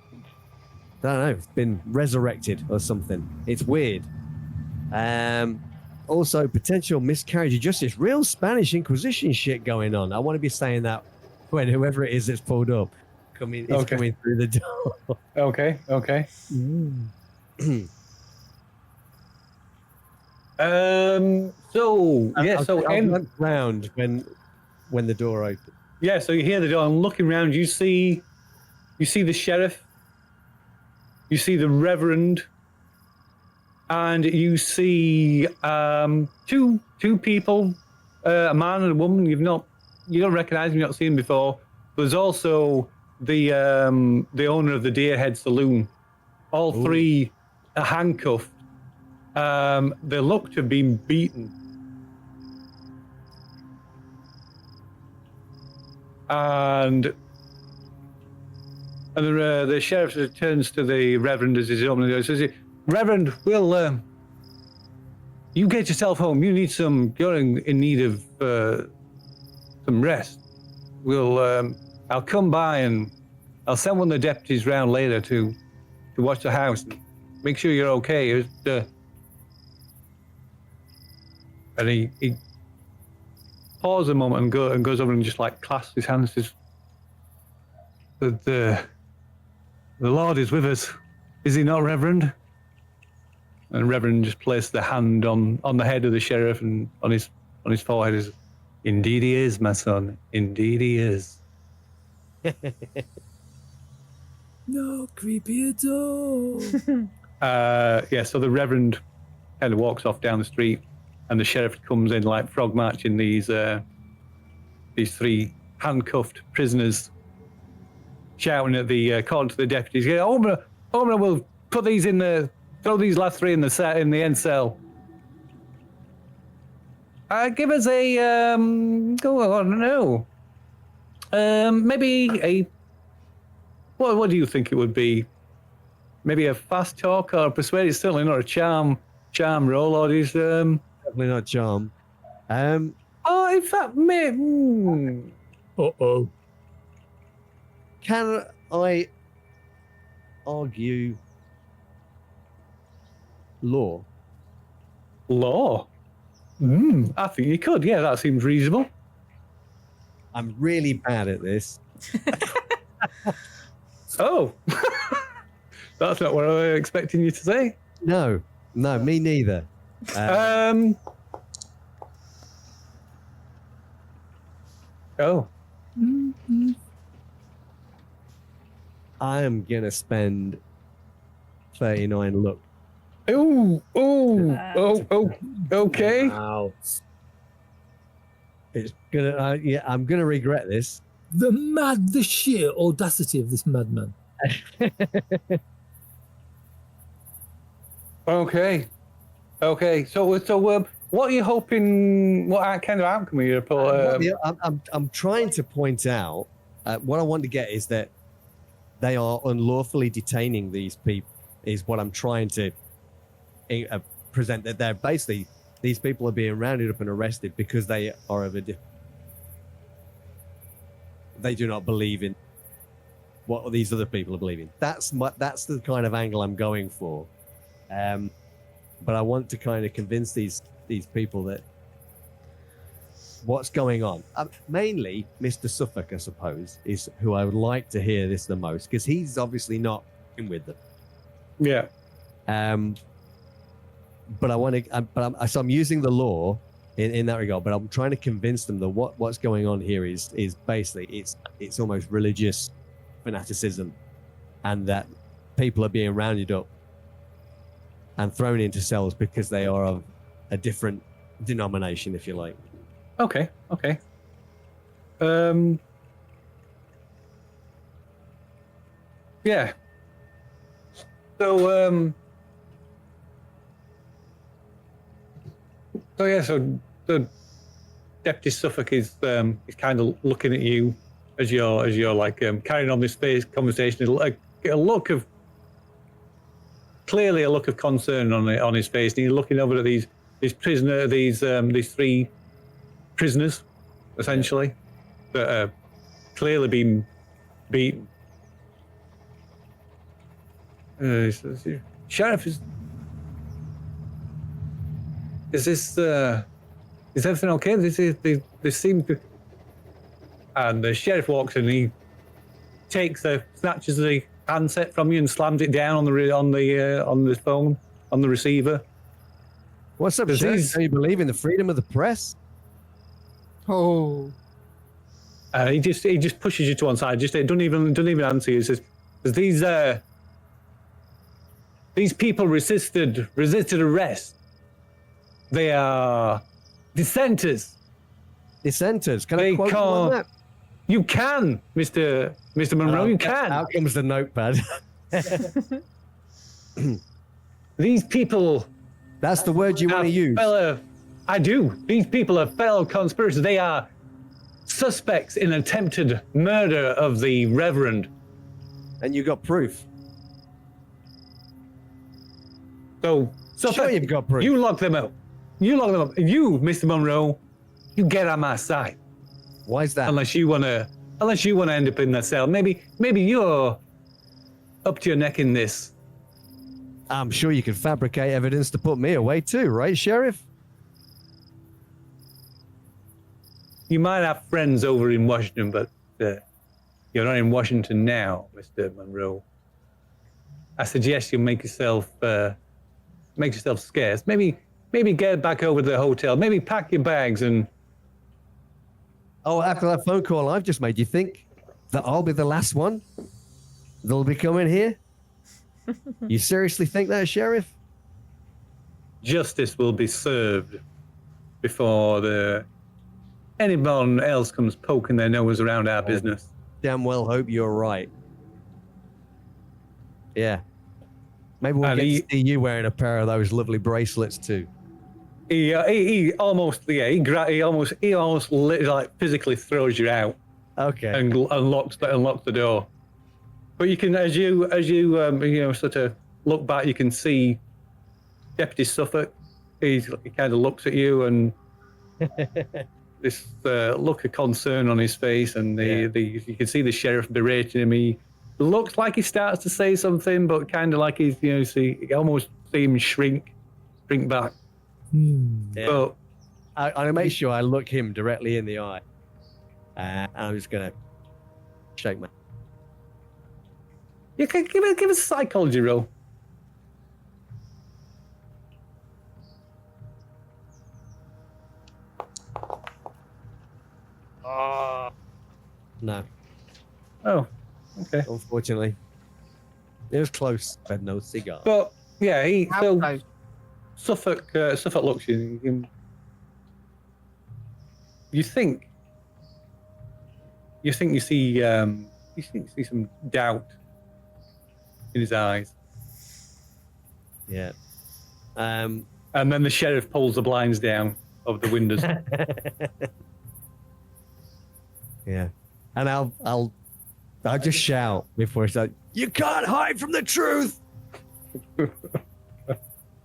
B: don't know, been resurrected or something. It's weird. Also, potential miscarriage of justice. Real Spanish Inquisition shit going on. I want to be saying that when whoever it is that's pulled up coming through the door.
A: Okay.
B: So round when the door opens.
A: Yeah, so you hear the door and looking around, you see the sheriff, you see the reverend, and you see two people, a man and a woman. You don't recognize them, you've not seen them before. There's also the owner of the Deerhead Saloon. All three are handcuffed. They look to have been beaten. And the sheriff turns to the reverend as he's opening the door. Says, "Reverend, you get yourself home. You're in need of some rest. I'll come by and I'll send one of the deputies round later to watch the house and make sure you're okay." And he pauses a moment and goes over and just like clasps his hands. Says, "The Lord is with us, is he not, Reverend?" And Reverend just placed the hand on the head of the sheriff and on his forehead. Is, "Indeed he is, my son. Indeed he is."
C: No creepy at all.
A: Yeah, so the Reverend kind of walks off down the street, and the sheriff comes in like frog marching these three handcuffed prisoners, shouting at calling to the deputies. "Yeah, Omer will put these throw these last three in the end cell." Give us a I don't know. Maybe a what do you think it would be? Maybe a fast talk or a persuade? It's certainly not a charm roll, or is
B: Definitely not charm.
A: in fact,
B: Can I argue law?
A: Law? I think you could. Yeah, that seems reasonable.
B: I'm really bad at this.
A: Oh, that's not what I was expecting you to say.
B: No, me neither.
A: Oh.
B: I am gonna spend 39 look.
A: Oh, okay.
C: Wow.
B: It's gonna, I'm gonna regret this.
C: The sheer audacity of this madman.
A: Okay. So what are you hoping? What kind of outcome are you?
B: I'm trying to point out. What I want to get is that they are unlawfully detaining these people. Is what I'm trying to present. That they're basically, these people are being rounded up and arrested because they are of a they do not believe in what these other people are believing. That's the kind of angle I'm going for. But I want to kind of convince these people that what's going on. Mainly, Mr. Suffolk, I suppose, is who I would like to hear this the most, because he's obviously not in with them.
A: Yeah.
B: But I want to. So I'm using the law in that regard. But I'm trying to convince them that what's going on here is basically it's almost religious fanaticism, and that people are being rounded up and thrown into cells because they are of a different denomination, if you like.
A: Okay. Yeah. So the Deputy Suffolk is kind of looking at you as you're like carrying on this conversation. Clearly a look of concern on his face, and he's looking over at these three prisoners, essentially, that are clearly been beaten. Sheriff, is everything okay? They seem to. And the sheriff walks in, and he snatches the handset from you and slams it down on the phone, on the receiver.
B: What's up, Sheriff? Do you believe in the freedom of the press?
D: Oh.
A: He just pushes you to one side. Just doesn't even answer you. He says, "These people resisted arrest. They are dissenters.
B: Dissenters. Can I quote you on that?
A: You can, Mr. Monroe. You can.
B: Out comes the notepad.
A: These people.
B: That's the word you want to use.
A: I do. These people are fellow conspirators. They are suspects in attempted murder of the Reverend.
B: And you got proof.
A: So,
B: sure you've got proof.
A: You lock them up. You, Mr. Monroe, you get on my side.
B: Why is that?
A: Unless you wanna end up in that cell. Maybe you're up to your neck in this.
B: I'm sure you can fabricate evidence to put me away too, right, Sheriff?
A: You might have friends over in Washington, but you're not in Washington now, Mr. Monroe. I suggest you make yourself scarce. Maybe get back over to the hotel. Maybe pack your bags and.
B: Oh, after that phone call I've just made, you think that I'll be the last one that'll be coming here? You seriously think that, Sheriff?
A: Justice will be served before anyone else comes poking their nose around our business.
B: Damn well hope you're right. Yeah. Maybe we'll get to see you wearing a pair of those lovely bracelets too.
A: He almost like physically throws you out.
B: Okay.
A: And unlocks the door. But you can, as you sort of look back, you can see Deputy Suffolk. He kind of looks at you, and this look of concern on his face, and you can see the sheriff berating him. He looks like he starts to say something, but kind of like he's you almost see him shrink back.
B: Yeah.
A: But
B: I make sure I look him directly in the eye, and I'm just gonna shake my.
A: You can give us a psychology roll.
B: No.
A: Oh, okay.
B: Unfortunately, it was close, but no cigar.
A: But yeah,
D: How
A: Suffolk looks at you. You think you see some doubt in his eyes.
B: Yeah.
A: And then the sheriff pulls the blinds down of the windows.
B: Yeah. And I'll I'll just shout before it's like, you can't hide from the truth.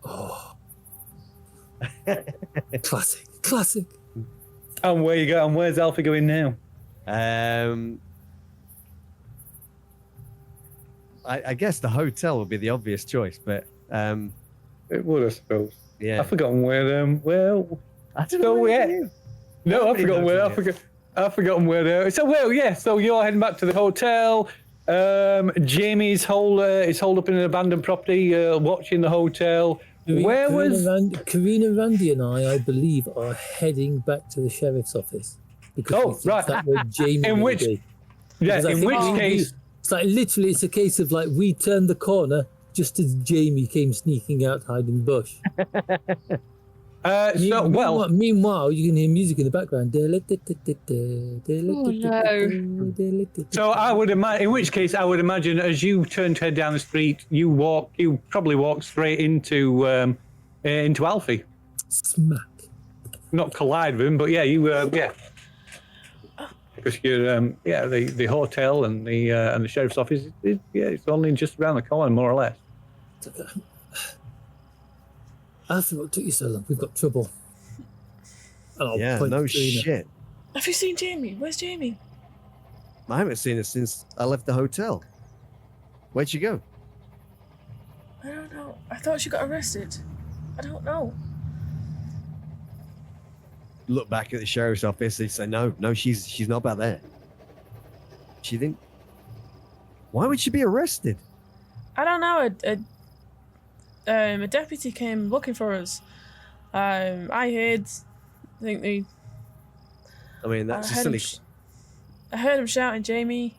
C: Oh. Classic.
A: And where you go? And where's Alfie going now?
B: I guess the hotel would be the obvious choice, but
A: It would, I suppose.
B: yeah.
A: I've forgotten where. Well,
B: I don't know.
A: so
B: where
A: yeah.
B: it is.
A: No, I've
B: Nobody
A: forgotten
B: knows
A: where.
B: it yet.
A: I've forgotten where. So well, yeah. So you're heading back to the hotel. Jamie's holed up in an abandoned property, watching the hotel.
C: Karina, Randy, and I believe, are heading back to the sheriff's office because we think
A: right.
C: that where Jamie
A: In
C: will
A: which-
C: be.
A: Yeah.
C: Because I
A: In
C: think
A: which case,
C: it's like literally, it's a case of like we turned the corner just as Jamie came sneaking out, hiding in the bush. Meanwhile, you can hear music in the background.
A: So I would imagine. In which case, I would imagine as you turn to head down the street, you probably walk straight into Alfie.
C: Smack.
A: Not collide with him, but yeah, because you're the hotel and the sheriff's office. It's only just around the corner, more or less.
C: Alfie, what took you so long? We've got trouble. And I'll
B: Yeah,
C: point
B: no
C: to Karina.
B: shit.
E: Have you seen Jamie? Where's Jamie?
B: I haven't seen her since I left the hotel. Where'd she go?
E: I don't know. I thought she got arrested. I don't know.
B: Look back at the sheriff's office. They say, no, she's not back there. She didn't. Why would she be arrested?
E: I don't know. A deputy came looking for us. I heard. I think they.
B: I mean, that's a silly.
E: I heard him shouting, Jamie.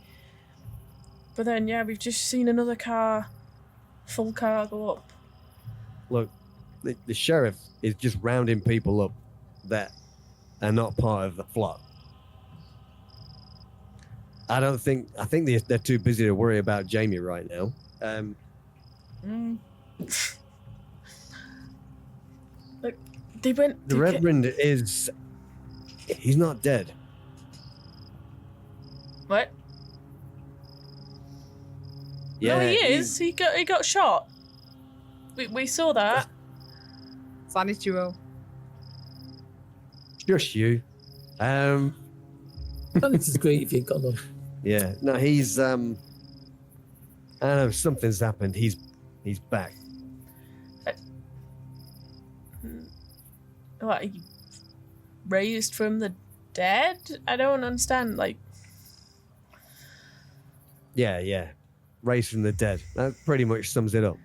E: But then, yeah, we've just seen another full car go up.
B: Look, the sheriff is just rounding people up that are not part of the flock. I think they're too busy to worry about Jamie right now.
E: Look, they went.
B: The Reverend he's not dead.
E: What?
B: Yeah,
E: No, he is. He got shot. We saw that.
D: Sanity roll.
B: Just you.
C: This is great if you ain't got none.
B: Yeah. No, he's I don't know, something's happened. He's back.
E: What? He raised from the dead? I don't understand. Like,
B: Yeah. Raised from the dead. That pretty much sums it up.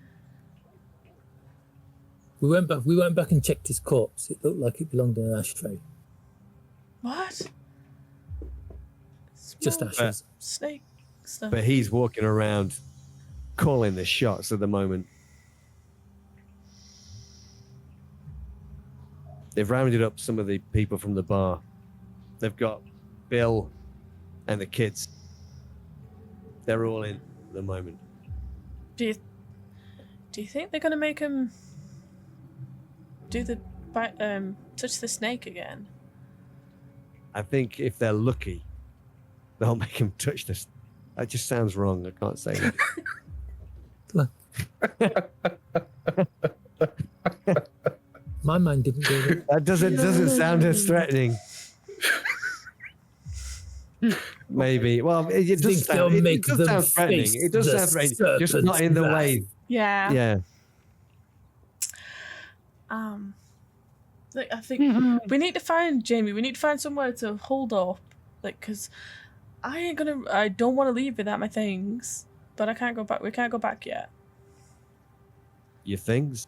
C: We went back and checked his corpse. It looked like it belonged in an ashtray.
E: what?
C: Just
E: Small
C: ashes.
E: snake stuff.
B: But he's walking around calling the shots at the moment. They've rounded up some of the people from the bar. They've got Bill and the kids. They're all in at the moment.
E: Do you think they're gonna make him do the touch the snake again?
B: I think if they're lucky, they'll make him touch this. That just sounds wrong. I can't say that.
C: My mind didn't go there.
B: That doesn't sound as threatening. Maybe. Well, it does
C: Think they'll
B: sound,
C: make
B: it does
C: them
B: sound threatening.
C: face
B: It does
C: the
B: sound threatening. Just not
C: serpent's
B: in the
C: wrath.
B: way.
E: Yeah.
B: Yeah.
E: Like, I think we need to find Jamie. We need to find somewhere to hold up, like, cause I don't want to leave without my things, but I can't go back. We can't go back yet.
B: Your things.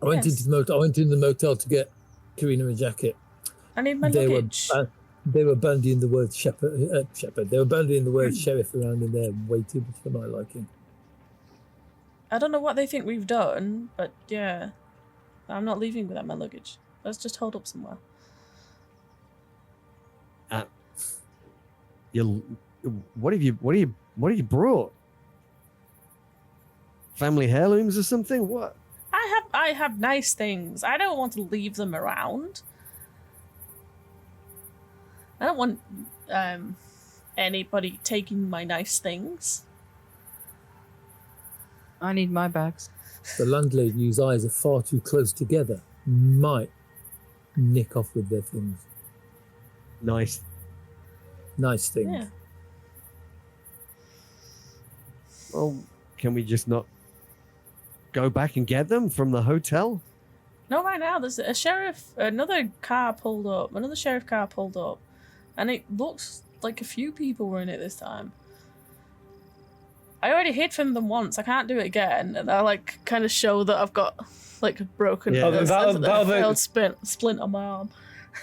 C: I went
E: Yes.
C: into the motel to get Karina a jacket.
E: I need my
C: They
E: luggage.
C: They were bandying the word shepherd. They were bandying the word sheriff around in there way too much for my liking.
E: I don't know what they think we've done, but yeah, I'm not leaving without my luggage. Let's just hold up somewhere.
B: What have you brought? Family heirlooms or something? What?
E: I have nice things. I don't want to leave them around. I don't want anybody taking my nice things.
D: I need my bags.
C: The landlady, whose eyes are far too close together, might nick off with their things.
B: Nice.
C: Nice things.
E: Yeah.
B: Well, can we just not go back and get them from the hotel?
E: No, right now there's a sheriff. Another car pulled up. Another sheriff car pulled up, and it looks like a few people were in it this time. I already hid from them once. I can't do it again. And I like kind of show that I've got like a broken failed splint on my arm.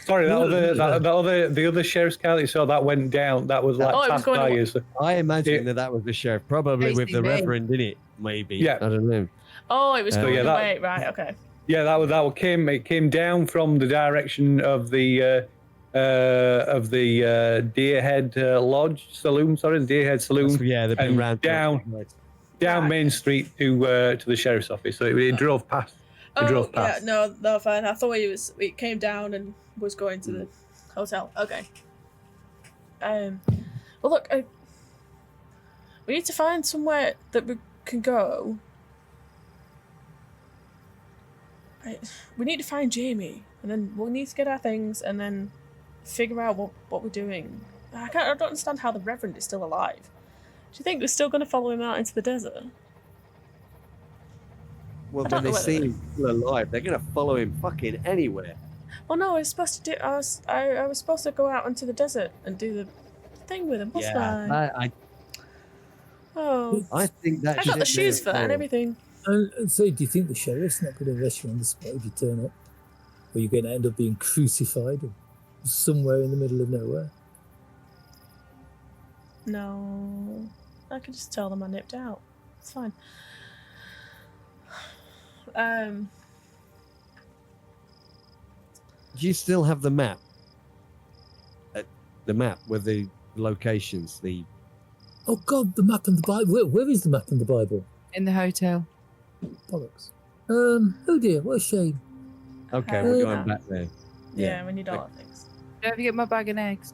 A: Sorry, the other sheriff's car that you saw that went down. That was like passed by you. So.
B: I imagine that was the sheriff, probably with the reverend in it. Maybe.
A: Yeah.
B: I don't know.
E: Oh, it was going away.
A: That,
E: right. Okay.
A: Yeah, it came down from the direction of the Deerhead Lodge Saloon. Sorry, the Deerhead Saloon.
B: Yeah, they've been round
A: down Main Street to the sheriff's office. So it drove past.
E: Oh, yeah, no, fine. I thought it came down and was going to the hotel. Okay. Well, look, we need to find somewhere that we can go. We need to find Jamie, and then we'll need to get our things, and then figure out what we're doing. I don't understand how the Reverend is still alive. Do you think we're still going to follow him out into the desert?
B: Well, when they see him still alive, they're going to follow him fucking anywhere.
E: Well, no, I was supposed to do. I was supposed to go out into the desert and do the thing with him, wasn't I?
B: I think that.
E: I got the shoes for that and everything.
C: And so, do you think the sheriff's not going to arrest you on the spot if you turn up? Or you're going to end up being crucified somewhere in the middle of nowhere?
E: No. I could just tell them I nipped out. It's fine.
B: Do you still have the map? The map with the locations,
C: Oh God, the map and the Bible. Where is the map and the Bible?
D: In the hotel.
C: Bollocks. Oh dear, what a shame.
B: Okay, we're going back there.
E: Yeah, we need all our things.
D: Don't forget my bag and eggs.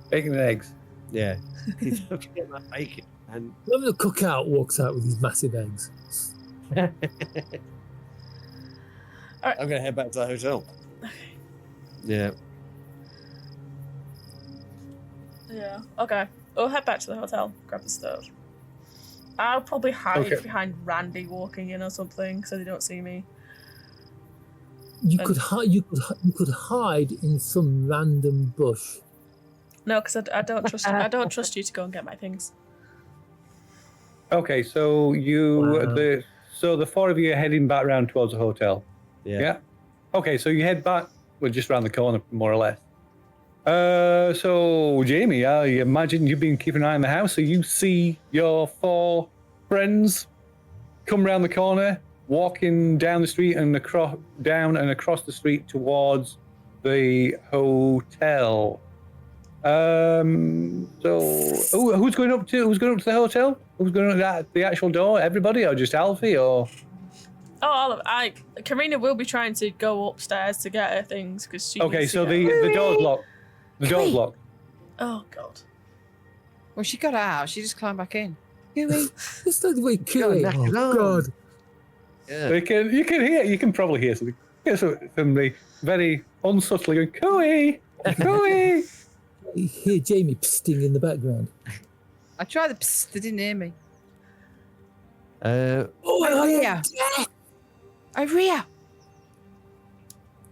A: Bacon and eggs.
B: Yeah. Don't forget my bacon. And
C: When the cookout walks out with these massive eggs.
B: I'm going to head back to the hotel.
E: Okay.
B: Yeah.
E: Yeah, okay. We'll head back to the hotel, grab the stove. I'll probably hide behind Randy walking in or something so they don't see me.
C: You could hide in some random bush.
E: No, because I don't trust you. I don't trust you to go and get my things.
A: Okay, so the four of you are heading back round towards the hotel. Yeah. Okay, so you head back. We're just around the corner, more or less. So Jamie, I imagine you've been keeping an eye on the house, so you see your four friends come around the corner, walking down the street and across the street towards the hotel. So who's going up to the hotel? Who's going to the actual door? Everybody, or just Alfie, or?
E: Oh, all of Karina will be trying to go upstairs to get her things because she.
A: Okay, so the door's locked. The door's locked.
E: Oh God.
D: Well, she got out. She just climbed back in.
C: It's not the way Kiwi. Oh God.
B: Yeah.
A: You can probably hear something. Somebody very unsubtly going, Cooey! Cooey!
C: You hear Jamie psting in the background.
D: I tried the psst, they didn't hear me.
C: Maria!
D: Maria!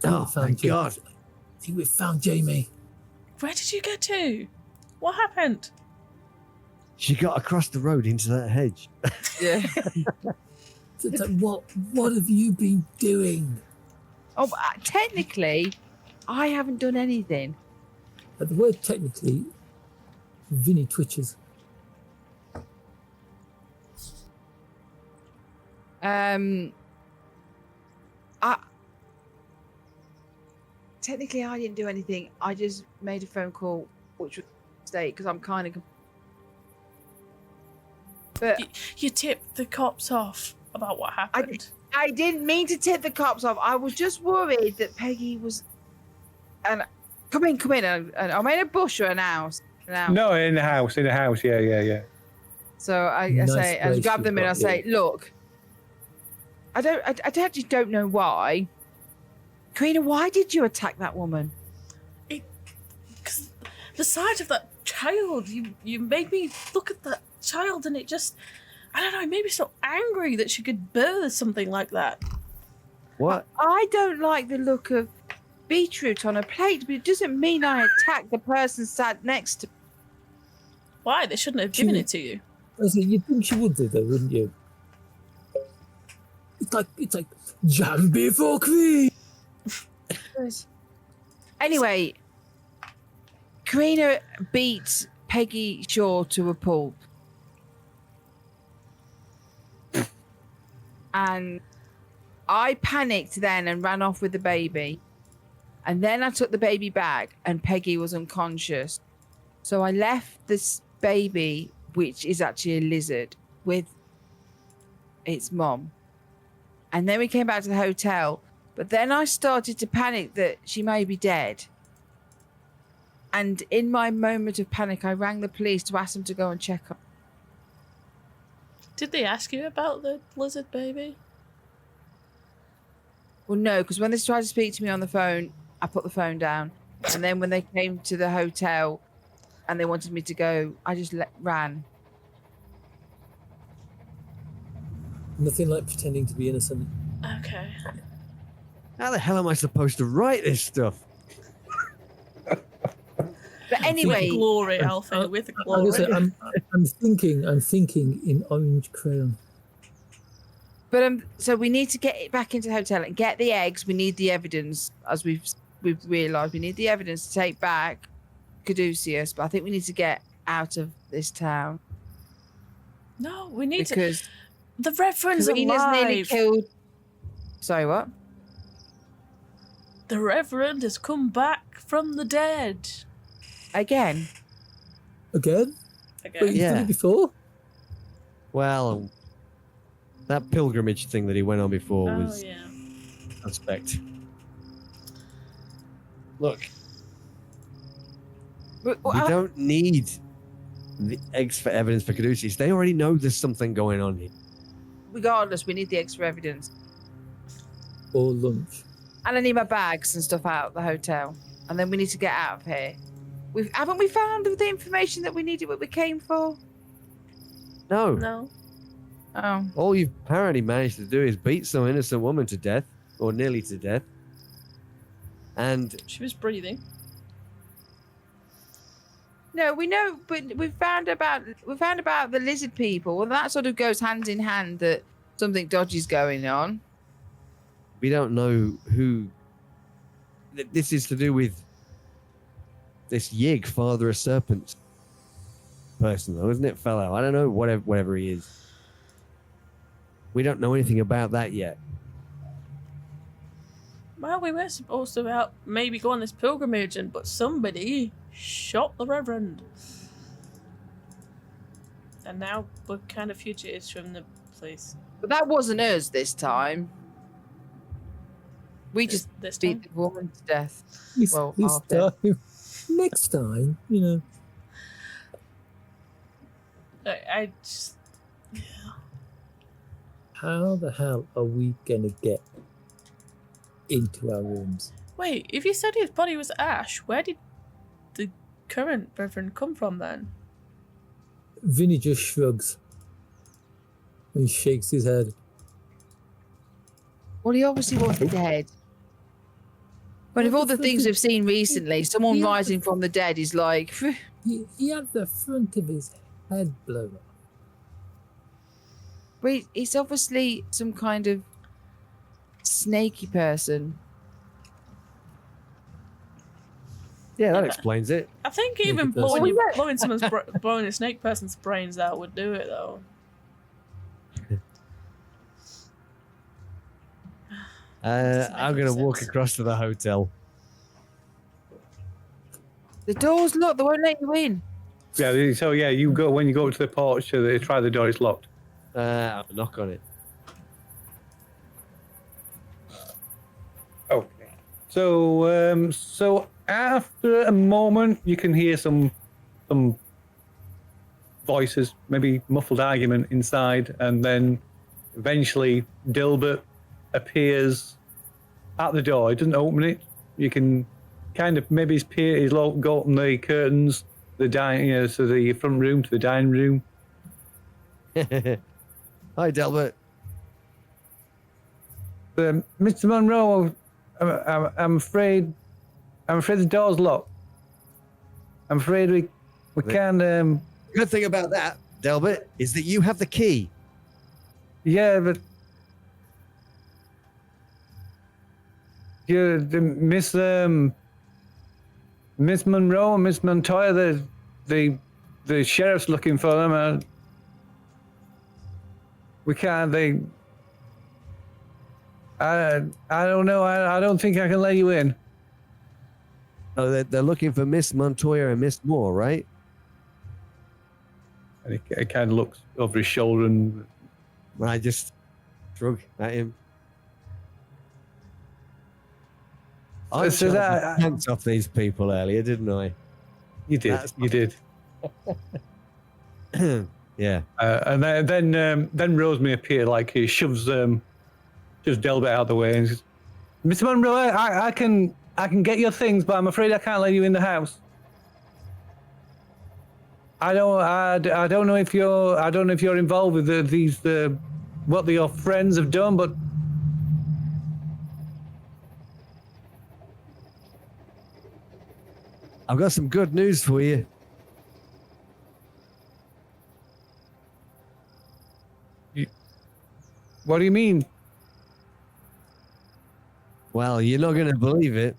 B: Oh, thank God.
C: I think we found Jamie.
E: Where did you get to? What happened?
B: She got across the road into that hedge.
D: Yeah.
C: What have you been doing?
D: Oh, but, technically, I haven't done anything.
C: At the word technically, Vinny twitches.
D: Technically, I didn't do anything. I just made a phone call, which was a mistake because I'm kind of. But
E: You tipped the cops off about what happened.
D: I didn't mean to tip the cops off. I was just worried that Peggy was, and Come in. I'm in a bush or an house.
A: No, in the house. Yeah.
D: So I
C: Nice
D: say, I
C: place
D: grab
C: you've
D: them in. I
C: got,
D: say, look, I actually don't know why. Karina, why did you attack that woman?
E: Because the sight of that child, you made me look at that child, and it just, I don't know, it made me so angry that she could birth something like that.
B: What?
D: I don't like the look of beetroot on a plate, but it doesn't mean I attacked the person sat next to.
E: Why? They shouldn't have given it to you.
C: I said, you'd think she would do, though, wouldn't you? It's like jam before queen.
D: Anyway, Karina beat Peggy Shaw to a pulp. And I panicked then and ran off with the baby. And then I took the baby back and Peggy was unconscious. So I left this baby, which is actually a lizard, with its mom. And then we came back to the hotel. But then I started to panic that she may be dead. And in my moment of panic, I rang the police to ask them to go and check her.
E: Did they ask you about the lizard baby?
D: Well, no, because when they tried to speak to me on the phone, I put the phone down. And then when they came to the hotel and they wanted me to go, I just ran.
C: Nothing like pretending to be innocent.
E: Okay.
B: How the hell am I supposed to write this stuff?
D: But anyway,
E: With glory, Alfie, with
C: I
E: glory.
C: was, I'm thinking in orange crayon.
D: but so we need to get it back into the hotel and get the eggs. We need the evidence, as we've realised. We need the evidence to take back Caduceus, but I think we need to get out of this town.
E: No, we need
D: because
E: to. The Reverend's
D: Karina's
E: alive.
D: nearly killed. Sorry, what?
E: The Reverend has come back from the dead.
D: Again?
C: But
E: Again.
C: you've done it before?
B: Well, that pilgrimage thing that he went on before
E: Oh,
B: was
E: yeah.
B: suspect. Look, we don't need the eggs for evidence for Caduceus. They already know there's something going on here.
D: Regardless, we need the extra evidence.
C: Or lunch?
D: And I need my bags and stuff out of the hotel. And then we need to get out of here. Haven't we found the information that we needed, what we came for?
B: No.
E: No.
D: Oh.
B: All you've apparently managed to do is beat some innocent woman to death, or nearly to death. And
E: She was breathing.
D: No, we know, but we found about the lizard people. Well, that sort of goes hand in hand that something dodgy's going on.
B: we don't know who. This is to do with this Yig, father of Serpent person, though, isn't it, fellow? I don't know, whatever he is. We don't know anything about that yet.
E: Well, we were supposed to maybe go on this pilgrimage, but somebody shot the Reverend. And now we're kind of fugitives from the place.
D: But that wasn't us this time. We just
E: This
D: beat
E: time?
D: the woman to death.
C: This
D: after.
C: time. Next time,
E: I just...
C: How the hell are we going to get into our rooms?
E: Wait, if you said his body was ash, where did the current Reverend come from then?
C: Vinny just shrugs and shakes his head.
D: Well, he obviously wasn't dead. But of all the things we've seen recently, someone rising from the dead is like...
C: He had the front of his head blown off.
D: But he's obviously some kind of snaky person.
B: Yeah, that explains it.
E: I think
C: Yeah,
E: even
C: it does.
E: blowing a snake person's brains out would do it, though.
B: I'm going to walk across to the hotel.
D: The door's locked. They won't let you in.
A: Yeah, so yeah, you go when you go up to the porch to try the door, it's locked.
B: I'll knock on it.
A: Okay. So After a moment, you can hear some voices, maybe muffled argument inside, and then eventually Dilbert appears at the door. He doesn't open it. You can kind of maybe he's go open the curtains, the dining, to the front room, to the dining room.
B: Hi, Delbert.
A: Mr. Monroe, I'm afraid the door's locked. I'm afraid we can't.
B: Good thing about that, Delbert, is that you have the key.
A: Yeah, but Miss Monroe and Miss Montoya, the sheriff's looking for them. We can't. I don't know. I don't think I can let you in.
B: Oh, they're looking for Miss Montoya and Miss Moore, right?
A: And he kind of looks over his shoulder and
B: I just shrug at him. I
A: So
B: shot
A: that-
B: the pants off these people earlier, didn't I?
A: you did.
B: That's
A: You did.
B: Yeah.
A: And then Rosemary appeared, like he shoves Delbert out of the way and says, Mr. Monroe, I can get your things, but I'm afraid I can't let you in the house. I don't know if you're involved with what your friends have done, but
B: I've got some good news for you.
A: what do you mean?
B: Well, you're not going to believe it.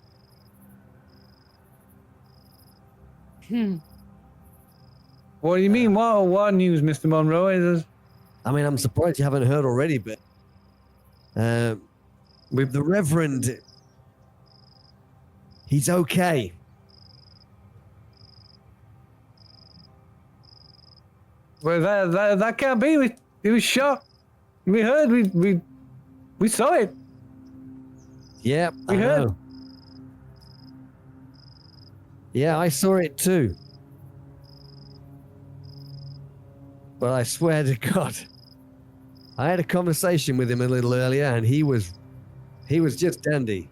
A: What do you mean? What news, Mr. Monroe?
B: I mean, I'm surprised you haven't heard already, but with the Reverend, he's okay.
A: Well, that can't be. He was shot. We heard. We saw it.
B: Yep,
A: We
B: I
A: heard.
B: know. Yeah, I saw it too. But I swear to God, I had a conversation with him a little earlier, and he was just dandy.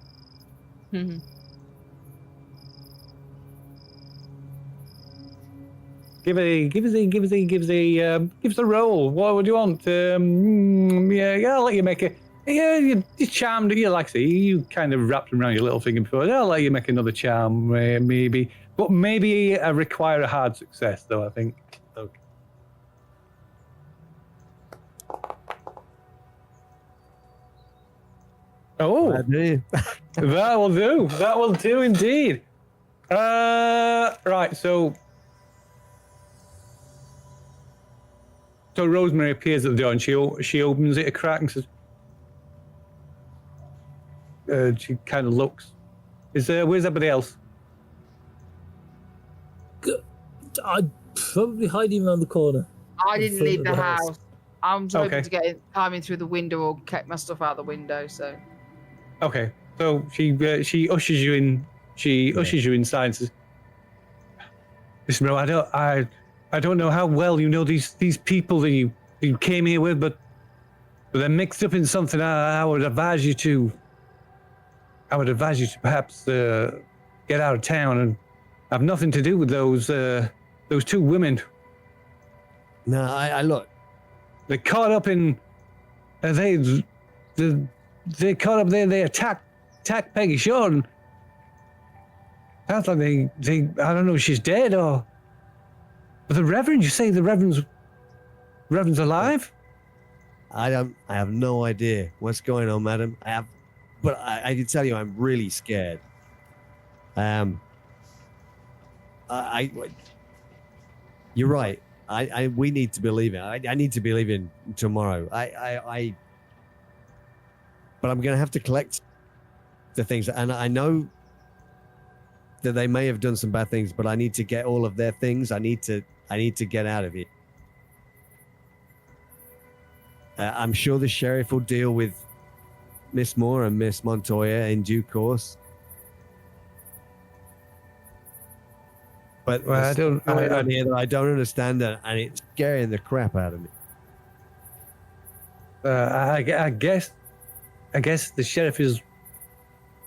A: Give us a roll. What would you want? Yeah, I'll let you make it. Yeah, you charmed. You like I say, you kind of wrapped around your little finger before. I'll let you make another charm, maybe. But maybe require a hard success, though. I think. Okay. Oh,
B: I do.
A: that will do. That will do indeed. Right. So Rosemary appears at the door and she opens it a crack and says, she kind of looks. Where's everybody else?
C: I'd probably hiding around the corner.
D: I didn't leave the house. I'm hoping
A: Okay.
D: to get in, climb in through the window or kept my stuff out the window. So
A: Okay. So she ushers you in. She ushers you inside and says, "Listen, bro, I don't know how well you know these people that you came here with, but they're mixed up in something. I would advise you to perhaps get out of town and have nothing to do with those two women.
B: No, I look.
A: They're caught up in they caught up there. They attacked Peggy Shaw. And sounds like they I don't know if she's dead or. But the Reverend, you say the Reverend's alive?
B: I have no idea what's going on, madam. But I can tell you, I'm really scared. You're right. We need to believe it. I need to believe in tomorrow. But I'm going to have to collect the things, and I know that they may have done some bad things, but I need to get all of their things. I need to get out of here. I'm sure the sheriff will deal with Miss Moore and Miss Montoya in due course. But
A: Well, I don't.
B: going on here that I don't understand, and it's scaring the crap out of me.
A: I guess the sheriff is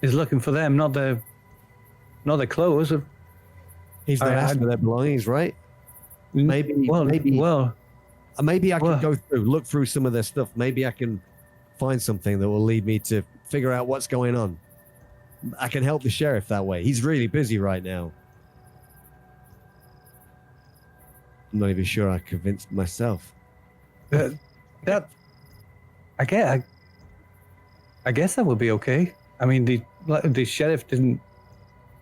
A: looking for them, not their clothes.
B: He's not asking for their belongings, right? Maybe I can look through some of their stuff. Maybe I can find something that will lead me to figure out what's going on. I can help the sheriff that way. He's really busy right now. I'm not even sure I convinced myself.
A: I guess that would be okay. I mean, the sheriff didn't.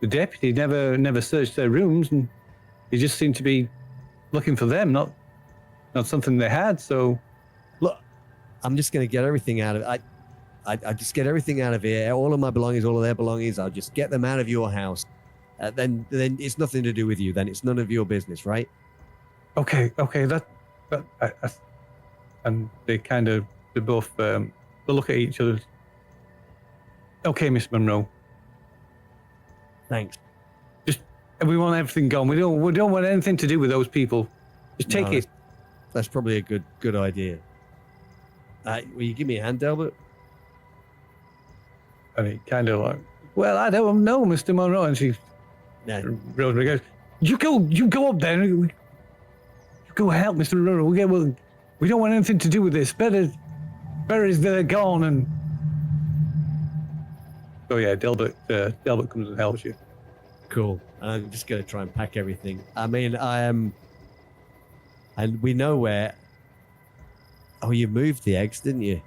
A: The deputy never searched their rooms, and he just seemed to be looking for them, not something they had. So,
B: look, I'm just going to get everything out of it. I just get everything out of here. All of my belongings, all of their belongings. I'll just get them out of your house. Then it's nothing to do with you. Then it's none of your business, right?
A: Okay. And they both they look at each other. Okay, Miss Monroe.
B: Thanks.
A: Just we want everything gone. We don't want anything to do with those people. Just take it.
B: That's probably a good idea. Will you give me a hand, Delbert?
A: And he kind of like, well, I don't know, Mr. Monroe. And she, Rosemary goes, you go up there. You go help Mr. Monroe. We don't want anything to do with this. Better is they're gone. And so yeah, Delbert comes and helps you.
B: Cool. And I'm just going to try and pack everything. I mean, I am, and we know where. Oh, you moved the eggs, didn't you?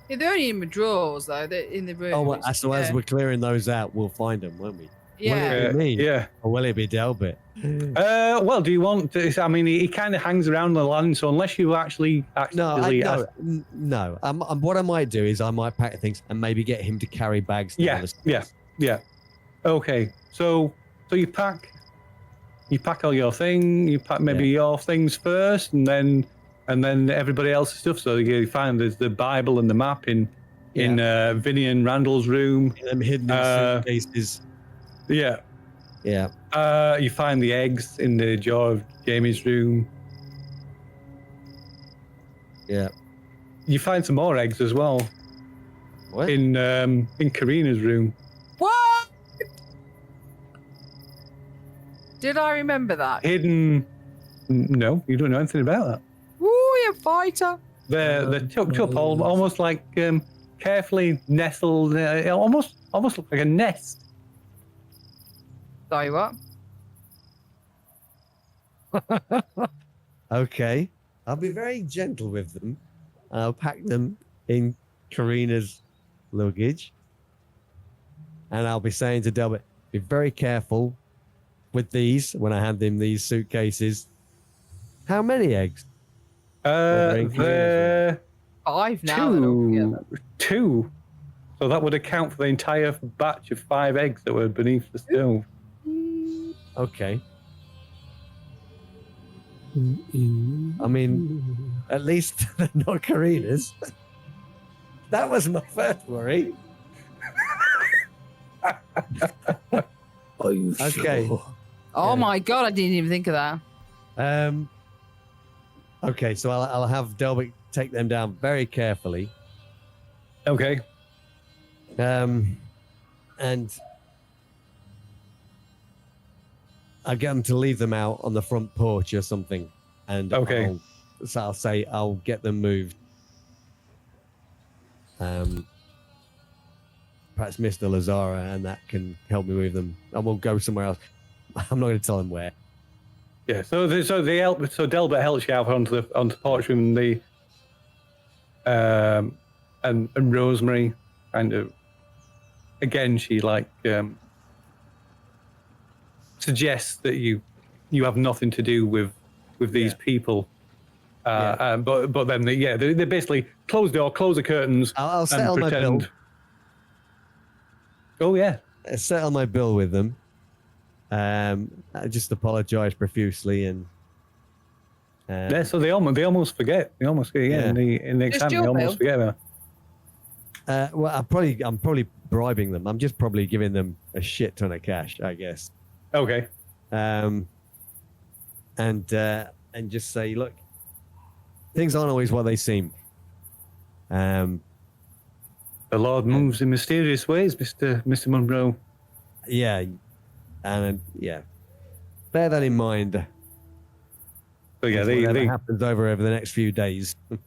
D: Yeah, they're only in my drawers though. They're in the room.
B: Oh, well, so as we're clearing those out, we'll find them, won't we?
D: Yeah.
B: Will it be me?
A: Yeah.
B: Or will it be Delbert?
A: Well, do you want to, I mean, he kind of hangs around the land, so unless you actually
B: no. What I might do is I might pack things and maybe get him to carry bags.
A: Yeah. Okay, so you pack all your things. You pack maybe your things first, and then everybody else's stuff. So you find there's the Bible and the map in Vinny and Randall's room.
B: Them hidden in suitcases.
A: Yeah.
B: Yeah.
A: You find the eggs in the jar of Jamie's room.
B: Yeah.
A: You find some more eggs as well.
B: What?
A: In Karina's room.
D: What? Did I remember that?
A: Hidden. No, you don't know anything about that.
D: Woo, you fighter.
A: They're tucked up, almost like carefully nestled, almost look like a nest.
D: Sorry, what?
B: Okay. I'll be very gentle with them. I'll pack them in Karina's luggage. And I'll be saying to Delbert, be very careful with these when I hand him these suitcases. How many eggs?
D: Five now.
A: Two. So that would account for the entire batch of 5 eggs that were beneath the stove.
B: Okay. I mean, at least they're not Karina's. That was my first worry.
C: Are you
B: Okay.
C: sure?
D: Oh my god, I didn't even think of that.
B: Okay, so I'll have Delbert take them down very carefully.
A: Okay.
B: And I'll get them to leave them out on the front porch or something. And
A: okay.
B: I'll say I'll get them moved. Perhaps Mr. Lazara and that can help me with them. And we'll go somewhere else. I'm not going to tell them where.
A: Yeah, so Delbert helps you out onto the porch room, and Rosemary kind of, again, she suggests that you have nothing to do with these people. But then they basically close the door, close the curtains.
B: I'll settle my bill.
A: Oh yeah,
B: Settle my bill with them. I just apologize profusely and.
A: Yeah, so they almost forget. They almost forget in the exam. They almost forget about.
B: Well, I'm probably bribing them. I'm just probably giving them a shit ton of cash, I guess.
A: Okay.
B: and just say, look, things aren't always what they seem.
A: The Lord moves in mysterious ways, Mr. Monroe.
B: Yeah, and yeah, bear that in mind.
A: But yeah,
B: Whatever happens over the next few days.
A: the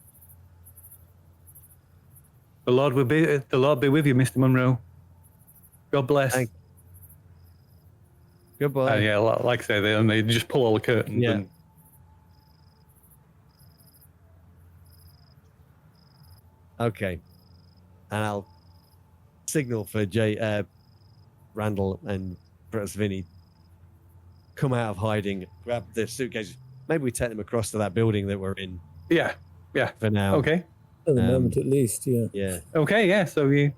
A: Lord be with you, Mr. Monroe. God bless.
B: Goodbye.
A: Yeah, like I say, they just pull all the curtains.
B: Yeah.
A: And
B: Okay, and I'll signal for Randall and perhaps Vinny come out of hiding, grab the suitcases. Maybe we take them across to that building that we're in.
A: yeah.
B: For now.
A: Okay.
C: At the moment, at least, yeah.
B: Yeah.
A: Okay. Yeah. So you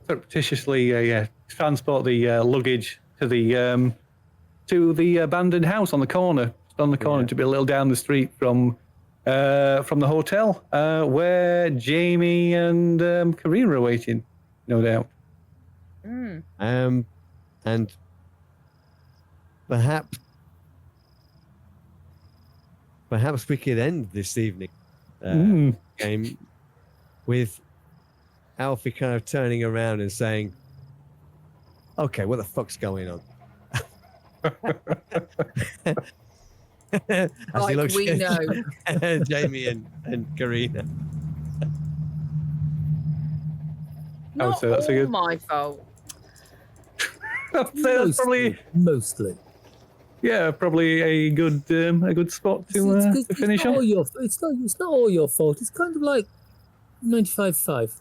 A: surreptitiously transport the luggage to the abandoned house on the corner. To be a little down the street from the hotel where Jamie and Karina are waiting, no doubt.
B: And perhaps we could end this evening game with Alfie kind of turning around and saying, "Okay, what the fuck's going on?" As
D: Like
B: he looks
D: we
B: at
D: know.
B: Jamie and Karina.
A: I would
D: Not
A: say that's a
D: all
A: good.
D: my fault.
A: I'd say that's probably
C: Mostly.
A: probably a good spot to finish off.
C: It's not all your fault. It's kind of like 95-5.